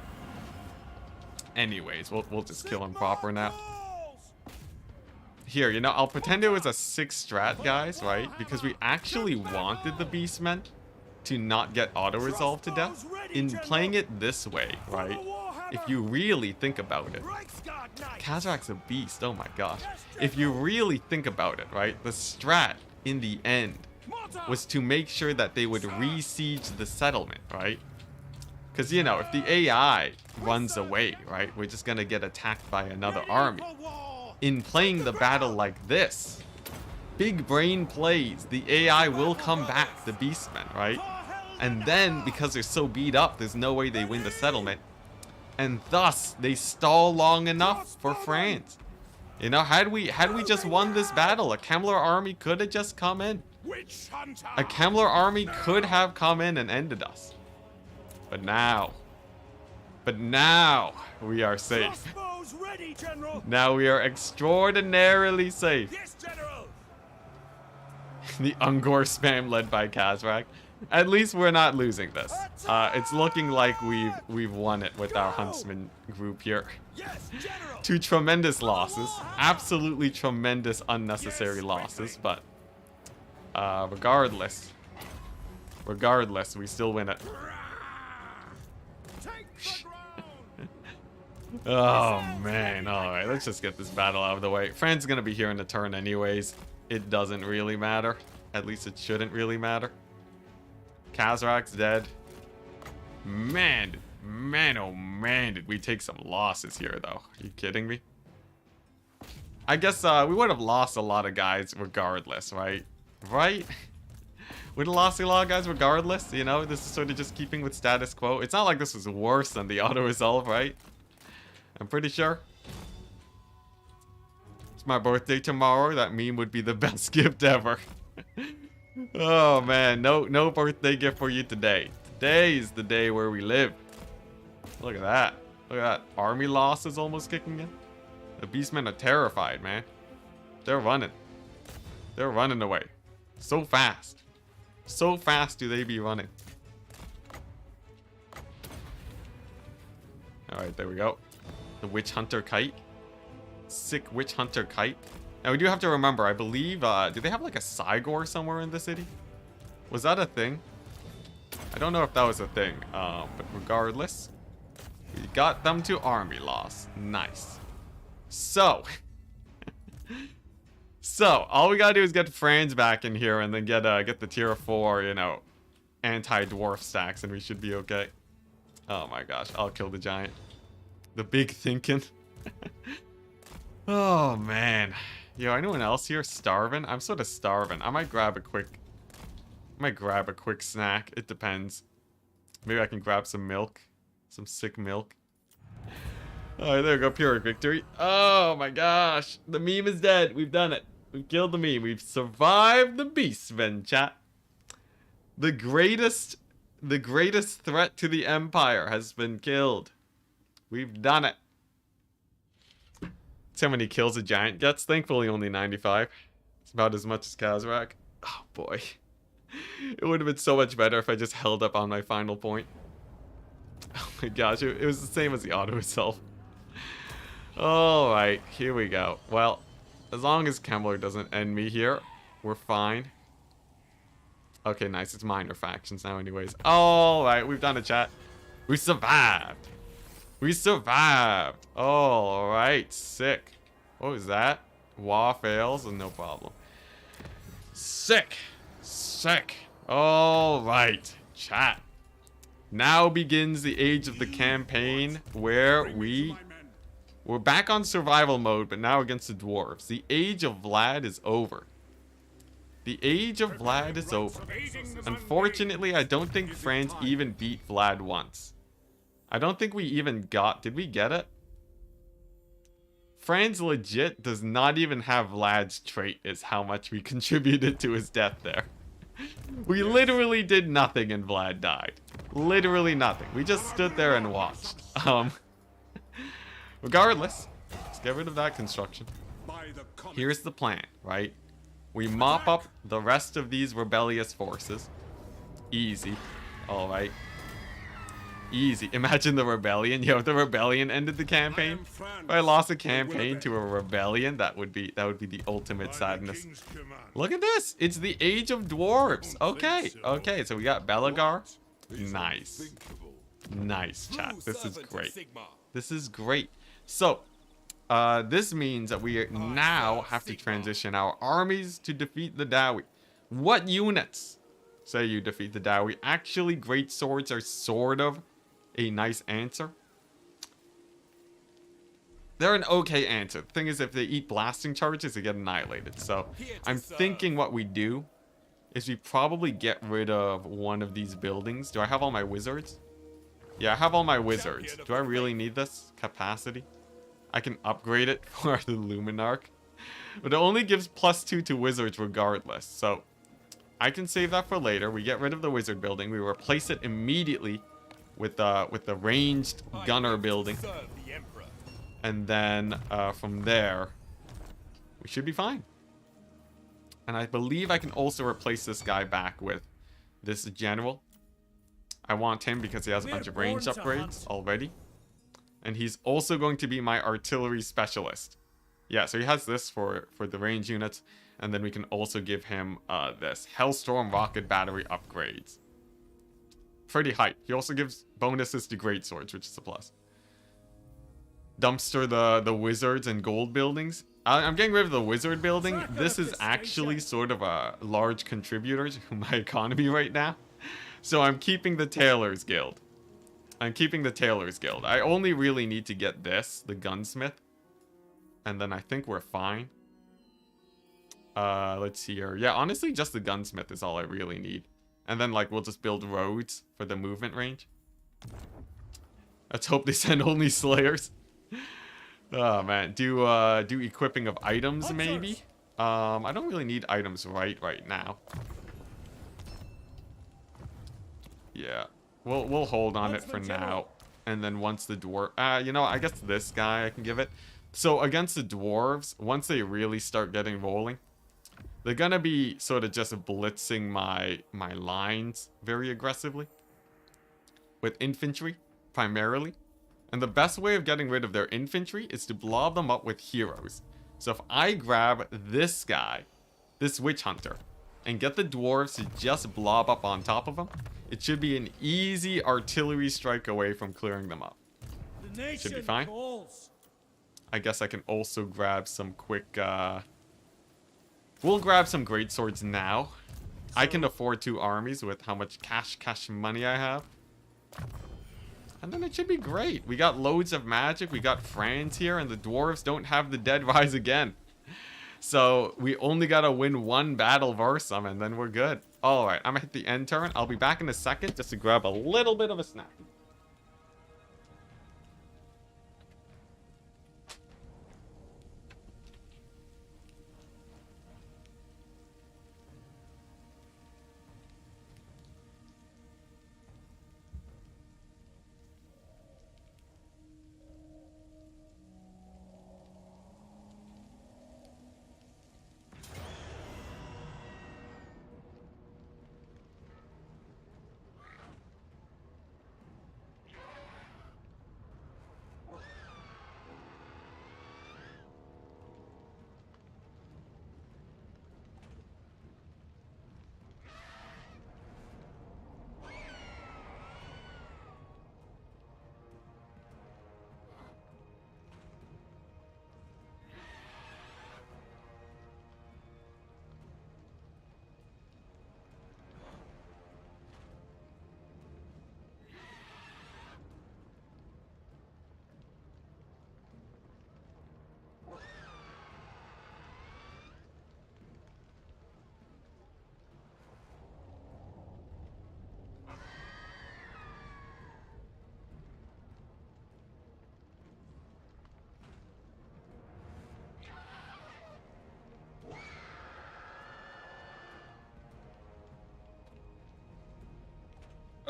anyways, we'll just kill him proper now. Here, you know, I'll pretend it was a 6 strat, guys, right? Because we actually wanted the beastmen to not get auto-resolve to death. In playing it this way, right? If you really think about it, Kazrak's a beast, oh my gosh. If you really think about it, right? The strat, in the end, was to make sure that they would re-siege the settlement, right? Because, you know, if the AI runs away, right? We're just gonna get attacked by another army. In playing the battle like this, big brain plays, the AI will come back, the beastmen, right? And then, because they're so beat up, there's no way they win the settlement. And thus, they stall long enough for France. You know, had we just won this battle, a Kemmler army could have just come in. A Kemmler army could have come in and ended us. But now, we are safe. Now we are extraordinarily safe. The Ungor spam led by Kazrak. At least we're not losing this. It's looking like we've won it with our huntsman group here. 2 tremendous losses, absolutely tremendous unnecessary losses, but regardless, we still win it. Oh man, alright, let's just get this battle out of the way. Fran's gonna be here in a turn anyways. It doesn't really matter. At least it shouldn't really matter. Kazrak's dead. Man, oh man, did we take some losses here though. Are you kidding me? I guess we would have lost a lot of guys regardless, right? Right? We'd have lost a lot of guys regardless, you know? This is sort of just keeping with status quo. It's not like this was worse than the auto-resolve, right? I'm pretty sure. It's my birthday tomorrow. That meme would be the best gift ever. Oh man, no birthday gift for you today. Today is the day where we live. Look at that. Look at that. Army loss is almost kicking in. The beastmen are terrified, man. They're running. They're running away. So fast. So fast do they be running. Alright, there we go. The Witch Hunter Kite. Sick Witch Hunter Kite. Now we do have to remember, I believe, do they have like a Cygor somewhere in the city? Was that a thing? I don't know if that was a thing, but regardless, we got them to army loss. Nice. So, all we gotta do is get Franz back in here and then get the tier 4, you know, anti-dwarf stacks and we should be okay. Oh my gosh, I'll kill the giant. The big thinking. Oh man. Yo, anyone else here starving? I'm sort of starving. I might grab a quick snack. It depends. Maybe I can grab some milk. Some sick milk. Alright, there we go. Pyrrhic victory. Oh my gosh. The meme is dead. We've done it. We've killed the meme. We've survived the beastmen, chat. The greatest threat to the Empire has been killed. We've done it. See how many kills a giant gets? Thankfully only 95. It's about as much as Kazrak. Oh boy. It would have been so much better if I just held up on my final point. Oh my gosh, it was the same as the auto itself. Alright, here we go. Well, as long as Kemmler doesn't end me here, we're fine. Okay, nice. It's minor factions now anyways. Alright, we've done it, chat. We survived. We survived. Alright, sick. What was that? Wah fails, and no problem. Sick. Sick. Alright, chat. Now begins the age of the campaign where we're back on survival mode, but now against the dwarves. The age of Vlad is over. The age of Vlad is over. Unfortunately, I don't think France even beat Vlad once. I don't think we even got... Did we get it? France legit does not even have Vlad's trait, is how much we contributed to his death there. We literally did nothing and Vlad died. Literally nothing. We just stood there and watched. Regardless, let's get rid of that construction. Here's the plan, right? We mop up the rest of these rebellious forces. Easy. Alright. Easy. Imagine the rebellion. Yo, if the rebellion ended the campaign. If I lost a campaign to a rebellion, that would be the ultimate sadness. Look at this. It's the age of dwarves. Okay. Okay, so we got Belagar. Nice. Nice, chat. This is great. This is great. So, this means that we now have to transition our armies to defeat the Dawi. What units say you defeat the Dawi? Actually, great swords are sort of a nice answer. They're an okay answer. The thing is, if they eat blasting charges, they get annihilated. So, I'm thinking what we do is we probably get rid of one of these buildings. Do I have all my wizards? Yeah, I have all my wizards. Do I really need this capacity? I can upgrade it for the Luminarch. But it only gives +2 to wizards regardless. So, I can save that for later. We get rid of the wizard building. We replace it immediately with the ranged gunner building. And then from there, we should be fine. And I believe I can also replace this guy back with this general. I want him because he has a bunch of range upgrades already. And he's also going to be my artillery specialist. Yeah, so he has this for the range units. And then we can also give him this Hellstorm rocket battery upgrades. Pretty hype. He also gives bonuses to greatswords, which is a plus. Dumpster the wizards and gold buildings. I'm getting rid of the wizard building. This is actually sort of a large contributor to my economy right now. So I'm keeping the Tailors Guild. I'm keeping the Tailors Guild. I only really need to get this, the gunsmith. And then I think we're fine. Let's see here. Yeah, honestly, just the gunsmith is all I really need. And then, like, we'll just build roads for the movement range. Let's hope they send only slayers. Oh, man. Do equipping of items, maybe? I don't really need items right now. Yeah. We'll hold on it for now. And then once the dwarf... you know, I guess this guy I can give it. So, against the dwarves, once they really start getting rolling, they're gonna be sort of just blitzing my lines very aggressively. With infantry, primarily. And the best way of getting rid of their infantry is to blob them up with heroes. So if I grab this guy, this witch hunter, and get the dwarves to just blob up on top of them, it should be an easy artillery strike away from clearing them up. Should be fine. I guess I can also grab some quick... We'll grab some greatswords now. I can afford 2 armies with how much cash money I have. And then it should be great. We got loads of magic. We got Franz here, and the dwarves don't have the dead rise again. So we only gotta win 1 battle versus them, and then we're good. Alright, I'm gonna hit the end turn. I'll be back in a second just to grab a little bit of a snack.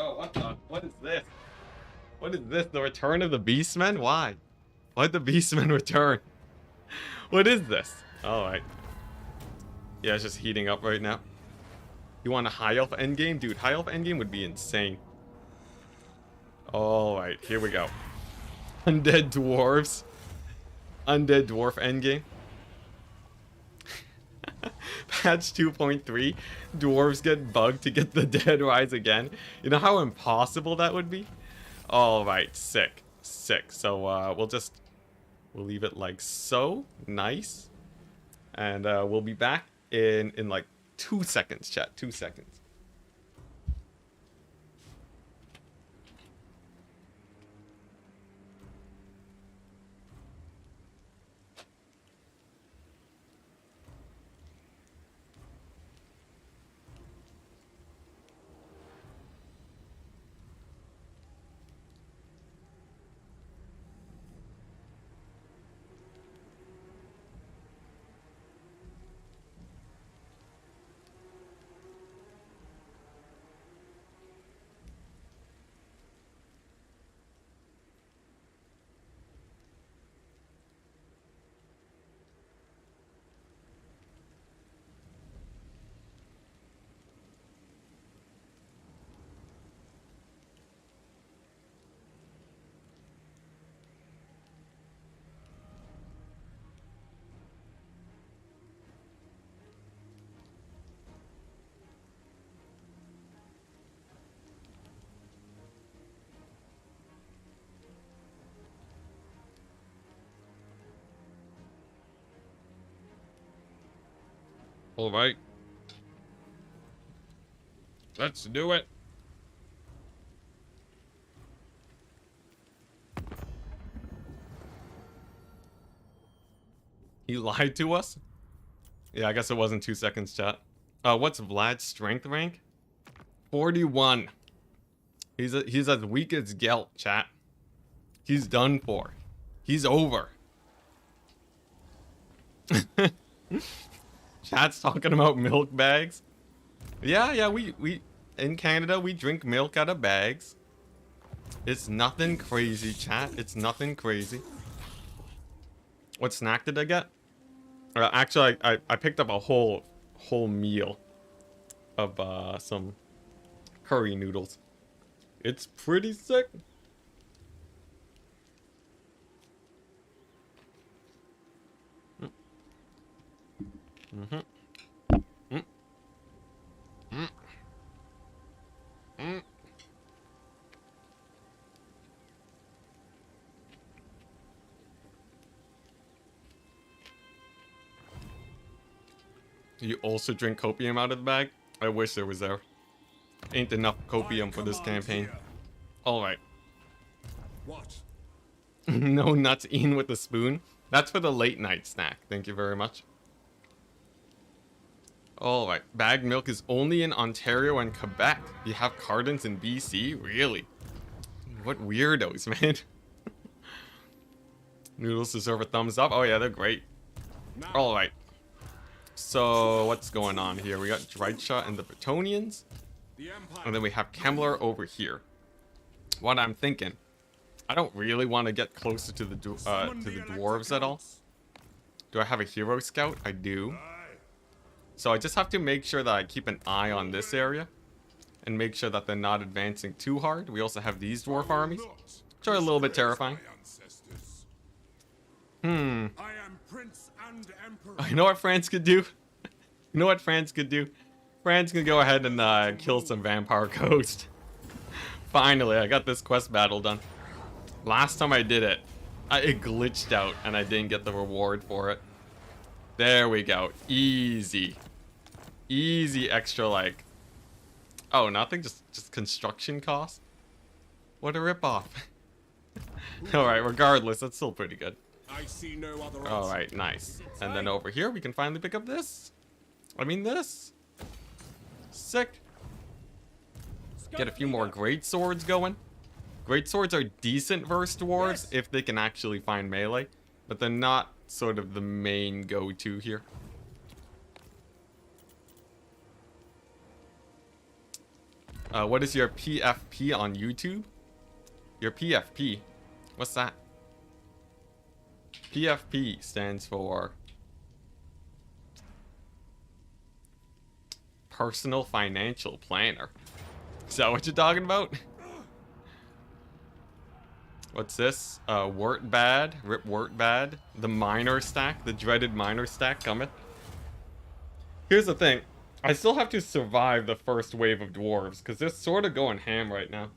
Oh, what is this? What is this? The return of the beastmen? Why? Why'd the beastmen return? What is this? Alright. Yeah, it's just heating up right now. You want a high elf endgame? Dude, high elf endgame would be insane. Alright, here we go. Undead dwarves. Undead dwarf endgame. Patch 2.3. Dwarves get bugged to get the dead rise again. You know how impossible that would be? Alright, sick. Sick. So we'll leave it like so. Nice. And we'll be back in like 2 seconds, chat. 2 seconds. All right. Let's do it. He lied to us? Yeah, I guess it wasn't 2 seconds, chat. What's Vlad's strength rank? 41. He's as weak as Gelt, chat. He's done for. He's over. Chat's talking about milk bags. Yeah, we in Canada we drink milk out of bags. It's nothing crazy, chat. It's nothing crazy. What snack did I get? Actually, I picked up a whole meal of some curry noodles. It's pretty sick. You also drink copium out of the bag? I wish there was there. Ain't enough copium for this campaign. Alright. What? No nuts eaten with a spoon? That's for the late night snack. Thank you very much. Alright. Bagged milk is only in Ontario and Quebec. You have cartons in BC? Really? What weirdos, man. Noodles deserve a thumbs up. Oh yeah, they're great. Alright. So, what's going on here? We got Drycha and the Bretonians. And then we have Kemmler over here. What I'm thinking, I don't really want to get closer to the dwarves at all. Do I have a hero scout? I do. So I just have to make sure that I keep an eye on this area. And make sure that they're not advancing too hard. We also have these dwarf armies, which are a little bit terrifying. You know what France could do? You know what France could do? France can go ahead and kill some vampire ghost. Finally, I got this quest battle done. Last time I did it, it glitched out and I didn't get the reward for it. There we go. Easy. Easy extra, like... Oh, nothing? Just construction cost? What a ripoff. Alright, regardless, that's still pretty good. I see no other. Alright, nice. And then over here, we can finally pick up this. I mean, this. Sick. Get a few more great swords going. Great swords are decent versus dwarves if they can actually find melee. But they're not sort of the main go-to here. What is your PFP on YouTube? Your PFP? What's that? PFP stands for Personal Financial Planner. Is that what you're talking about? What's this? Wort bad. Rip wort bad. The minor stack. The dreaded minor stack cometh. Here's the thing. I still have to survive the first wave of dwarves, because they're sort of going ham right now.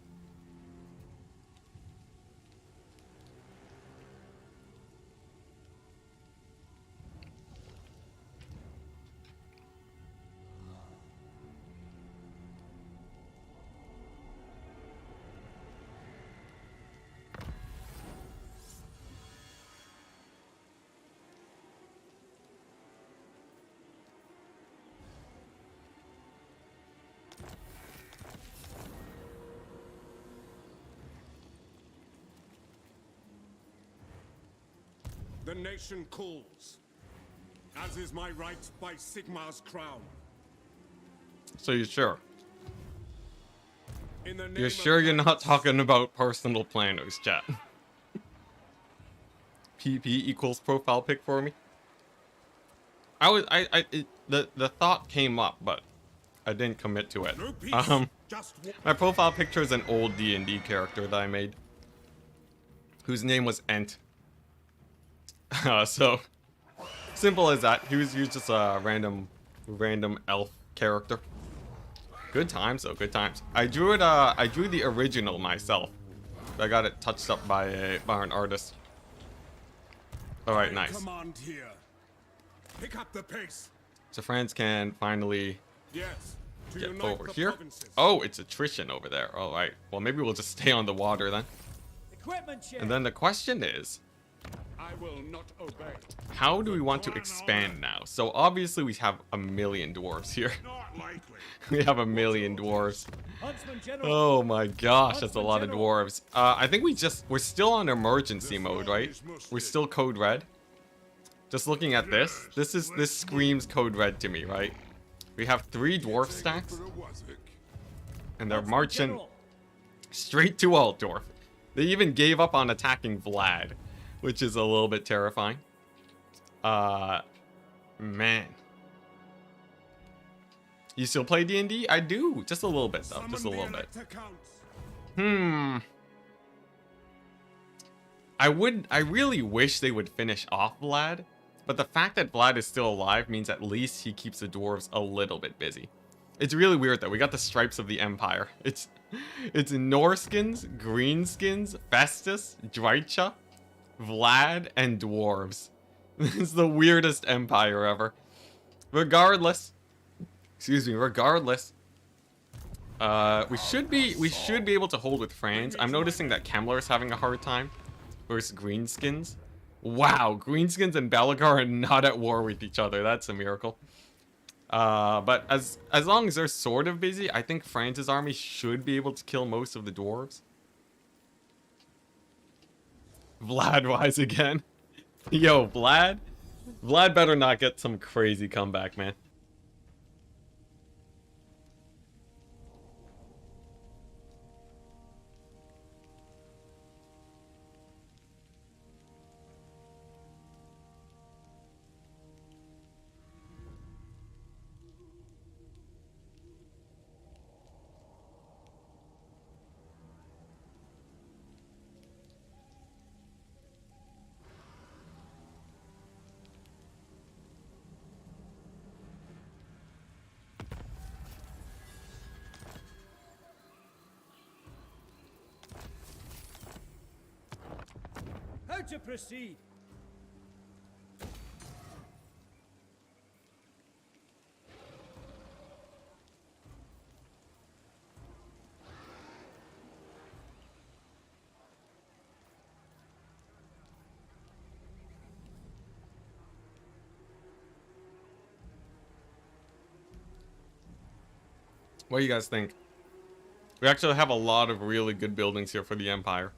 The nation calls, as is my right by Sigmar's crown. So you're sure? In the name You're of sure you're not Maraz, talking about personal planners, chat? PP equals profile pic for me? The thought came up, but I didn't commit to it. No peace, just war. My profile picture is an old D&D character that I made, whose name was Ent. So simple as that. He was just a random elf character. Good times though, good times. I drew it. I drew the original myself. I got it touched up by an artist. All right, nice. Command here. Pick up the pace. So France can finally Yes. To get unite over the here. provinces. Oh, it's attrition over there. All right. Well, maybe we'll just stay on the water then. Equipment check. And then the question is, I will not obey. how do we want to expand now? So obviously we have a million dwarves here. Not likely. We have a million dwarves. Huntsman General. Oh my gosh, that's a lot of dwarves. I think we're still on emergency mode, right? We're still code red. Just looking at this screams code red to me, right? We have 3 dwarf stacks, and they're marching straight to Altdorf. They even gave up on attacking Vlad, which is a little bit terrifying. Man. You still play D&D? I do, just a little bit though, just a little bit. I really wish they would finish off Vlad, but the fact that Vlad is still alive means at least he keeps the dwarves a little bit busy. It's really weird though. We got the stripes of the Empire. It's Norskins, Greenskins, Festus, Drycha, Vlad, and dwarves. It's the weirdest empire ever. Regardless, we should be able to hold with France. I'm noticing that Kemmler is having a hard time versus Greenskins. Wow, Greenskins and Belgar are not at war with each other. That's a miracle. But as long as they're sort of busy, I think France's army should be able to kill most of the dwarves. Vlad rise again. Yo, Vlad better not get some crazy comeback, man. How to proceed? What do you guys think? We actually have a lot of really good buildings here for the Empire.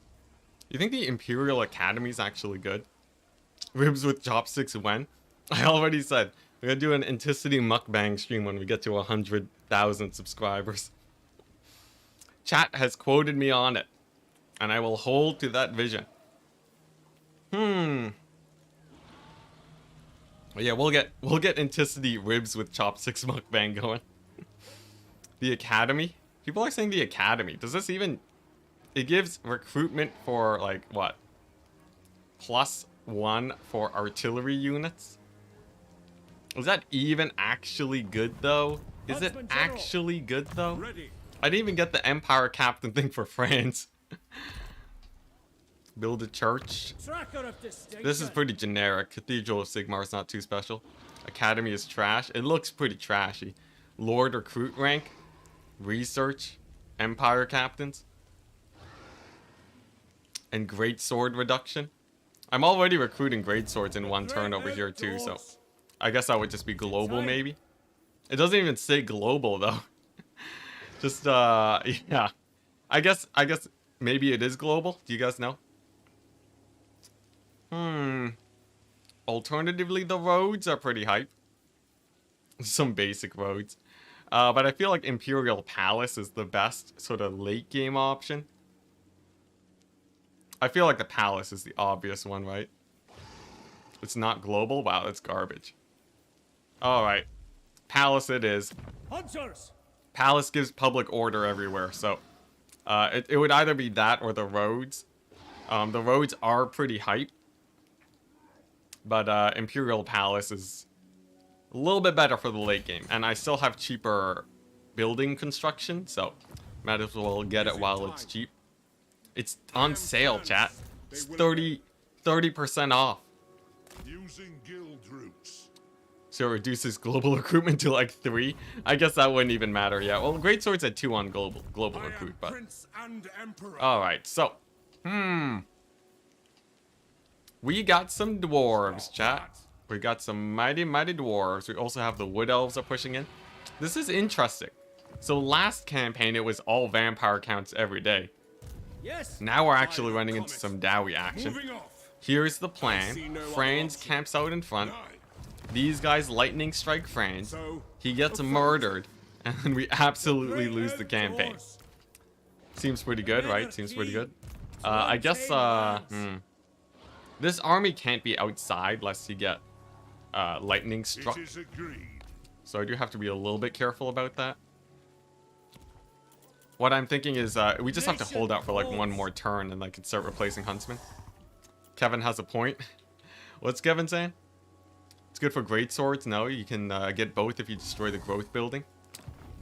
You think the Imperial Academy is actually good? Ribs with chopsticks when? I already said, we're gonna do an Enticity mukbang stream when we get to 100,000 subscribers. Chat has quoted me on it, and I will hold to that vision. Yeah, we'll get Enticity ribs with chopsticks mukbang going. The Academy? People are saying the Academy. Does this even... It gives recruitment for, like, what? +1 for artillery units? Is that even actually good, though? Is it Huntsman General. actually good, though? Ready. I didn't even get the Empire Captain thing for France. Build a church. Tracker of distinction. This is pretty generic. Cathedral of Sigmar is not too special. Academy is trash. It looks pretty trashy. Lord recruit rank. Research. Empire captains. And great sword reduction. I'm already recruiting great swords in one turn over here too, so I guess that would just be global maybe. It doesn't even say global though. Just yeah. I guess maybe it is global. Do you guys know? Alternatively, the roads are pretty hype. Some basic roads. But I feel like Imperial Palace is the best sort of late game option. I feel like the Palace is the obvious one, right? It's not global? Wow, that's garbage. Alright. Palace it is. Hunters. Palace gives public order everywhere, so it would either be that or the roads. The roads are pretty hype. But Imperial Palace is a little bit better for the late game. And I still have cheaper building construction, so might as well get it while it's cheap. It's on sale, chat. It's 30% off. Using guild routes. So it reduces global recruitment to like 3. I guess that wouldn't even matter yet. Well, Great Sword's at 2 on global recruit, but Prince and Emperor. alright, so we got some dwarves, chat. We got some mighty dwarves. We also have the wood elves are pushing in. This is interesting. So last campaign it was all vampire counts every day. Yes. Now we're actually running into some Dowie action. Moving off. Here's the plan. Franz camps out in front. These guys lightning strike Franz. So, He gets murdered. And then we absolutely lose the campaign. Seems pretty good, right? Seems pretty good. I guess, this army can't be outside lest you get lightning struck. It is agreed. So I do have to be a little bit careful about that. What I'm thinking is we just have to hold out for like one more turn and I can start replacing huntsmen. Kevin has a point. What's Kevin saying? It's good for great swords. No, you can get both if you destroy the growth building.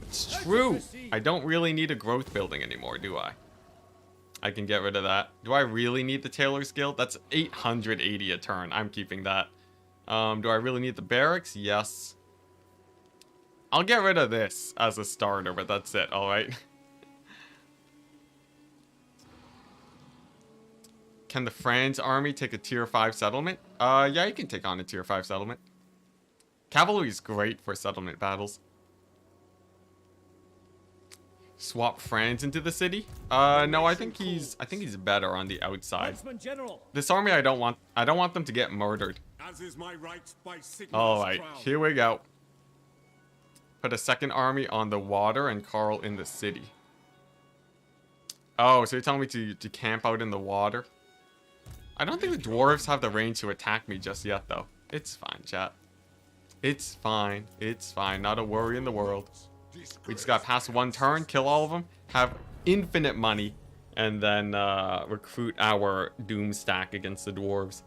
It's true. I don't really need a growth building anymore, do I? I can get rid of that. Do I really need the Tailor's Guild? That's 880 a turn. I'm keeping that. Do I really need the barracks? Yes. I'll get rid of this as a starter, but that's it, alright? Can the Franz army take a tier 5 settlement? Yeah, you can take on a tier 5 settlement. Cavalry is great for settlement battles. Swap Franz into the city? No, I think he's better on the outside. Huntsman General. This army I don't want them to get murdered. As is my right by Sigmar's Alright, crown. here we go. Put a second army on the water and Carl in the city. Oh, so you're telling me to camp out in the water? I don't think the dwarves have the range to attack me just yet, though. It's fine, chat. It's fine. It's fine. Not a worry in the world. We just got past one turn, kill all of them, have infinite money, and then recruit our doom stack against the dwarves.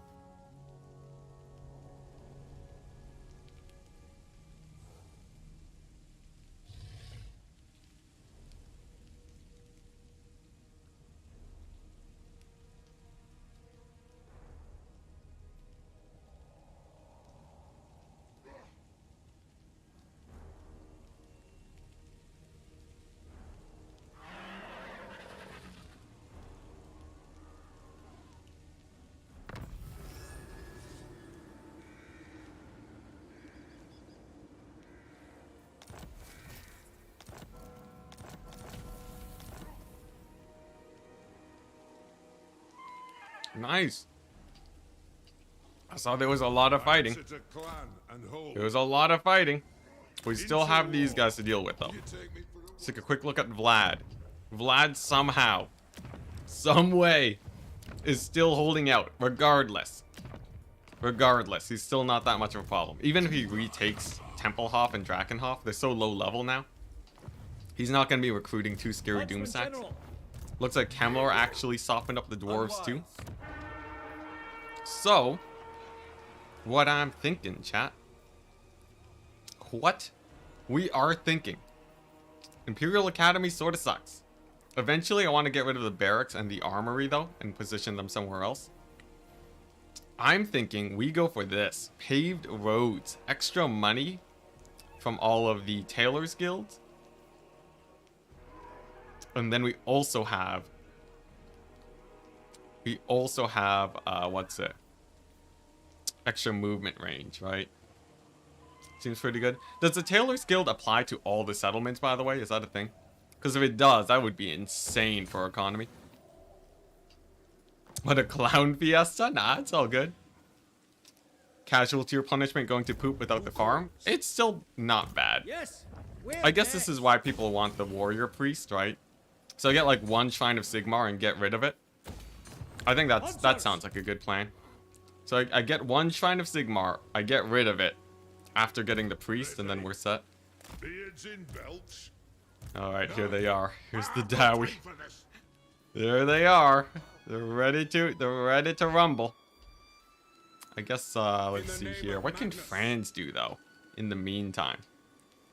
Nice. I saw there was a lot of fighting. There was a lot of fighting. We still have these guys to deal with, though. Let's take a quick look at Vlad. Vlad somehow, some way, is still holding out, regardless. Regardless, he's still not that much of a problem. Even if he retakes Templehof and Drakenhof, they're so low level now. He's not going to be recruiting two scary doom Huntsman sacks. General. Looks like Kemlar actually softened up the dwarves too. So, what I'm thinking, chat. What we are thinking. Imperial Academy sort of sucks. Eventually, I want to get rid of the barracks and the armory, though, and position them somewhere else. I'm thinking we go for this. Paved roads. Extra money from all of the tailors' guilds. And then we also have... what's it? Extra movement range, right? Seems pretty good. Does the Tailor's Guild apply to all the settlements, by the way? Is that a thing? Because if it does, that would be insane for economy. What, a clown fiesta? Nah, it's all good. Casualty or punishment going to poop without the farm? It's still not bad. Yes. I guess this is why people want the warrior priest, right? So I get like one Shrine of Sigmar and get rid of it. I think that sounds like a good plan. So I get one Shrine of Sigmar, I get rid of it after getting the priest, and then we're set. Alright, here they are. Here's the Dowie. There they are. They're ready to rumble. I guess let's see here. What can Franz do though in the meantime?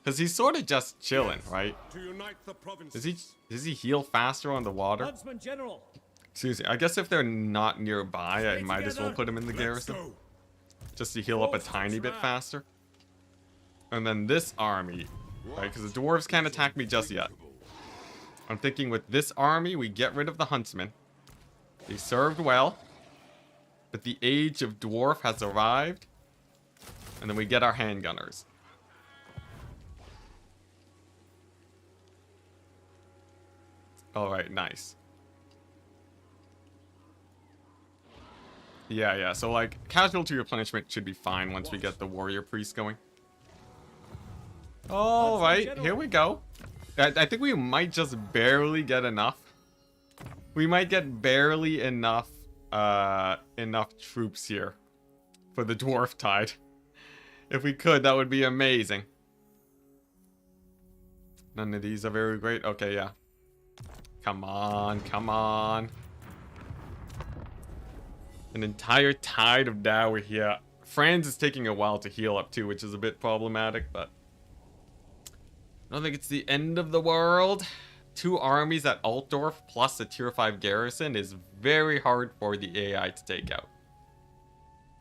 Because he's sort of just chilling, right? Does he heal faster on the water? Huntsman General. Excuse me. I guess if they're not nearby, I might as well put him in the garrison. Just to heal up a tiny bit faster. And then this army, right? Because the dwarves can't attack me just yet. I'm thinking with this army, we get rid of the huntsmen. They served well. But the age of dwarf has arrived. And then we get our handgunners. Alright, nice. Yeah, so like, casualty replenishment should be fine once we get the warrior priest going. Alright, here we go. I think we might just barely get enough. We might get barely enough, enough troops here for the dwarf tide. If we could, that would be amazing. None of these are very great. Okay, yeah. Come on, come on. An entire tide of Dowie here. Franz is taking a while to heal up too, which is a bit problematic, but I don't think it's the end of the world. 2 armies at Altdorf plus a tier 5 garrison is very hard for the AI to take out.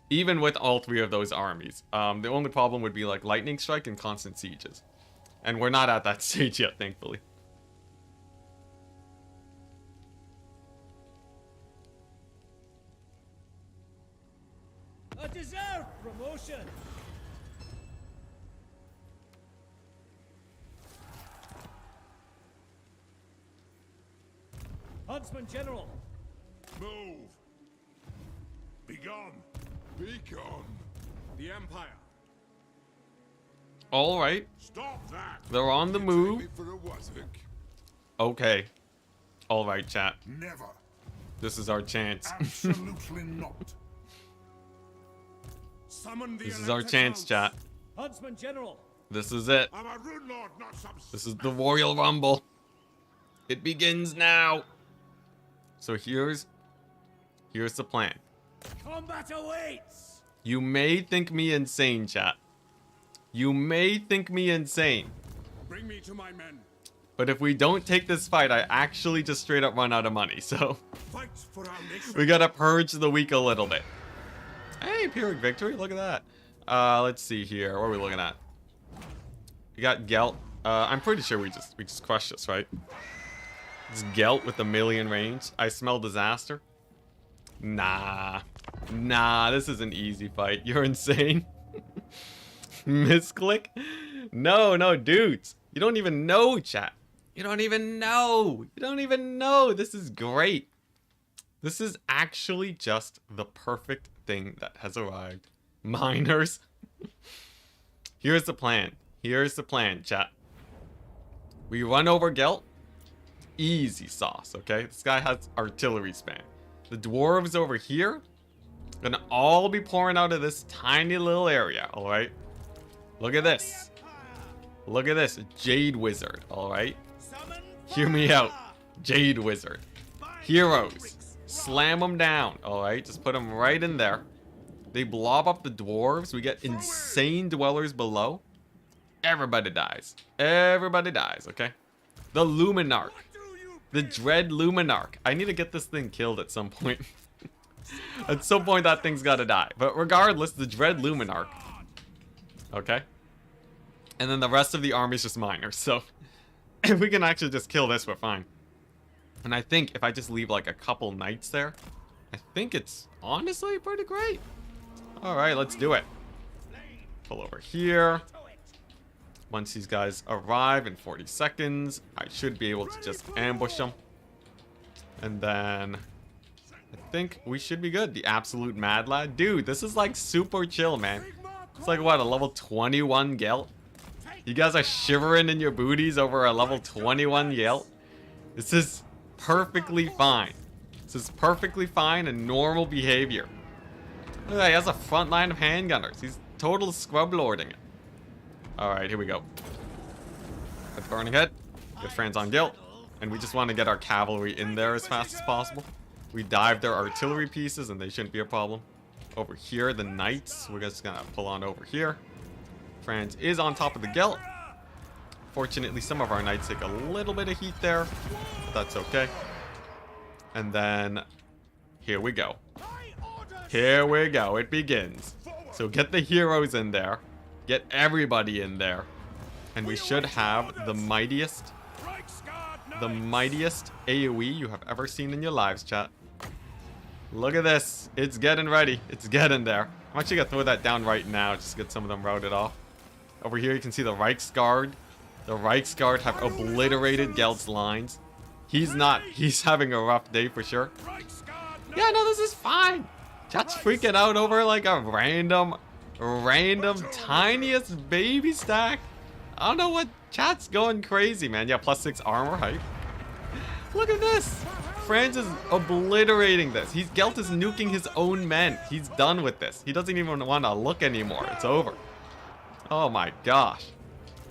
Even with all 3 of those armies. The only problem would be like lightning strike and constant sieges. And we're not at that stage yet, thankfully. A deserved promotion. Huntsman General. Move. Be gone. Be gone. The Empire. All right. Stop that. They're on the move. Take me for a wazzock? Okay. All right, chat. Never. This is our chance. Absolutely not. Summon the This is our chance, chat. Huntsman General. This is it. I'm a rune lord, not some... This is the Royal Rumble. It begins now. So here's the plan. Combat awaits. You may think me insane, chat. You may think me insane. Bring me to my men. But if we don't take this fight, I actually just straight up run out of money. So Fight for our nation. we gotta purge the weak a little bit. Hey, Pyrrhic victory. Look at that. Let's see here. What are we looking at? We got Gelt. I'm pretty sure we just crushed this, right? It's Gelt with 1,000,000 range. I smell disaster. Nah, this is an easy fight. You're insane. Misclick? No, dudes. You don't even know, chat. You don't even know. You don't even know. This is great. This is actually just the perfect thing that has arrived. Miners. Here's the plan. Here's the plan, chat. We run over Gelt. Easy sauce, okay? This guy has artillery span. The dwarves over here gonna all be pouring out of this tiny little area, alright? Look at this. Look at this. Jade Wizard, alright? Hear me out. Jade Wizard. Heroes. Slam them down. Alright, just put them right in there. They blob up the dwarves. We get insane dwellers below. Everybody dies. Everybody dies, okay? The Luminarch. The Dread Luminarch. I need to get this thing killed at some point. At some point, that thing's gotta die. But regardless, the Dread Luminarch. Okay? And then the rest of the army is just miners. So, if we can actually just kill this, we're fine. And I think if I just leave like a couple knights there, I think it's honestly pretty great. Alright, let's do it. Pull over here. Once these guys arrive in 40 seconds, I should be able to just ambush them. And then I think we should be good. The absolute mad lad. Dude, this is like super chill, man. It's like what, a level 21 Gelt? You guys are shivering in your booties over a level 21 Gelt? This is perfectly fine. This is perfectly fine and normal behavior. Look at that, he has a front line of handgunners. He's total scrub lording it. Alright, here we go. Get the burning head. Get friends on Gelt. And we just want to get our cavalry in there as fast as possible. We dive their artillery pieces and they shouldn't be a problem. Over here, the knights. We're just gonna pull on over here. Franz is on top of the Gelt. Fortunately, some of our knights take a little bit of heat there. But that's okay. And then, here we go. Here we go. It begins. So get the heroes in there. Get everybody in there. And we should have the mightiest AoE you have ever seen in your lives, chat. Look at this. It's getting ready. It's getting there. I'm actually going to throw that down right now just to get some of them routed off. Over here you can see the Reichsguard. The Reichsguard have obliterated Gelt's lines. He's having a rough day for sure. Yeah, no, this is fine. Chat's freaking out over like a random tiniest baby stack. I don't know what chat's going crazy, man. Yeah, +6 armor hype. Look at this. Franz is obliterating this. Gelt is nuking his own men. He's done with this. He doesn't even want to look anymore. It's over. Oh my gosh.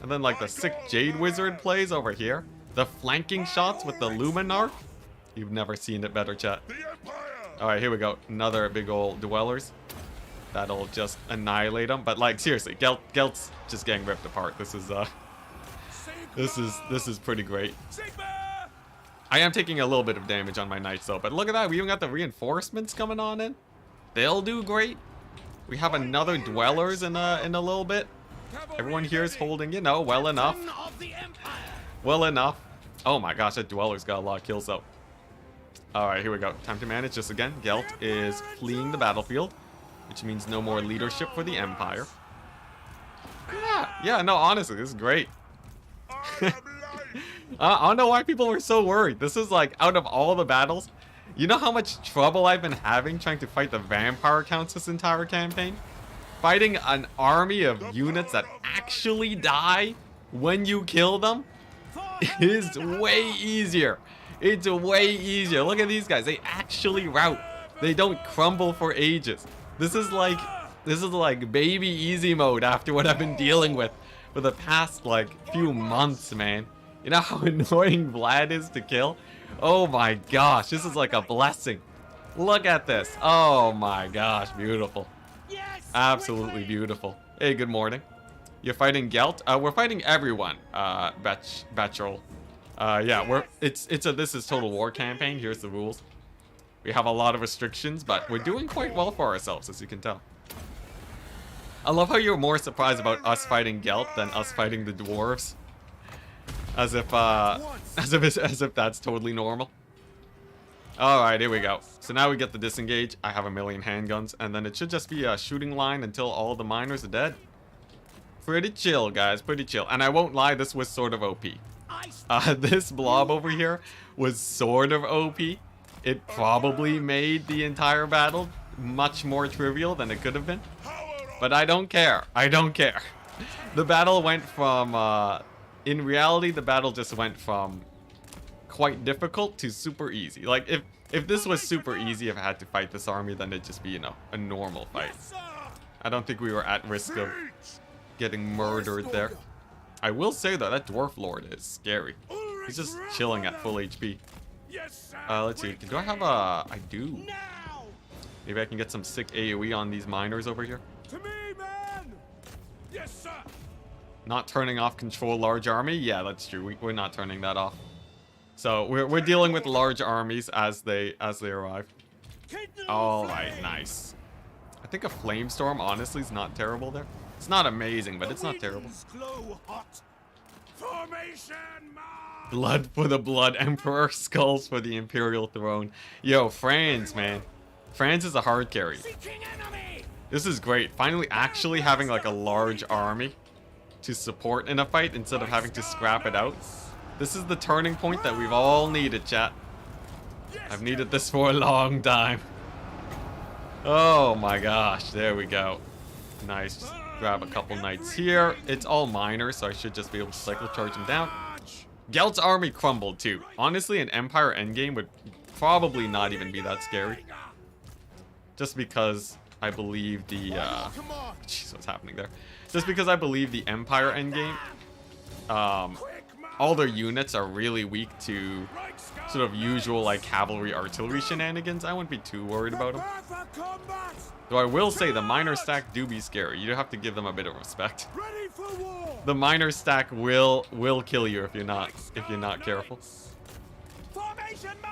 And then like the sick Jade Wizard plays over here. The flanking shots with the Luminarch. You've never seen it better, chat. Alright, here we go. Another big old dwellers. That'll just annihilate them. But like seriously, Gelt's just getting ripped apart. This is pretty great. I am taking a little bit of damage on my knights though, but look at that, we even got the reinforcements coming on in. They'll do great. We have another dwellers in a little bit. Everyone here is holding, you know, well enough. Well enough. Oh my gosh, that dweller's got a lot of kills though. Alright, here we go. Time to manage this again. Gelt is fleeing the battlefield, which means no more leadership for the Empire. Yeah, no, honestly, this is great. I don't know why people were so worried. This is like, out of all the battles, you know how much trouble I've been having trying to fight the vampire counts this entire campaign? Fighting an army of units that actually die when you kill them is way easier. It's way easier. Look at these guys. They actually rout. They don't crumble for ages. This is like baby easy mode after what I've been dealing with for the past like few months, man. You know how annoying Vlad is to kill? Oh my gosh, this is like a blessing. Look at this. Oh my gosh, beautiful. Absolutely beautiful. Hey, good morning. You're fighting Gelt? We're fighting everyone, Bachelor. Yeah, this is Total War campaign. Here's the rules. We have a lot of restrictions, but we're doing quite well for ourselves, as you can tell. I love how you're more surprised about us fighting Gelt than us fighting the dwarves. As if that's totally normal. Alright, here we go. So now we get the disengage. I have 1,000,000 handguns, and then it should just be a shooting line until all the miners are dead. Pretty chill, guys, pretty chill. And I won't lie, this was sort of OP. This blob over here was sort of OP. It probably made the entire battle much more trivial than it could have been. But I don't care. I don't care. The battle went from, in reality, the battle just went from quite difficult to super easy. Like, if this was super easy, if I had to fight this army, then it'd just be, you know, a normal fight. I don't think we were at risk of getting murdered there. I will say, though, that Dwarf Lord is scary. He's just chilling at full HP. Yes, sir. Let's see. Do I have a... I do. Maybe I can get some sick AoE on these miners over here. To me, man. Yes, sir. Not turning off control large army? Yeah, that's true. We're not turning that off. So we're dealing with large armies as they arrive. All right, nice. I think a flamestorm honestly is not terrible there. It's not amazing, but it's not terrible. Glow hot. Formation march. Blood for the Blood Emperor, skulls for the Imperial Throne. Yo, Franz, man. Franz is a hard carry. This is great. Finally actually having like a large army to support in a fight instead of having to scrap it out. This is the turning point that we've all needed, chat. I've needed this for a long time. Oh my gosh, there we go. Nice. Just grab a couple knights here. It's all minors, so I should just be able to cycle charge them down. Gelt's army crumbled too. Honestly, an Empire endgame would probably not even be that scary. Just because I believe the... Jeez, what's happening there? Just because I believe the Empire endgame, all their units are really weak to sort of usual like cavalry artillery shenanigans. I wouldn't be too worried about them. Though I will say the minor stack do be scary. You have to give them a bit of respect. The minor stack will kill you if you're not careful.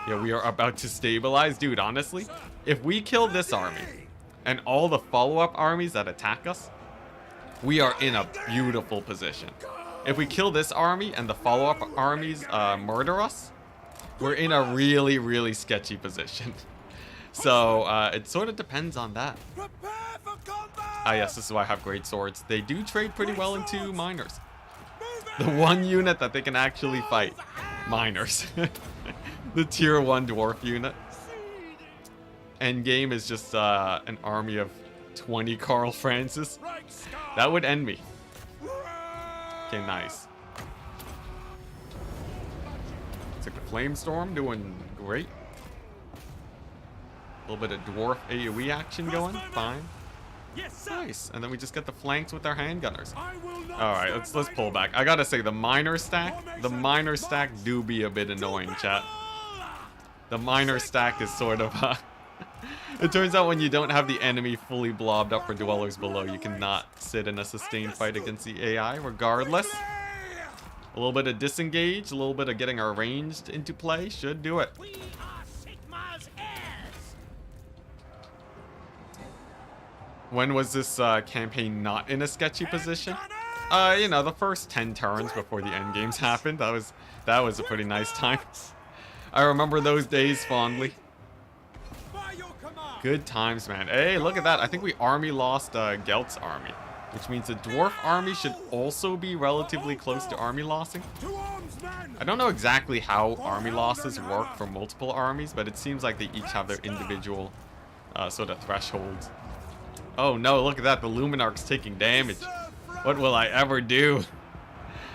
Yeah, we are about to stabilize. Dude, honestly, if we kill this army and all the follow-up armies that attack us, we are in a beautiful position. If we kill this army and the follow-up armies murder us, we're in a really, really sketchy position. So it sort of depends on that. Ah, yes, this is why I have great swords. They do trade pretty well into miners. The one unit that they can actually fight, miners. The tier 1 dwarf unit. Endgame is just an army of 20 Karl Francis. That would end me. Okay, nice. It's like the Flamestorm doing great. A little bit of dwarf AoE action going. Fine. Nice. And then we just get the flanks with our handgunners. Alright, let's pull back. I gotta say, the minor stack do be a bit annoying, chat. The minor stack is sort of it turns out when you don't have the enemy fully blobbed up for dwellers below, you cannot sit in a sustained fight against the AI regardless. A little bit of disengage, a little bit of getting our ranged into play should do it. When was this campaign not in a sketchy position? You know, the first 10 turns before the end games happened. That was a pretty nice time. I remember those days fondly. Good times, man. Hey, look at that. I think we army lost Gelt's army, which means the dwarf army should also be relatively close to army lossing. I don't know exactly how army losses work for multiple armies, but it seems like they each have their individual sort of thresholds. Oh no, look at that. The Luminarch's taking damage. What will I ever do?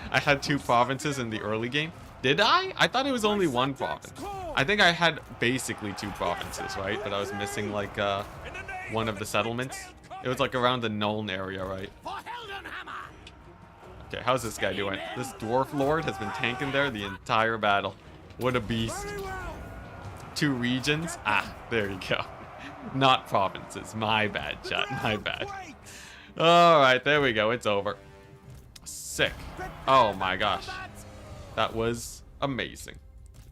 I had 2 provinces in the early game. Did I? I thought it was only 1 province. I think I had basically 2 provinces, right? But I was missing like one of the settlements. It was like around the Nuln area, right? Okay, how's this guy doing? This dwarf lord has been tanking there the entire battle. What a beast. 2 regions. Ah, there you go. Not provinces. My bad, chat. My bad. Alright, there we go. It's over. Sick. Oh my gosh. That was amazing.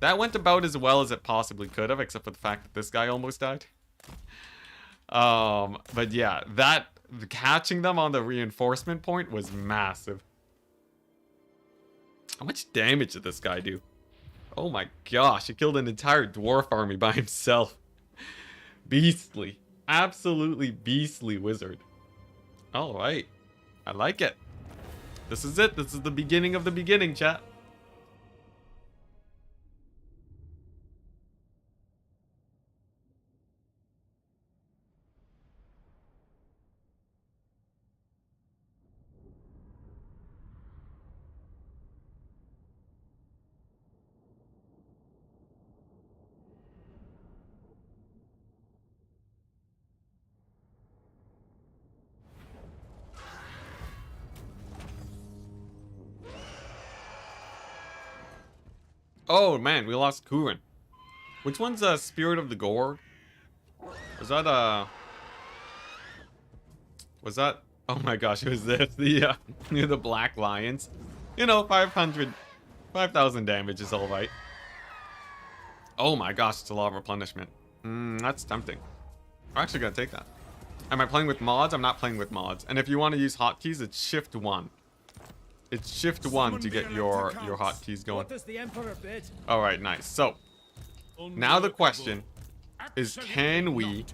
That went about as well as it possibly could have, except for the fact that this guy almost died. But yeah, catching them on the reinforcement point was massive. How much damage did this guy do? Oh my gosh, he killed an entire dwarf army by himself. Beastly. Absolutely beastly wizard. Alright. I like it. This is it. This is the beginning of the beginning, chat. Oh man, we lost Kurin. Which one's Spirit of the Gorg? Was that Was that? Oh my gosh, who is this? The the Black Lions. You know, 5,000 damage is all right. Oh my gosh, it's a lot of replenishment. That's tempting. I'm actually gonna take that. Am I playing with mods? I'm not playing with mods. And if you want to use hotkeys, it's Shift 1. It's Shift 1 to get your hotkeys going. What does the Emperor bid? All right, nice. So now the question is, can we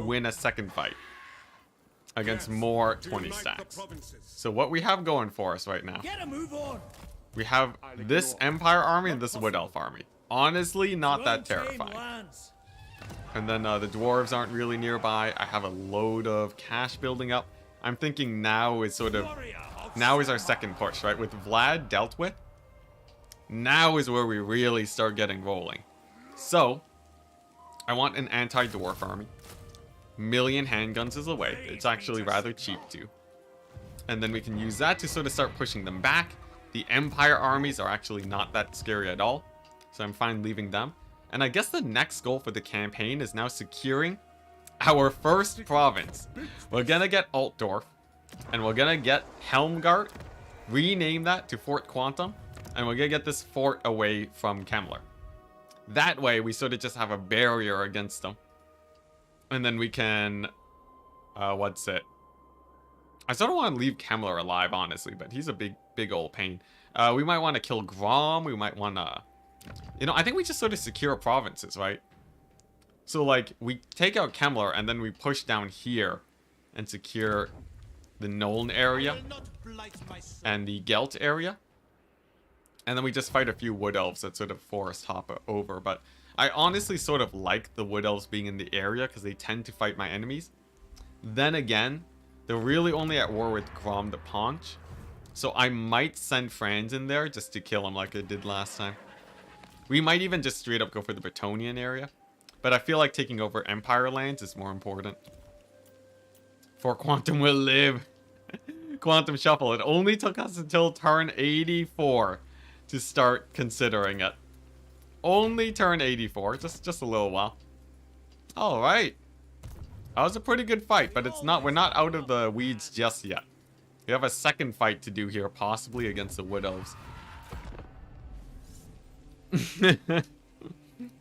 win a second fight against more 20 stacks? So what we have going for us right now, Get a move on. we have this Empire army and this Wood Elf army. Honestly, not that terrifying. Lands. And then the dwarves aren't really nearby. I have a load of cash building up. I'm thinking now is now is our second push, right? With Vlad dealt with, now is where we really start getting rolling. So I want an anti-dwarf army. Million handguns is the way. It's actually rather cheap too. And then we can use that to sort of start pushing them back. The Empire armies are actually not that scary at all, so I'm fine leaving them. And I guess the next goal for the campaign is now securing our first province. We're gonna get Altdorf, and we're gonna get Helmgart, rename that to Fort Quantum, and we're gonna get this fort away from Kemmler. That way, we sort of just have a barrier against them. And then we can, what's it? I sort of want to leave Kemmler alive, honestly, but he's a big old pain. We might want to kill Grom. We might want to, you know, I think we just sort of secure provinces, right? So, like, we take out Kemmler, and then we push down here and secure the Nuln area and the Gelt area. And then we just fight a few Wood Elves that sort of forest hop over. But I honestly sort of like the Wood Elves being in the area because they tend to fight my enemies. Then again, they're really only at war with Grom the Paunch. So I might send Franz in there just to kill him like I did last time. We might even just straight up go for the Bretonnian area. But I feel like taking over Empire lands is more important. For Quantum will live. Quantum Shuffle. It only took us until turn 84 to start considering it. Only turn 84. Just a little while. Alright. That was a pretty good fight, but it's not. We're not out of the weeds just yet. We have a second fight to do here, possibly against the Wood Elves.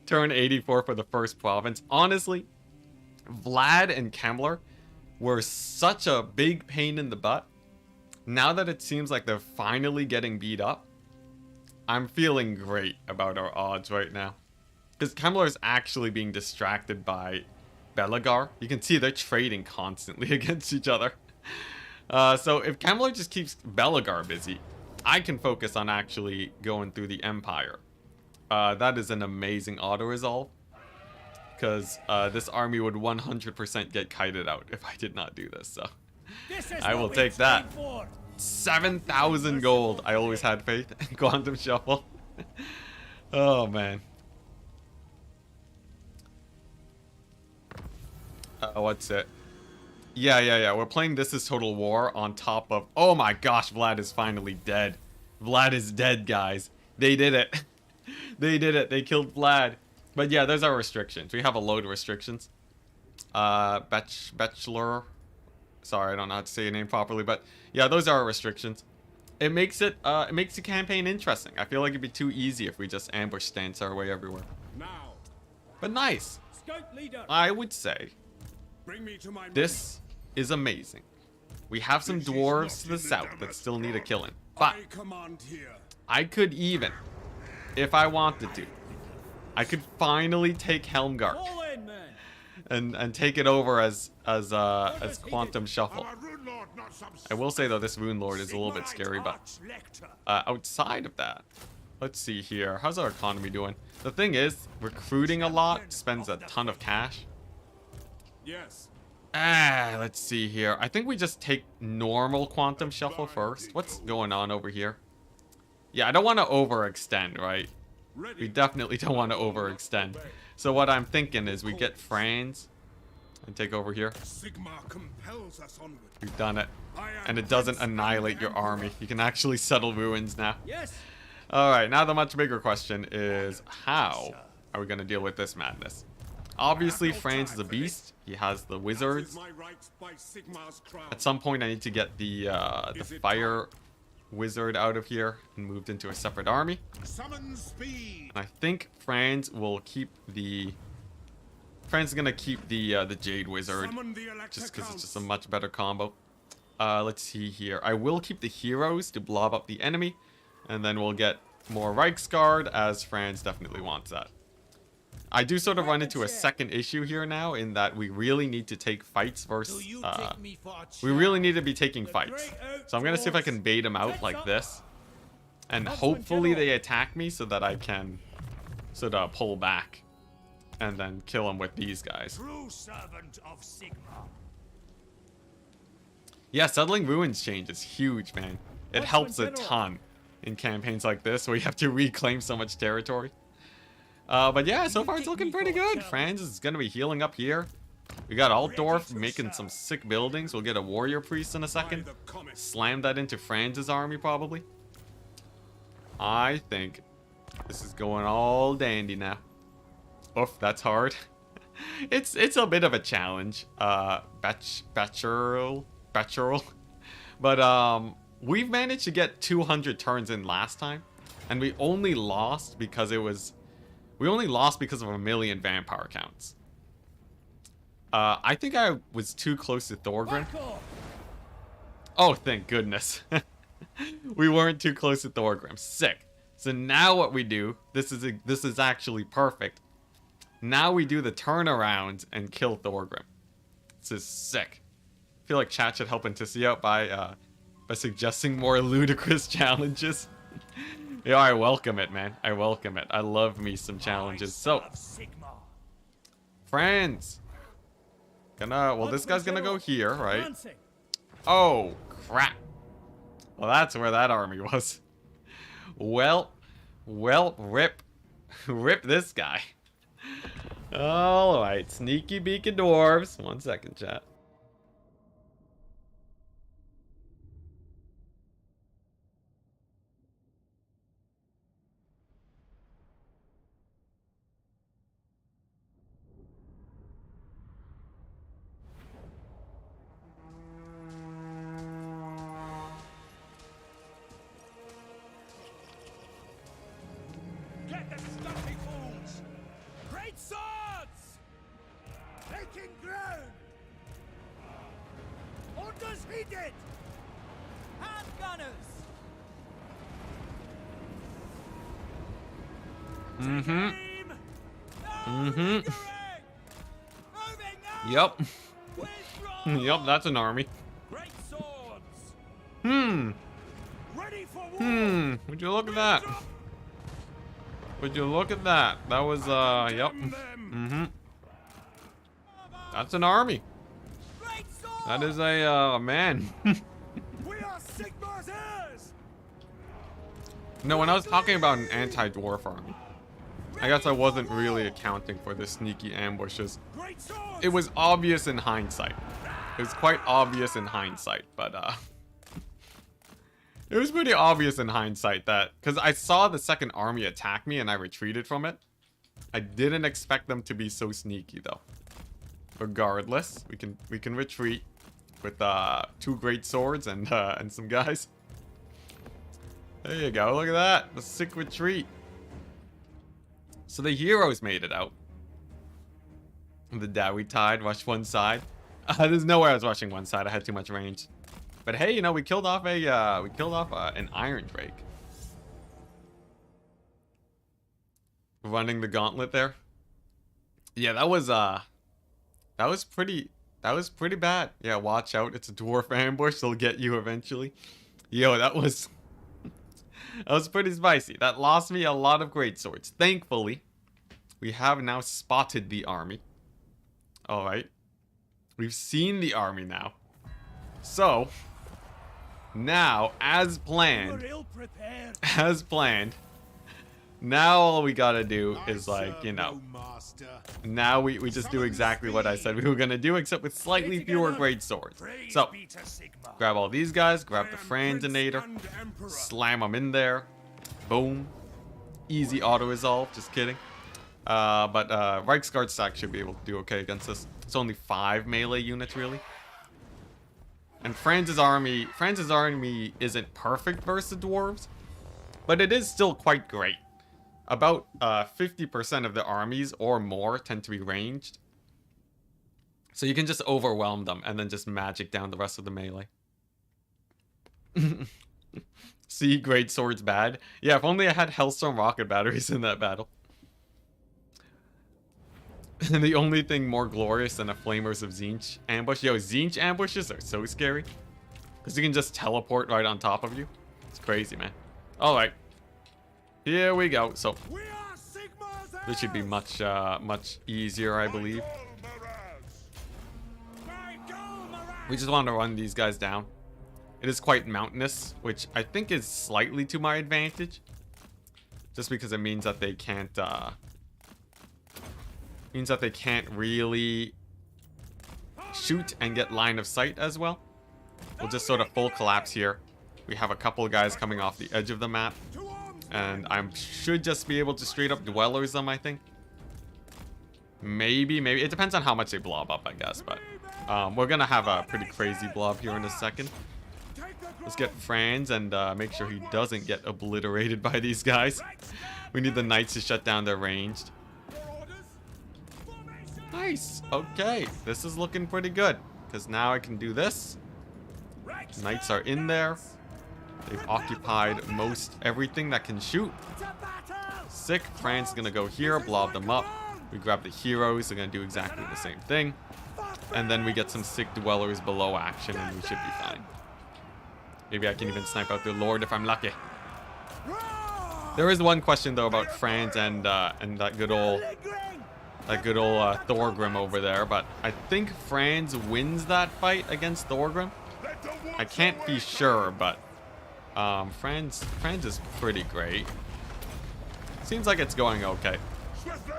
Turn 84 for the first province. Honestly, Vlad and Kemmler were such a big pain in the butt. Now that it seems like they're finally getting beat up, I'm feeling great about our odds right now. Because Kemmler is actually being distracted by Belagar. You can see they're trading constantly against each other. So if Kemmler just keeps Belagar busy, I can focus on actually going through the Empire. That is an amazing auto-resolve. Because this army would 100% get kited out if I did not do this. So I will take that. 7,000 gold. I always had faith in Quantum Shuffle. Oh, man. What's it? Yeah. We're playing This Is Total War on top of... Oh my gosh, Vlad is finally dead. Vlad is dead, guys. They did it. They did it. They killed Vlad. But yeah, there's our restrictions. We have a load of restrictions. Bachelor. Sorry, I don't know how to say your name properly, but yeah, those are our restrictions. It makes the campaign interesting. I feel like it'd be too easy if we just ambush stance our way everywhere. Now, But nice. Scout leader. I would say bring me to my this is amazing. We have some dwarves to the south that still need a killing. But I command here. I could even, if I wanted to, I could finally take Helmgart Fall in, man. and take it over as Quantum Shuffle. I will say though, this Rune Lord is a little bit scary, but outside of that, let's see here. How's our economy doing? The thing is, recruiting a lot spends a ton of cash. Yes. Let's see here. I think we just take normal Quantum Shuffle first. What's going on over here? Yeah, I don't want to overextend, right? We definitely don't want to overextend. So what I'm thinking is we get Franz and take over here. Sigmar compels us onward. We've done it. And it doesn't annihilate your army. You can actually settle ruins now. Yes. Alright, now the much bigger question is, how are we gonna deal with this madness? Obviously, Franz is a beast. He has the As wizards. is my right by Sigmar's crown. At some point, I need to get the fire wizard out of here and moved into a separate army. Summon speed. And I think Franz will keep the... Franz is gonna keep the Jade Wizard, Summon the Elector just because it's just a Counts. much better combo. Let's see here. I will keep the heroes to blob up the enemy, and then we'll get more Reichsguard, as Franz definitely wants that. I do sort of run into a second issue here now, in that we really need to take fights versus... we really need to be taking fights. So I'm gonna see if I can bait them out like this. And hopefully they attack me so that I can sort of pull back. And then kill them with these guys. True servant of Sigmar. Yeah, settling ruins change is huge, man. It helps a ton in campaigns like this where you have to reclaim so much territory. But yeah, so far it's looking pretty good. Franz is gonna be healing up here. We got Altdorf making some sick buildings. We'll get a warrior priest in a second. Slam that into Franz's army probably. I think this is going all dandy now. Oof, that's hard. it's a bit of a challenge. Bachelor. But we've managed to get 200 turns in last time, and we only lost because of 1,000,000 vampire counts. I think I was too close to Thorgrim. Oh, thank goodness. We weren't too close to Thorgrim. Sick. So now what we do, this is actually perfect. Now we do the turnaround and kill Thorgrim. This is sick. I feel like chat should help Enticity out by suggesting more ludicrous challenges. Yeah, I welcome it, man. I welcome it. I love me some challenges. So, Franz. Well, this guy's gonna go here, right? Oh, crap. Well, that's where that army was. Well, rip this guy. Alright, sneaky beaky dwarves. 1 second, chat. Get the stuffy fools! Great swords! Taking ground! Orders heeded! Hand gunners! Mm-hmm. Mm-hmm. Moving Yep. Withdraw! Yep, that's an army. Great swords! Ready for war! Would you look at that? Would you look at that? That was, yep. Mm-hmm. That's an army. Great sword! That is a man. We are Sigmar's heirs! No, when I was talking about an anti-dwarf army, I guess I wasn't really accounting for the sneaky ambushes. Great swords! It was obvious in hindsight. It was quite obvious in hindsight, but, it was pretty obvious in hindsight that, because I saw the second army attack me and I retreated from it. I didn't expect them to be so sneaky though. Regardless, we can retreat with 2 great swords and some guys. There you go, look at that, the sick retreat. So the heroes made it out. The Dowie Tide rushed one side. There's no way I was rushing one side, I had too much range. But hey, you know, we killed off an Iron Drake. Running the gauntlet there. Yeah, that was pretty bad. Yeah, watch out, it's a dwarf ambush, they'll get you eventually. Yo, that was pretty spicy. That lost me a lot of great swords. Thankfully, we have now spotted the army. Alright. We've seen the army now. So, now, as planned, now all we gotta do is, like, you know, now we just do exactly what I said we were gonna do, except with slightly fewer great swords. So, grab all these guys, grab the Franzinator, slam them in there, boom, easy auto-resolve, just kidding. But Reichsguard stack should be able to do okay against this. It's only 5 melee units, really. And Franz's army isn't perfect versus the dwarves, but it is still quite great. About 50% of the armies or more tend to be ranged. So you can just overwhelm them and then just magic down the rest of the melee. See, great swords bad. Yeah, if only I had Hellstorm rocket batteries in that battle. And the only thing more glorious than a Flamers of Tzeentch ambush. Yo, Tzeentch ambushes are so scary. Because you can just teleport right on top of you. It's crazy, man. Alright. Here we go. So, this should be much easier, I believe. We just want to run these guys down. It is quite mountainous, which I think is slightly to my advantage. Just because it means that they can't, really shoot and get line of sight as well. We'll just sort of full collapse here. We have a couple of guys coming off the edge of the map. And I should just be able to straight up dwellers them, I think. Maybe. It depends on how much they blob up, I guess. But we're going to have a pretty crazy blob here in a second. Let's get Franz and make sure he doesn't get obliterated by these guys. We need the knights to shut down their ranged. Nice. Okay. This is looking pretty good. Because now I can do this. Knights are in there. They've occupied most everything that can shoot. Sick. Franz is going to go here, blob them up. We grab the heroes. They're going to do exactly the same thing. And then we get some sick dwellers below action and we should be fine. Maybe I can even snipe out their lord if I'm lucky. There is one question though about Franz and that good old Thorgrim over there, but I think Franz wins that fight against Thorgrim. I can't be sure, but Franz is pretty great. Seems like it's going okay.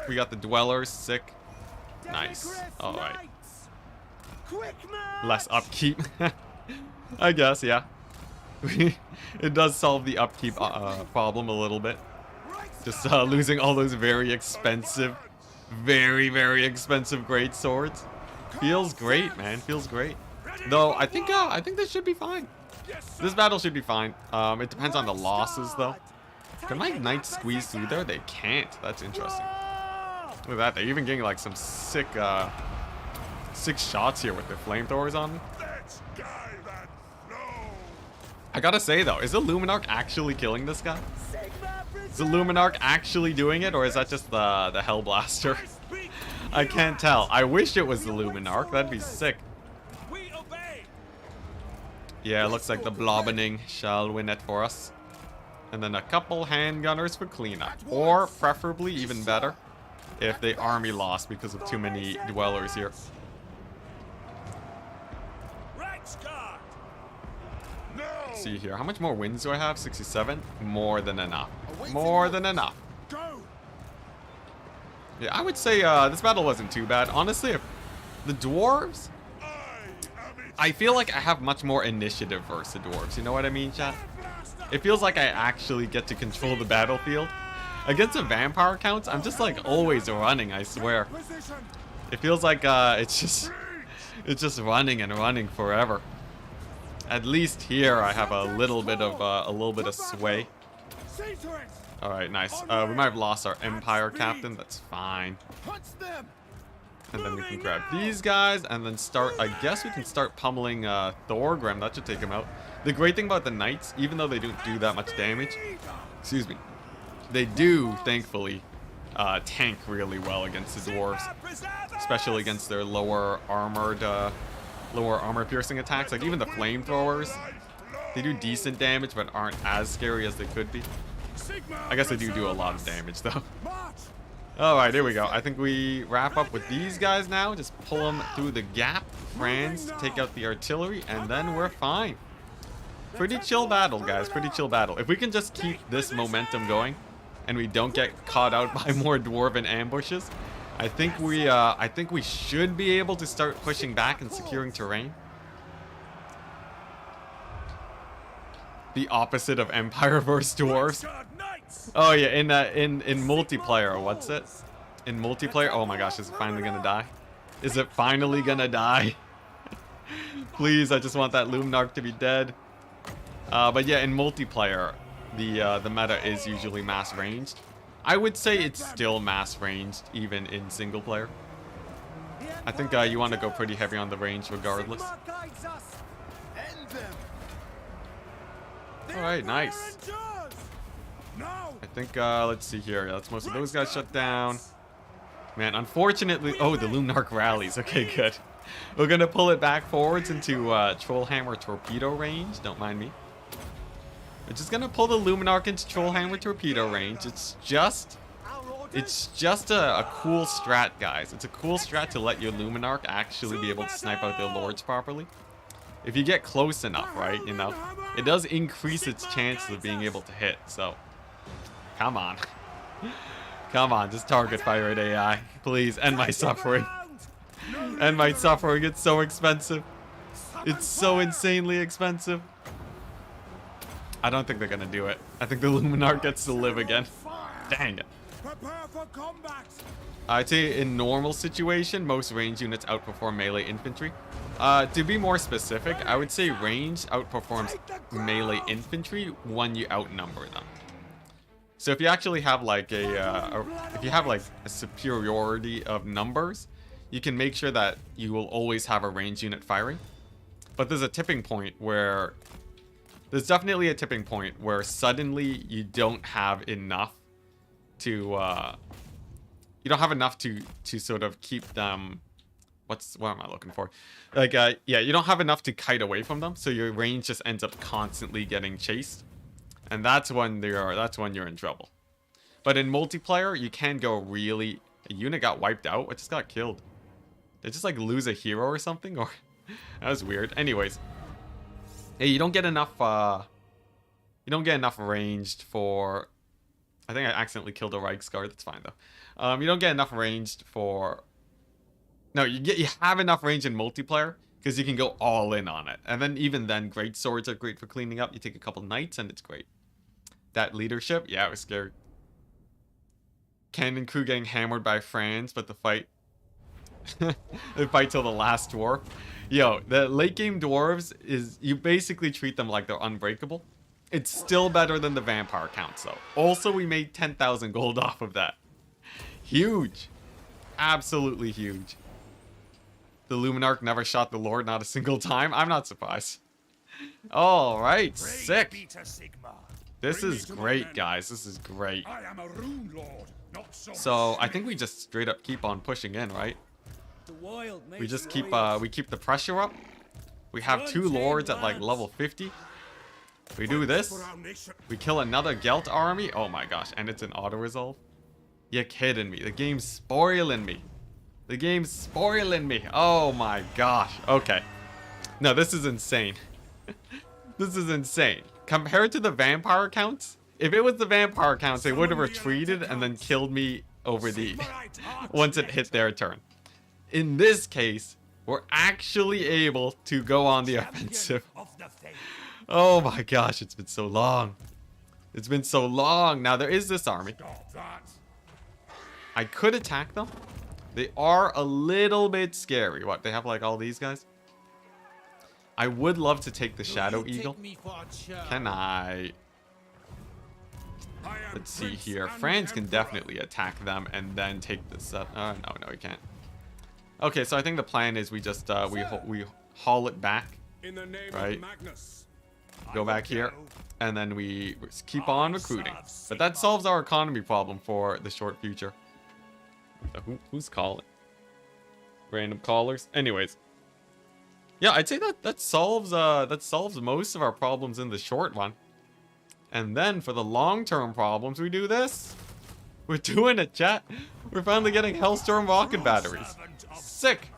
We got the dwellers, sick. Nice. Alright. Less upkeep. I guess, yeah. It does solve the upkeep problem a little bit. Just losing all those very expensive, very expensive great swords. Feels great, man. Feels great. Though I think this should be fine. This battle should be fine. It depends on the losses though. Can my knights squeeze through there? They can't. That's interesting. Look at that. They're even getting like some sick shots here with their flamethrowers on them. I gotta say though, is the Luminarch actually killing this guy? Is the Luminarch actually doing it, or is that just the Hellblaster? I can't tell. I wish it was the Luminarch. That'd be sick. Yeah, it looks like the Blobbening shall win it for us. And then a couple handgunners for cleanup. Or, preferably, even better, if they army lost because of too many dwellers here. See here. How much more wins do I have? 67? More than enough. More than enough. Yeah, I would say this battle wasn't too bad. Honestly, if the dwarves... I feel like I have much more initiative versus the dwarves. You know what I mean, chat? It feels like I actually get to control the battlefield. Against the vampire counts, I'm just like always running, I swear. It feels like it's just running and running forever. At least here I have a little bit of sway. All right, nice. We might have lost our Empire captain. That's fine. And then we can grab these guys and then start. I guess we can start pummeling Thorgrim. That should take him out. The great thing about the knights, even though they don't do that much damage, excuse me, they do thankfully tank really well against the dwarves, especially against their lower armor piercing attacks. Like even the flamethrowers, they do decent damage but aren't as scary as they could be. I guess they do a lot of damage though. Alright, here we go. I think we wrap up with these guys now. Just pull them through the gap. Franz, take out the artillery, and then we're fine. Pretty chill battle, guys. Pretty chill battle. If we can just keep this momentum going, and we don't get caught out by more dwarven ambushes, I think we should be able to start pushing back and securing terrain. The opposite of Empire versus dwarves. Oh yeah, in multiplayer, what's it? in multiplayer. Oh my gosh, is it finally gonna die? Is it finally gonna die? Please, I just want that Luminarch to be dead. But yeah, in multiplayer, the meta is usually mass ranged. I would say it's still mass ranged even in single player. I think you want to go pretty heavy on the range regardless. Sigmar guides us. End them. All right, nice. Now. I think let's see here. That's most of those guys shut down. Man, unfortunately, oh, the Luminarch rallies. Okay, good. We're gonna pull it back forwards into Trollhammer torpedo range. Don't mind me. We're just gonna pull the Luminarch into Trollhammer torpedo range. It's just a cool strat, guys. It's a cool strat to let your Luminarch actually be able to snipe out their lords properly. If you get close enough, right, you know, it does increase its chances of being able to hit. So, come on. Come on, just target fire at AI. Please, end my suffering. End my suffering. It's so expensive. It's so insanely expensive. I don't think they're gonna do it. I think the Luminarch gets to live again. Dang it. Prepare for combat. I'd say in normal situation, most range units outperform melee infantry. To be more specific, I would say range outperforms melee infantry when you outnumber them. So if you actually have like a superiority of numbers, you can make sure that you will always have a range unit firing. But there's a tipping point where there's definitely a tipping point where suddenly you don't have enough to sort of keep them. What am I looking for? Like yeah, you don't have enough to kite away from them, so your range just ends up constantly getting chased, and that's when you're in trouble. But in multiplayer, you can go really. A unit got wiped out. What just got killed? Did they just like lose a hero or something? Or that was weird. Anyways, hey, you don't get enough. You don't get enough ranged for. I think I accidentally killed a Reichsguard. That's fine though. You don't get enough ranged for. No, you have enough range in multiplayer because you can go all in on it, and then even then, great swords are great for cleaning up. You take a couple knights and it's great. That leadership, yeah, I was scared. Cannon crew getting hammered by Franz, but the fight, they fight till the last dwarf. Yo, the late game dwarves is you basically treat them like they're unbreakable. It's still better than the vampire counts though. Also, we made 10,000 gold off of that. Huge, absolutely huge. The Luminarch never shot the Lord, not a single time. I'm not surprised. All right, sick. This is great, guys. This is great. I am a rune lord, not So I think we just straight up keep on pushing in, right? We just keep we keep the pressure up. We have 2 lords at like level 50. We do this. We kill another Gelt army. Oh my gosh, and it's an auto resolve. You're kidding me. The game's spoiling me. The game's spoiling me. Oh my gosh. Okay. No, this is insane. This is insane. Compared to the vampire counts, if it was the vampire counts, they would have retreated and then killed me over the once it hit their turn. In this case, we're actually able to go on the offensive. Oh my gosh, it's been so long. It's been so long. Now there is this army. I could attack them. They are a little bit scary. What, they have like all these guys? I would love to take the Shadow Eagle. Can I? Let's see here. Franz can definitely attack them and then take this up. No, he can't. Okay, so I think the plan is we just we haul it back, right? Go back here, and then we keep on recruiting. But that solves our economy problem for the short future. So who's calling? Random callers. Anyways, yeah, I'd say that solves most of our problems in the short run. And then for the long-term problems, we do this. We're doing it, chat. We're finally getting Hellstorm rocket batteries. Sick.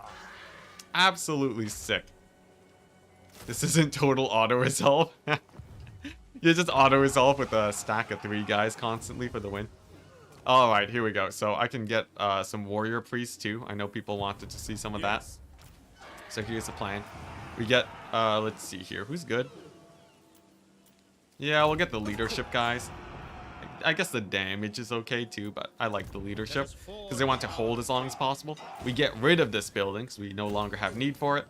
Absolutely sick. This isn't total auto-resolve. You just auto-resolve with a stack of 3 guys constantly for the win. Alright, here we go. So I can get some warrior priests too. I know people wanted to see some of that. So here's the plan. We get, let's see here. Who's good? Yeah, we'll get the leadership guys. Like I guess the damage is okay too, but I like the leadership because they want to hold as long as possible. We get rid of this building because we no longer have need for it.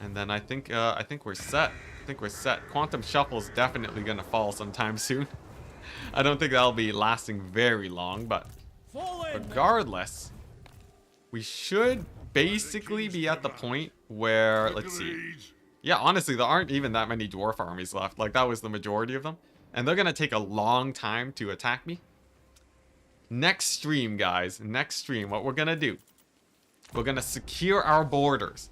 And then I think we're set. I think we're set. Quantum Shuffle is definitely gonna fall sometime soon. I don't think that'll be lasting very long, but regardless, we should basically be at the point where, let's see. Yeah, honestly, there aren't even that many dwarf armies left. Like, that was the majority of them. And they're gonna take a long time to attack me. Next stream, guys. Next stream, what we're gonna do. We're gonna secure our borders.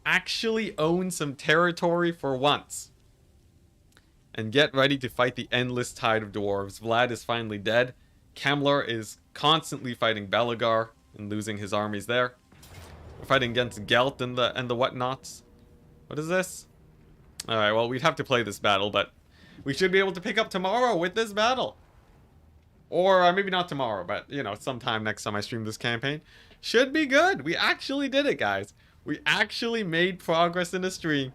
Actually own some territory for once. And get ready to fight the endless tide of dwarves. Vlad is finally dead. Kemler is constantly fighting Belagar and losing his armies there. We're fighting against Gelt and the whatnots. What is this? Alright, well, we'd have to play this battle, but we should be able to pick up tomorrow with this battle. Or maybe not tomorrow, but, you know, sometime next time I stream this campaign. Should be good. We actually did it, guys. We actually made progress in the stream.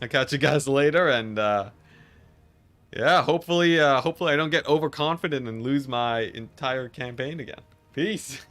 I'll catch you guys later, and, yeah, hopefully I don't get overconfident and lose my entire campaign again. Peace.